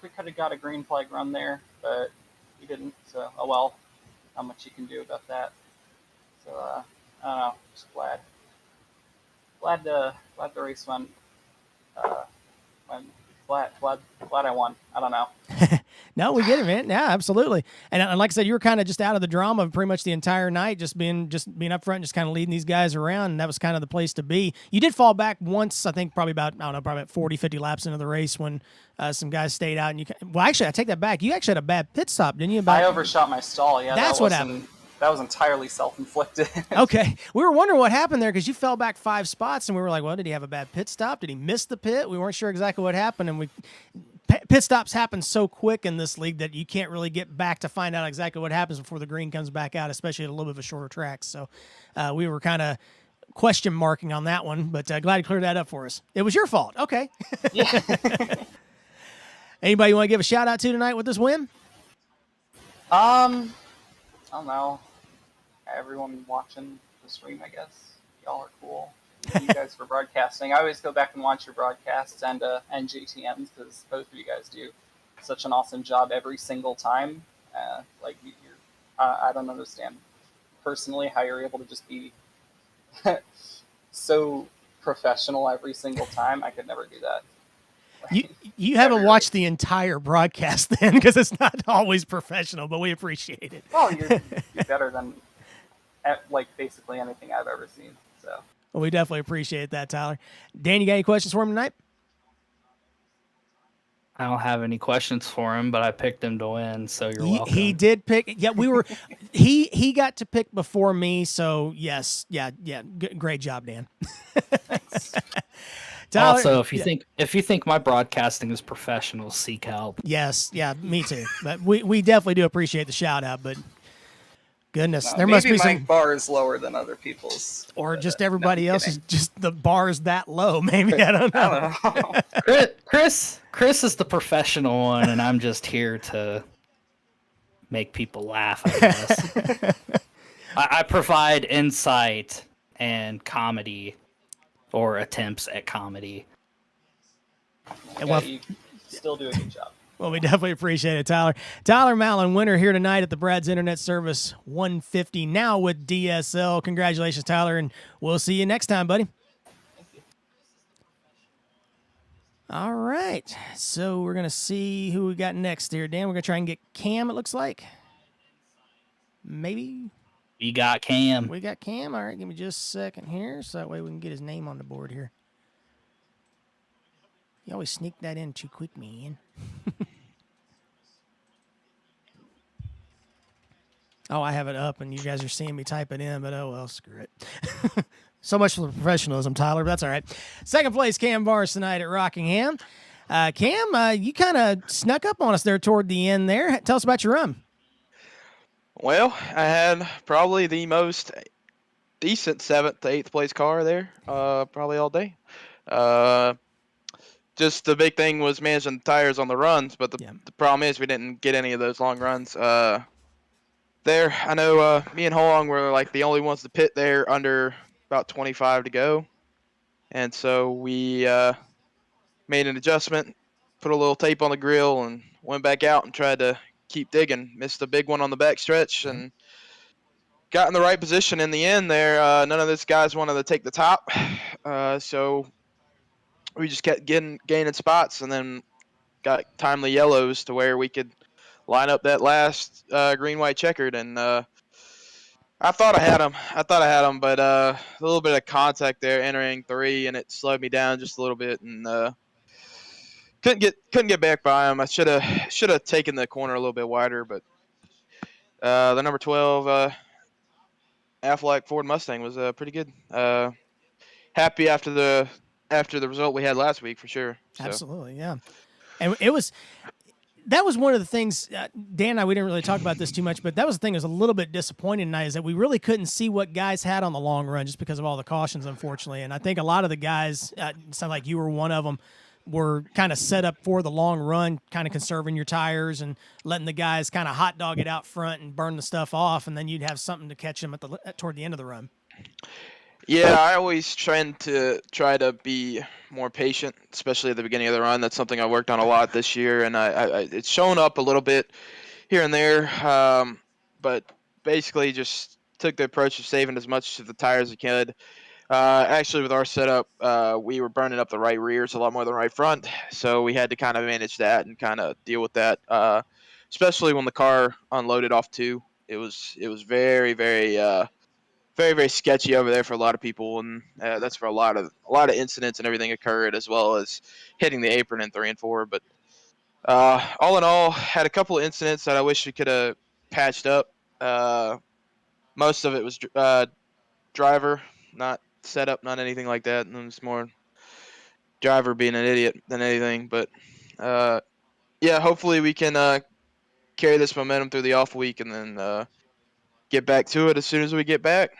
we could have got a green flag run there, but we didn't. So oh well, not much you can do about that. So I don't know. Just glad the race went. Glad I won. I don't know. No, we get it, man. Yeah, absolutely. And like I said, you were kind of just out of the drama pretty much the entire night, just being up front, just kind of leading these guys around, and that was kind of the place to be. You did fall back once, I think, probably about 40, 50 laps into the race when some guys stayed out. And actually, I take that back. You actually had a bad pit stop, didn't you? I overshot my stall. Yeah, that's what happened. That was entirely self-inflicted. Okay. We were wondering what happened there because you fell back 5 spots, and we were like, well, did he have a bad pit stop? Did he miss the pit? We weren't sure exactly what happened, and pit stops happen so quick in this league that you can't really get back to find out exactly what happens before the green comes back out, especially at a little bit of a shorter track. So we were kind of question marking on that one, but glad you cleared that up for us. It was your fault. Okay. Yeah. Anybody you want to give a shout out to tonight with this win? I don't know. Everyone watching the stream, I guess. Y'all are cool. Thank you guys for broadcasting. I always go back and watch your broadcasts and GTMs because both of you guys do such an awesome job every single time. I don't understand personally how you're able to just be so professional every single time. I could never do that. You haven't watched the entire broadcast then, because it's not always professional, but we appreciate it. Well, you're better than basically anything I've ever seen. So. Well, we definitely appreciate that, Tyler. Dan, you got any questions for him tonight? I don't have any questions for him, but I picked him to win, so you're welcome. He did pick. Yeah, we were. he got to pick before me, so yes, yeah. Great job, Dan. Thanks. Tyler, also, if you think my broadcasting is professional, seek help. Yes, yeah, me too. But we definitely do appreciate the shout out. But goodness, there maybe must be my bar is lower than other people's, or just everybody else is just the bar is that low. Maybe I don't know. Chris is the professional one, and I'm just here to make people laugh, I guess. I provide insight and comedy, or attempts at comedy. Yeah, you still do a good job. Well, we definitely appreciate it, Tyler. Tyler Mallon, winner here tonight at the Brad's Internet Service 150, now with DSL. Congratulations, Tyler, and we'll see you next time, buddy. Thank you. All right, so we're going to see who we got next here, Dan. We're going to try and get Cam, it looks like. Maybe. We got Cam. We got Cam. All right, give me just a second here, so that way we can get his name on the board here. You always sneak that in too quick, man. Oh, I have it up, and you guys are seeing me type it in, but oh well, screw it. So much for the professionalism, Tyler, but that's all right. Second place, Cam Bars tonight at Rockingham. Cam, you kind of snuck up on us there toward the end there. Tell us about your run. Well, I had probably the most decent 7th to 8th place car there, probably all day. Just the big thing was managing the tires on the runs, but the problem is we didn't get any of those long runs. There, I know me and Holong were like the only ones to pit there under about 25 to go. And so we made an adjustment, put a little tape on the grill, and went back out and tried to keep digging. Missed a big one on the back stretch and got in the right position in the end there. None of those guys wanted to take the top. So we just kept gaining spots and then got timely yellows to where we could line up that last green, white, checkered, and I thought I had him, but a little bit of contact there entering 3, and it slowed me down just a little bit, and couldn't get back by him. I should have taken the corner a little bit wider, but the number 12 Aflac Ford Mustang was pretty good. Happy after the result we had last week for sure. So. Absolutely, yeah. And that was one of the things, Dan and I, we didn't really talk about this too much, but that was the thing that was a little bit disappointing tonight, is that we really couldn't see what guys had on the long run just because of all the cautions, unfortunately. And I think a lot of the guys, it sounded like you were one of them, were kind of set up for the long run, kind of conserving your tires and letting the guys kind of hot dog it out front and burn the stuff off, and then you'd have something to catch them toward the end of the run. Yeah, I always try to be more patient, especially at the beginning of the run. That's something I worked on a lot this year, and I it's shown up a little bit here and there. But basically, just took the approach of saving as much of the tires as I could. Actually, with our setup, we were burning up the right rears a lot more than right front, so we had to kind of manage that and kind of deal with that. Especially when the car unloaded off 2, it was very, very very, very sketchy over there for a lot of people, and that's where a lot of incidents and everything occurred, as well as hitting the apron in 3 and 4. But all in all, had a couple of incidents that I wish we could have patched up. Most of it was driver, not setup, not anything like that. And it was more driver being an idiot than anything. But yeah, hopefully we can carry this momentum through the off week and then get back to it as soon as we get back.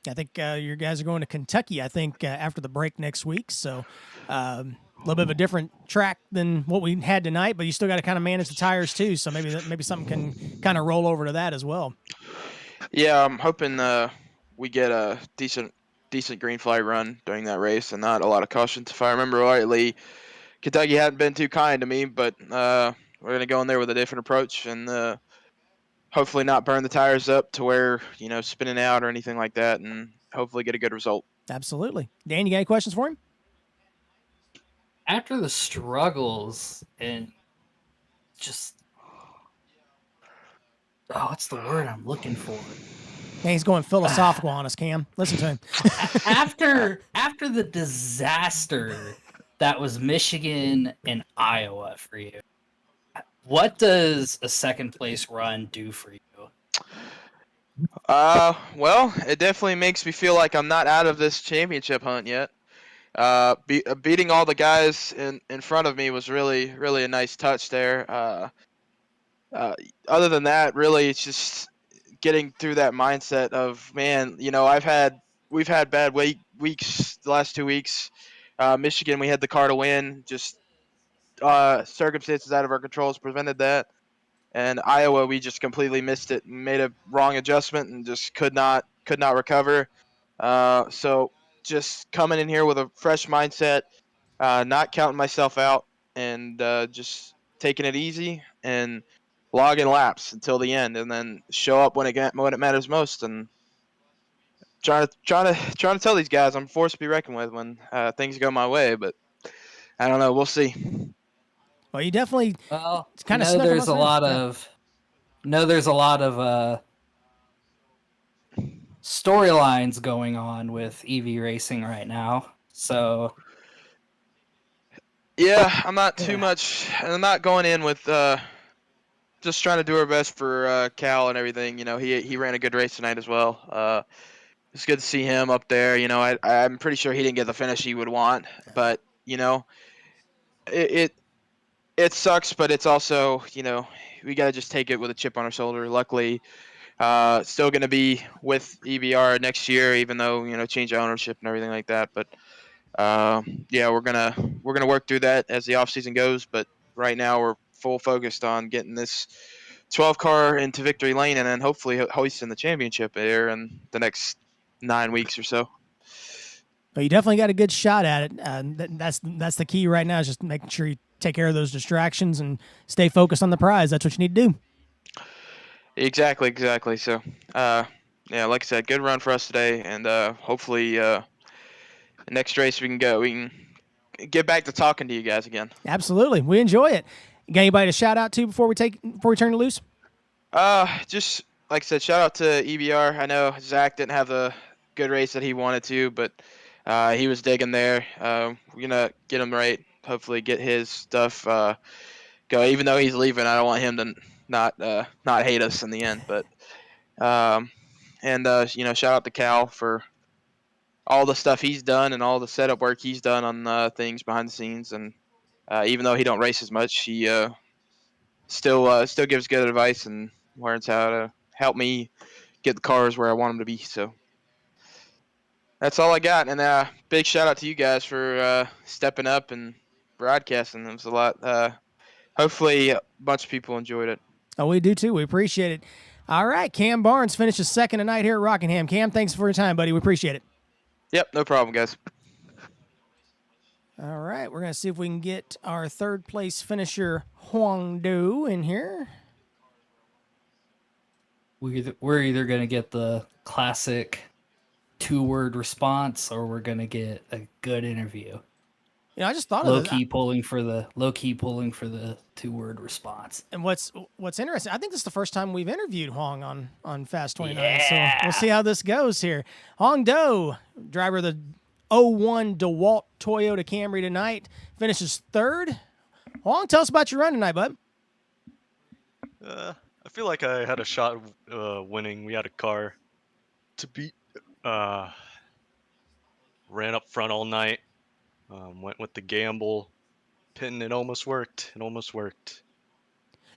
I think your guys are going to Kentucky, I think, after the break next week. So a little bit of a different track than what we had tonight, but you still got to kind of manage the tires too. So maybe something can kind of roll over to that as well. Yeah, I'm hoping we get a decent green flag run during that race and not a lot of cautions. If I remember rightly, Kentucky hadn't been too kind to me, but we're going to go in there with a different approach and hopefully not burn the tires up to where, spinning out or anything like that, and hopefully get a good result. Absolutely. Dan, you got any questions for him? After the struggles and just, what's the word I'm looking for? Yeah, he's going philosophical on us, Cam. Listen to him. after the disaster that was Michigan and Iowa for you, what does a second place run do for you? Well, it definitely makes me feel like I'm not out of this championship hunt yet. Beating all the guys in front of me was really, really a nice touch there. Other than that, really, it's just getting through that mindset of, man, we've had bad weeks the last 2 weeks. Michigan, we had the car to win, just circumstances out of our controls prevented that. And Iowa, we just completely missed it, made a wrong adjustment, and just could not recover. So just coming in here with a fresh mindset, not counting myself out, and just taking it easy and logging laps until the end, and then show up when it matters most. And trying to tell these guys I'm a force to be reckoned with when things go my way. But I don't know. We'll see. Well, you definitely kind of there's a lot of storylines going on with EV racing right now. So yeah, I'm not going in with just trying to do our best for Cal and everything. He ran a good race tonight as well. It's good to see him up there. I'm pretty sure he didn't get the finish he would want, but it sucks, but it's also, we got to just take it with a chip on our shoulder. Luckily, still going to be with EBR next year, even though, change of ownership and everything like that. But yeah, we're going to work through that as the off season goes. But right now we're full focused on getting this 12 car into victory lane and then hopefully hoisting the championship there in the next 9 weeks or so. But you definitely got a good shot at it. That's the key right now, is just making sure you take care of those distractions and stay focused on the prize. That's what you need to do. Exactly. So, yeah, like I said, good run for us today, and hopefully the next race we can get back to talking to you guys again. Absolutely. We enjoy it. Got anybody to shout out to before we before we turn you loose? Just like I said, shout out to EBR. I know Zach didn't have the good race that he wanted to, but he was digging there. We're gonna get him right. Hopefully, get his stuff go. Even though he's leaving, I don't want him to not hate us in the end. But shout out to Cal for all the stuff he's done and all the setup work he's done on things behind the scenes. And even though he don't race as much, he still gives good advice and learns how to help me get the cars where I want them to be. So that's all I got. And big shout out to you guys for stepping up and broadcasting. It was a lot. Hopefully a bunch of people enjoyed it. Oh, we do too. We appreciate it. All right, Cam Barnes finishes second tonight here at Rockingham. Cam, thanks for your time, buddy. We appreciate it. Yep, no problem, guys. All right, we're going to see if we can get our third place finisher, Huang Do, in here. We're either going to get the classic 2-word response, or we're going to get a good interview. You know, I just thought low of key pulling for the 2-word response. And what's interesting, I think this is the first time we've interviewed Huang on Fast 29. So we'll see how this goes here. Huang Do, driver of the 01 DeWalt Toyota Camry tonight, finishes third. Huang, tell us about your run tonight, bud. I feel like I had a shot winning. We had a car to beat. Ran up front all night. Went with the gamble, pin. It almost worked.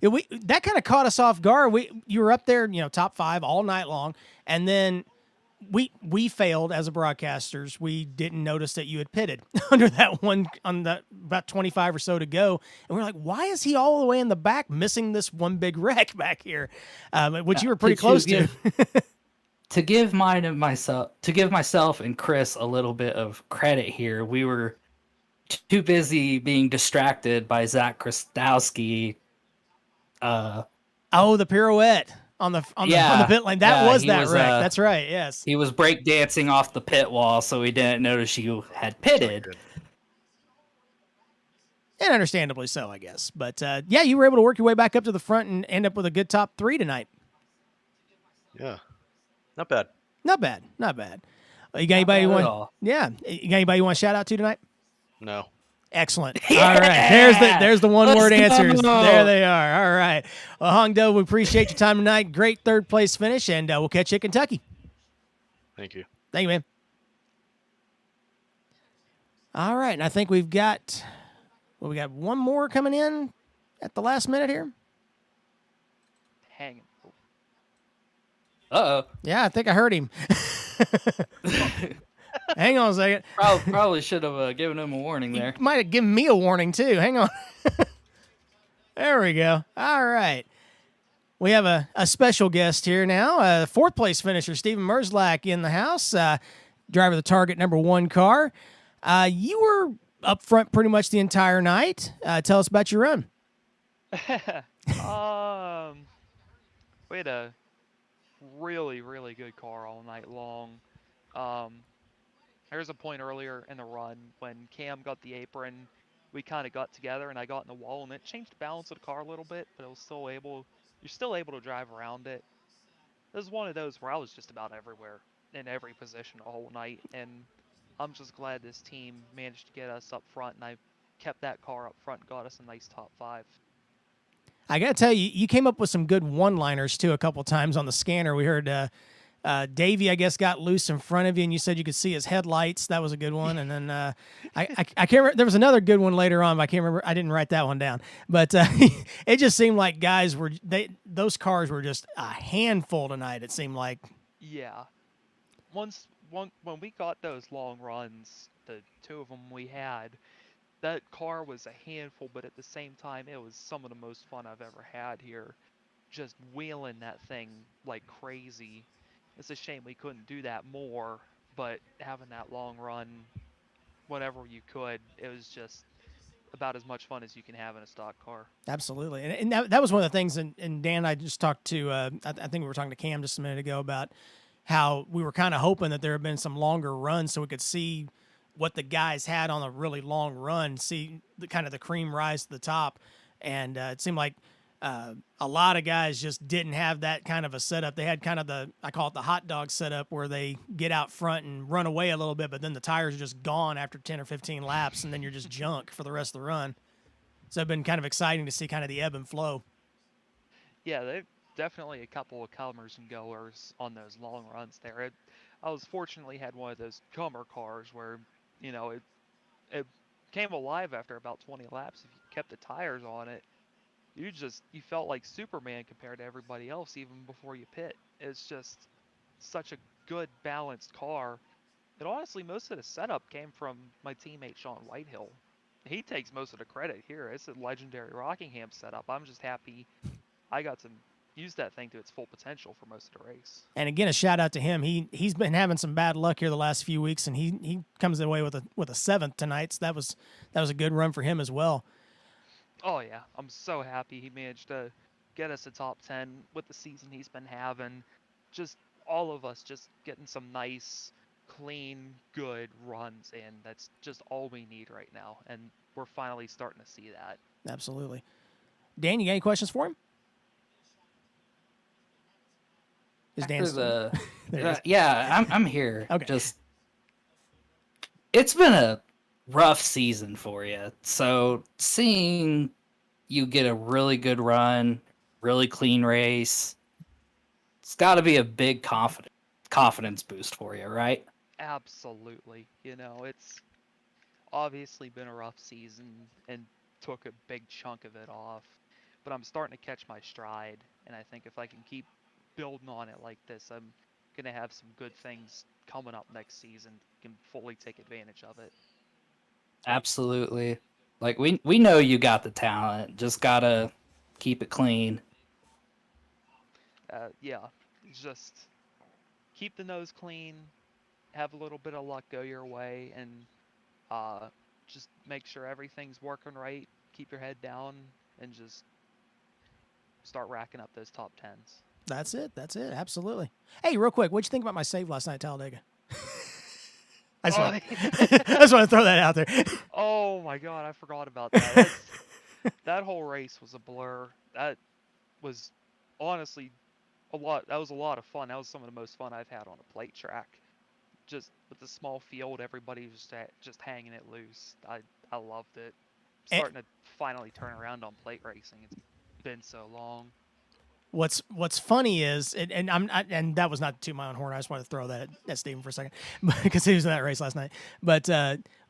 Yeah, that kind of caught us off guard. You were up there, top 5 all night long, and then we failed as a broadcasters. We didn't notice that you had pitted under that one on the about 25 or so to go, and we're like, why is he all the way in the back missing this one big wreck back here, which you were pretty close to. To give myself and Chris a little bit of credit here, we were too busy being distracted by Zach Krastowski. The pirouette on the pit lane. That was wreck. That's right. Yes, he was break dancing off the pit wall, so we didn't notice you had pitted. And understandably so, I guess. But you were able to work your way back up to the front and end up with a good top 3 tonight. Yeah. Not bad. You got anybody you want? Yeah. You got anybody you want to shout out to tonight? No. Excellent. Yeah! All right. There's the one-word answers. There they are. All right. Well, Huang Do, we appreciate your time tonight. Great third place finish, and we'll catch you at Kentucky. Thank you. Thank you, man. All right, and I think we got one more coming in at the last minute here. Hang. Uh-oh. Yeah, I think I heard him. Hang on a second. Probably should have given him a warning there. Might have given me a warning, too. Hang on. There we go. All right. We have a special guest here now. Fourth place finisher, Steven Merzlak, in the house. Driver of the Target #1 car. You were up front pretty much the entire night. Tell us about your run. We had a really, really good car all night long. There was a point earlier in the run when Cam got the apron, we kind of got together and I got in the wall and it changed the balance of the car a little bit, but you're still able to drive around it. It was one of those where I was just about everywhere in every position the whole night, and I'm just glad this team managed to get us up front, and I kept that car up front and got us a nice top 5. I got to tell you, you came up with some good one-liners, too, a couple times on the scanner. We heard Davey, I guess, got loose in front of you, and you said you could see his headlights. That was a good one. And then I can't remember. There was another good one later on, but I can't remember. I didn't write that one down. But it just seemed like guys those cars were just a handful tonight, it seemed like. Yeah. When we got those long runs, the 2 of them we had, that car was a handful, but at the same time, it was some of the most fun I've ever had here. Just wheeling that thing like crazy. It's a shame we couldn't do that more, but having that long run whenever you could, it was just about as much fun as you can have in a stock car. Absolutely. And that was one of the things, and Dan and I just talked to, I think we were talking to Cam just a minute ago about how we were kind of hoping that there had been some longer runs so we could see what the guys had on a really long run, see the kind of the cream rise to the top. And it seemed like A lot of guys just didn't have that kind of a setup. They had kind of I call it the hot dog setup, where they get out front and run away a little bit, but then the tires are just gone after 10 or 15 laps, and then you're just junk for the rest of the run. So it's been kind of exciting to see kind of the ebb and flow. Yeah, they've definitely a couple of comers and goers on those long runs there. I was fortunately had one of those comer cars where, it came alive after about 20 laps. If you kept the tires on it, you felt like Superman compared to everybody else even before you pit. It's just such a good balanced car. And honestly, most of the setup came from my teammate Sean Whitehill. He takes most of the credit here. It's a legendary Rockingham setup. I'm just happy I got to use that thing to its full potential for most of the race. And again, a shout out to him. He's been having some bad luck here the last few weeks, and he comes away with a 7th tonight. So that was a good run for him as well. Oh yeah, I'm so happy he managed to get us a top 10 with the season he's been having. Just all of us just getting some nice, clean, good runs, and that's just all we need right now. And we're finally starting to see that. Absolutely. Dan, you got any questions for him? Is Dan still... Yeah, I'm here. Okay. It's been a rough season for you. So seeing you get a really good run, really clean race, it's got to be a big confidence boost for you, right? Absolutely. It's obviously been a rough season and took a big chunk of it off, but I'm starting to catch my stride, and I think if I can keep building on it like this, I'm going to have some good things coming up next season, can fully take advantage of it. Absolutely. Like we know you got the talent, just got to keep it clean. Yeah, just keep the nose clean, have a little bit of luck go your way, and just make sure everything's working right. Keep your head down and just start racking up those top 10s. That's it. Absolutely. Hey, real quick, what'd you think about my save last night at Talladega? I just want to throw that out there. Oh my god, I forgot about that. That whole race was a blur. That was honestly a lot. That was a lot of fun. That was some of the most fun I've had on a plate track. Just with the small field, everybody was just hanging it loose. I loved it. Starting to finally turn around on plate racing. It's been so long. What's funny is, and that was not to toot my own horn. I just wanted to throw that at Steven for a second because he was in that race last night. But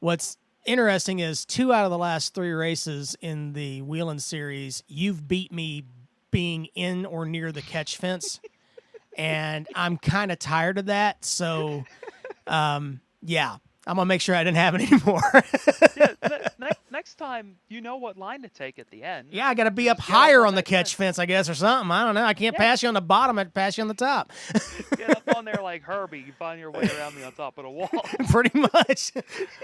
what's interesting is 2 out of the last 3 races in the Wheeling Series, you've beat me being in or near the catch fence, and I'm kind of tired of that. So, yeah. I'm going to make sure I didn't have it anymore. Next time, you know what line to take at the end. Yeah, I got to be up higher on the catch fence, I guess, or something. I don't know. I can't pass you on the bottom. I have to pass you on the top. Get up on there like Herbie. You find your way around me on top of the wall. Pretty much.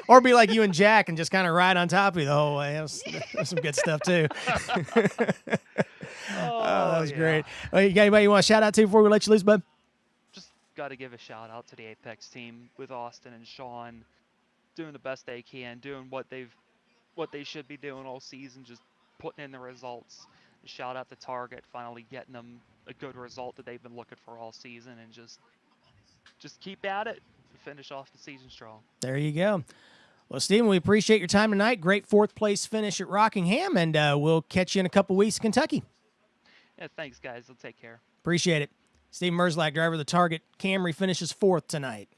Or be like you and Jack and just kind of ride on top of you the whole way. That was some good stuff, too. That was great. Well, you got anybody you want to shout out to before we let you loose, bud? Got to give a shout out to the Apex team with Austin and Sean doing the best they can, doing what they should be doing all season, just putting in the results. Shout out to Target, finally getting them a good result that they've been looking for all season, and just keep at it and finish off the season strong. There you go. Well, Steven, we appreciate your time tonight. Great 4th place finish at Rockingham, and we'll catch you in a couple weeks in Kentucky. Yeah, thanks, guys. I'll take care. Appreciate it. Steven Merzlak, driver of the Target Camry, finishes 4th tonight.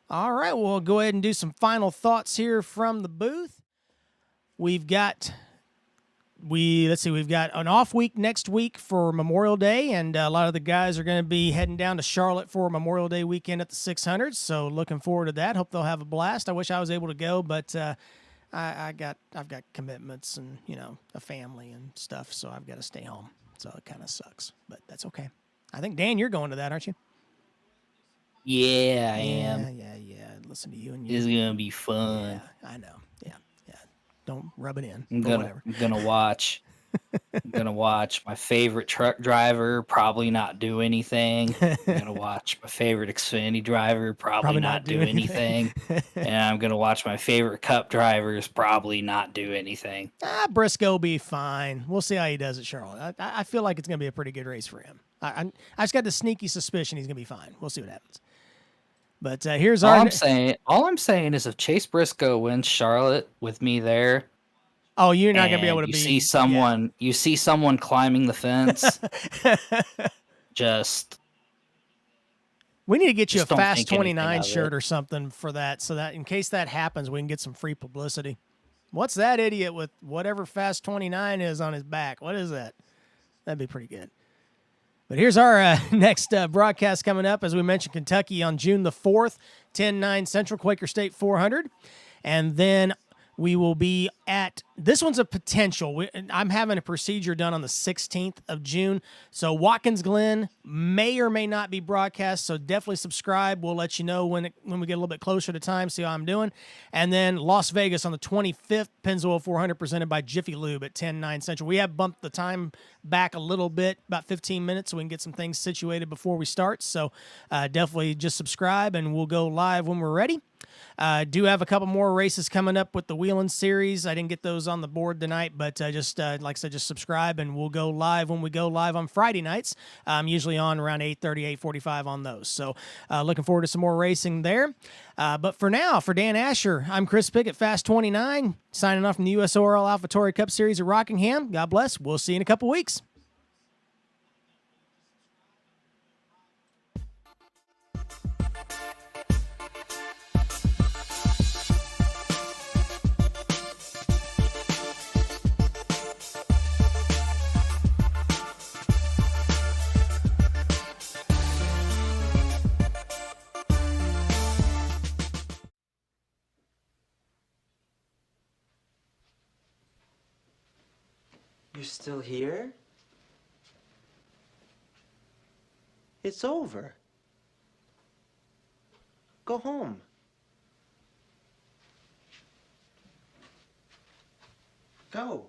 All right, we'll go ahead and do some final thoughts here from the booth. We've got an off week next week for Memorial Day, and a lot of the guys are going to be heading down to Charlotte for Memorial Day weekend at the 600s. So looking forward to that. Hope they'll have a blast. I wish I was able to go, but I've got commitments and a family and stuff, so I've got to stay home. So it kind of sucks, but that's okay. I think, Dan, you're going to that, aren't you? Yeah, I am. Yeah. Listen to you and you. It's going to be fun. Yeah, I know. Yeah. Don't rub it in. I'm gonna watch. I'm gonna watch my favorite truck driver probably not do anything. I'm gonna watch my favorite Xfinity driver probably not do anything. And I'm gonna watch my favorite Cup drivers probably not do anything. Briscoe will be fine. We'll see how he does at Charlotte. I feel like it's going to be a pretty good race for him. I just got the sneaky suspicion he's going to be fine. We'll see what happens. But here's all I'm saying is if Chase Briscoe wins Charlotte with me there, oh, you're not going to be able to see someone. Yeah. You see someone climbing the fence. We need to get you a Fast 29 shirt or something for that, so that in case that happens, we can get some free publicity. What's that idiot with whatever Fast 29 is on his back? What is that? That'd be pretty good. But here's our next broadcast coming up. As we mentioned, Kentucky on June the 4th, 10-9 Central, Quaker State 400. And then we will be at, this one's a potential. I'm having a procedure done on the 16th of June. So Watkins Glen may or may not be broadcast. So definitely subscribe. We'll let you know when we get a little bit closer to time, see how I'm doing. And then Las Vegas on the 25th, Pennzoil 400 presented by Jiffy Lube at 10-9 Central. We have bumped the time back a little bit, about 15 minutes, so we can get some things situated before we start. So definitely just subscribe and we'll go live when we're ready. Do have a couple more races coming up with the Wheeling Series. I didn't get those on the board tonight, but just like I said, just subscribe and we'll go live when we go live on Friday nights. Usually on around 8:30, 8:45 on those. So looking forward to some more racing there. But for now, for Dan Asher, I'm Chris Pickett, Fast 29, signing off from the USORL AlphaTauri Cup Series at Rockingham. God bless. We'll see you in a couple weeks. You're still here? It's over. Go home. Go.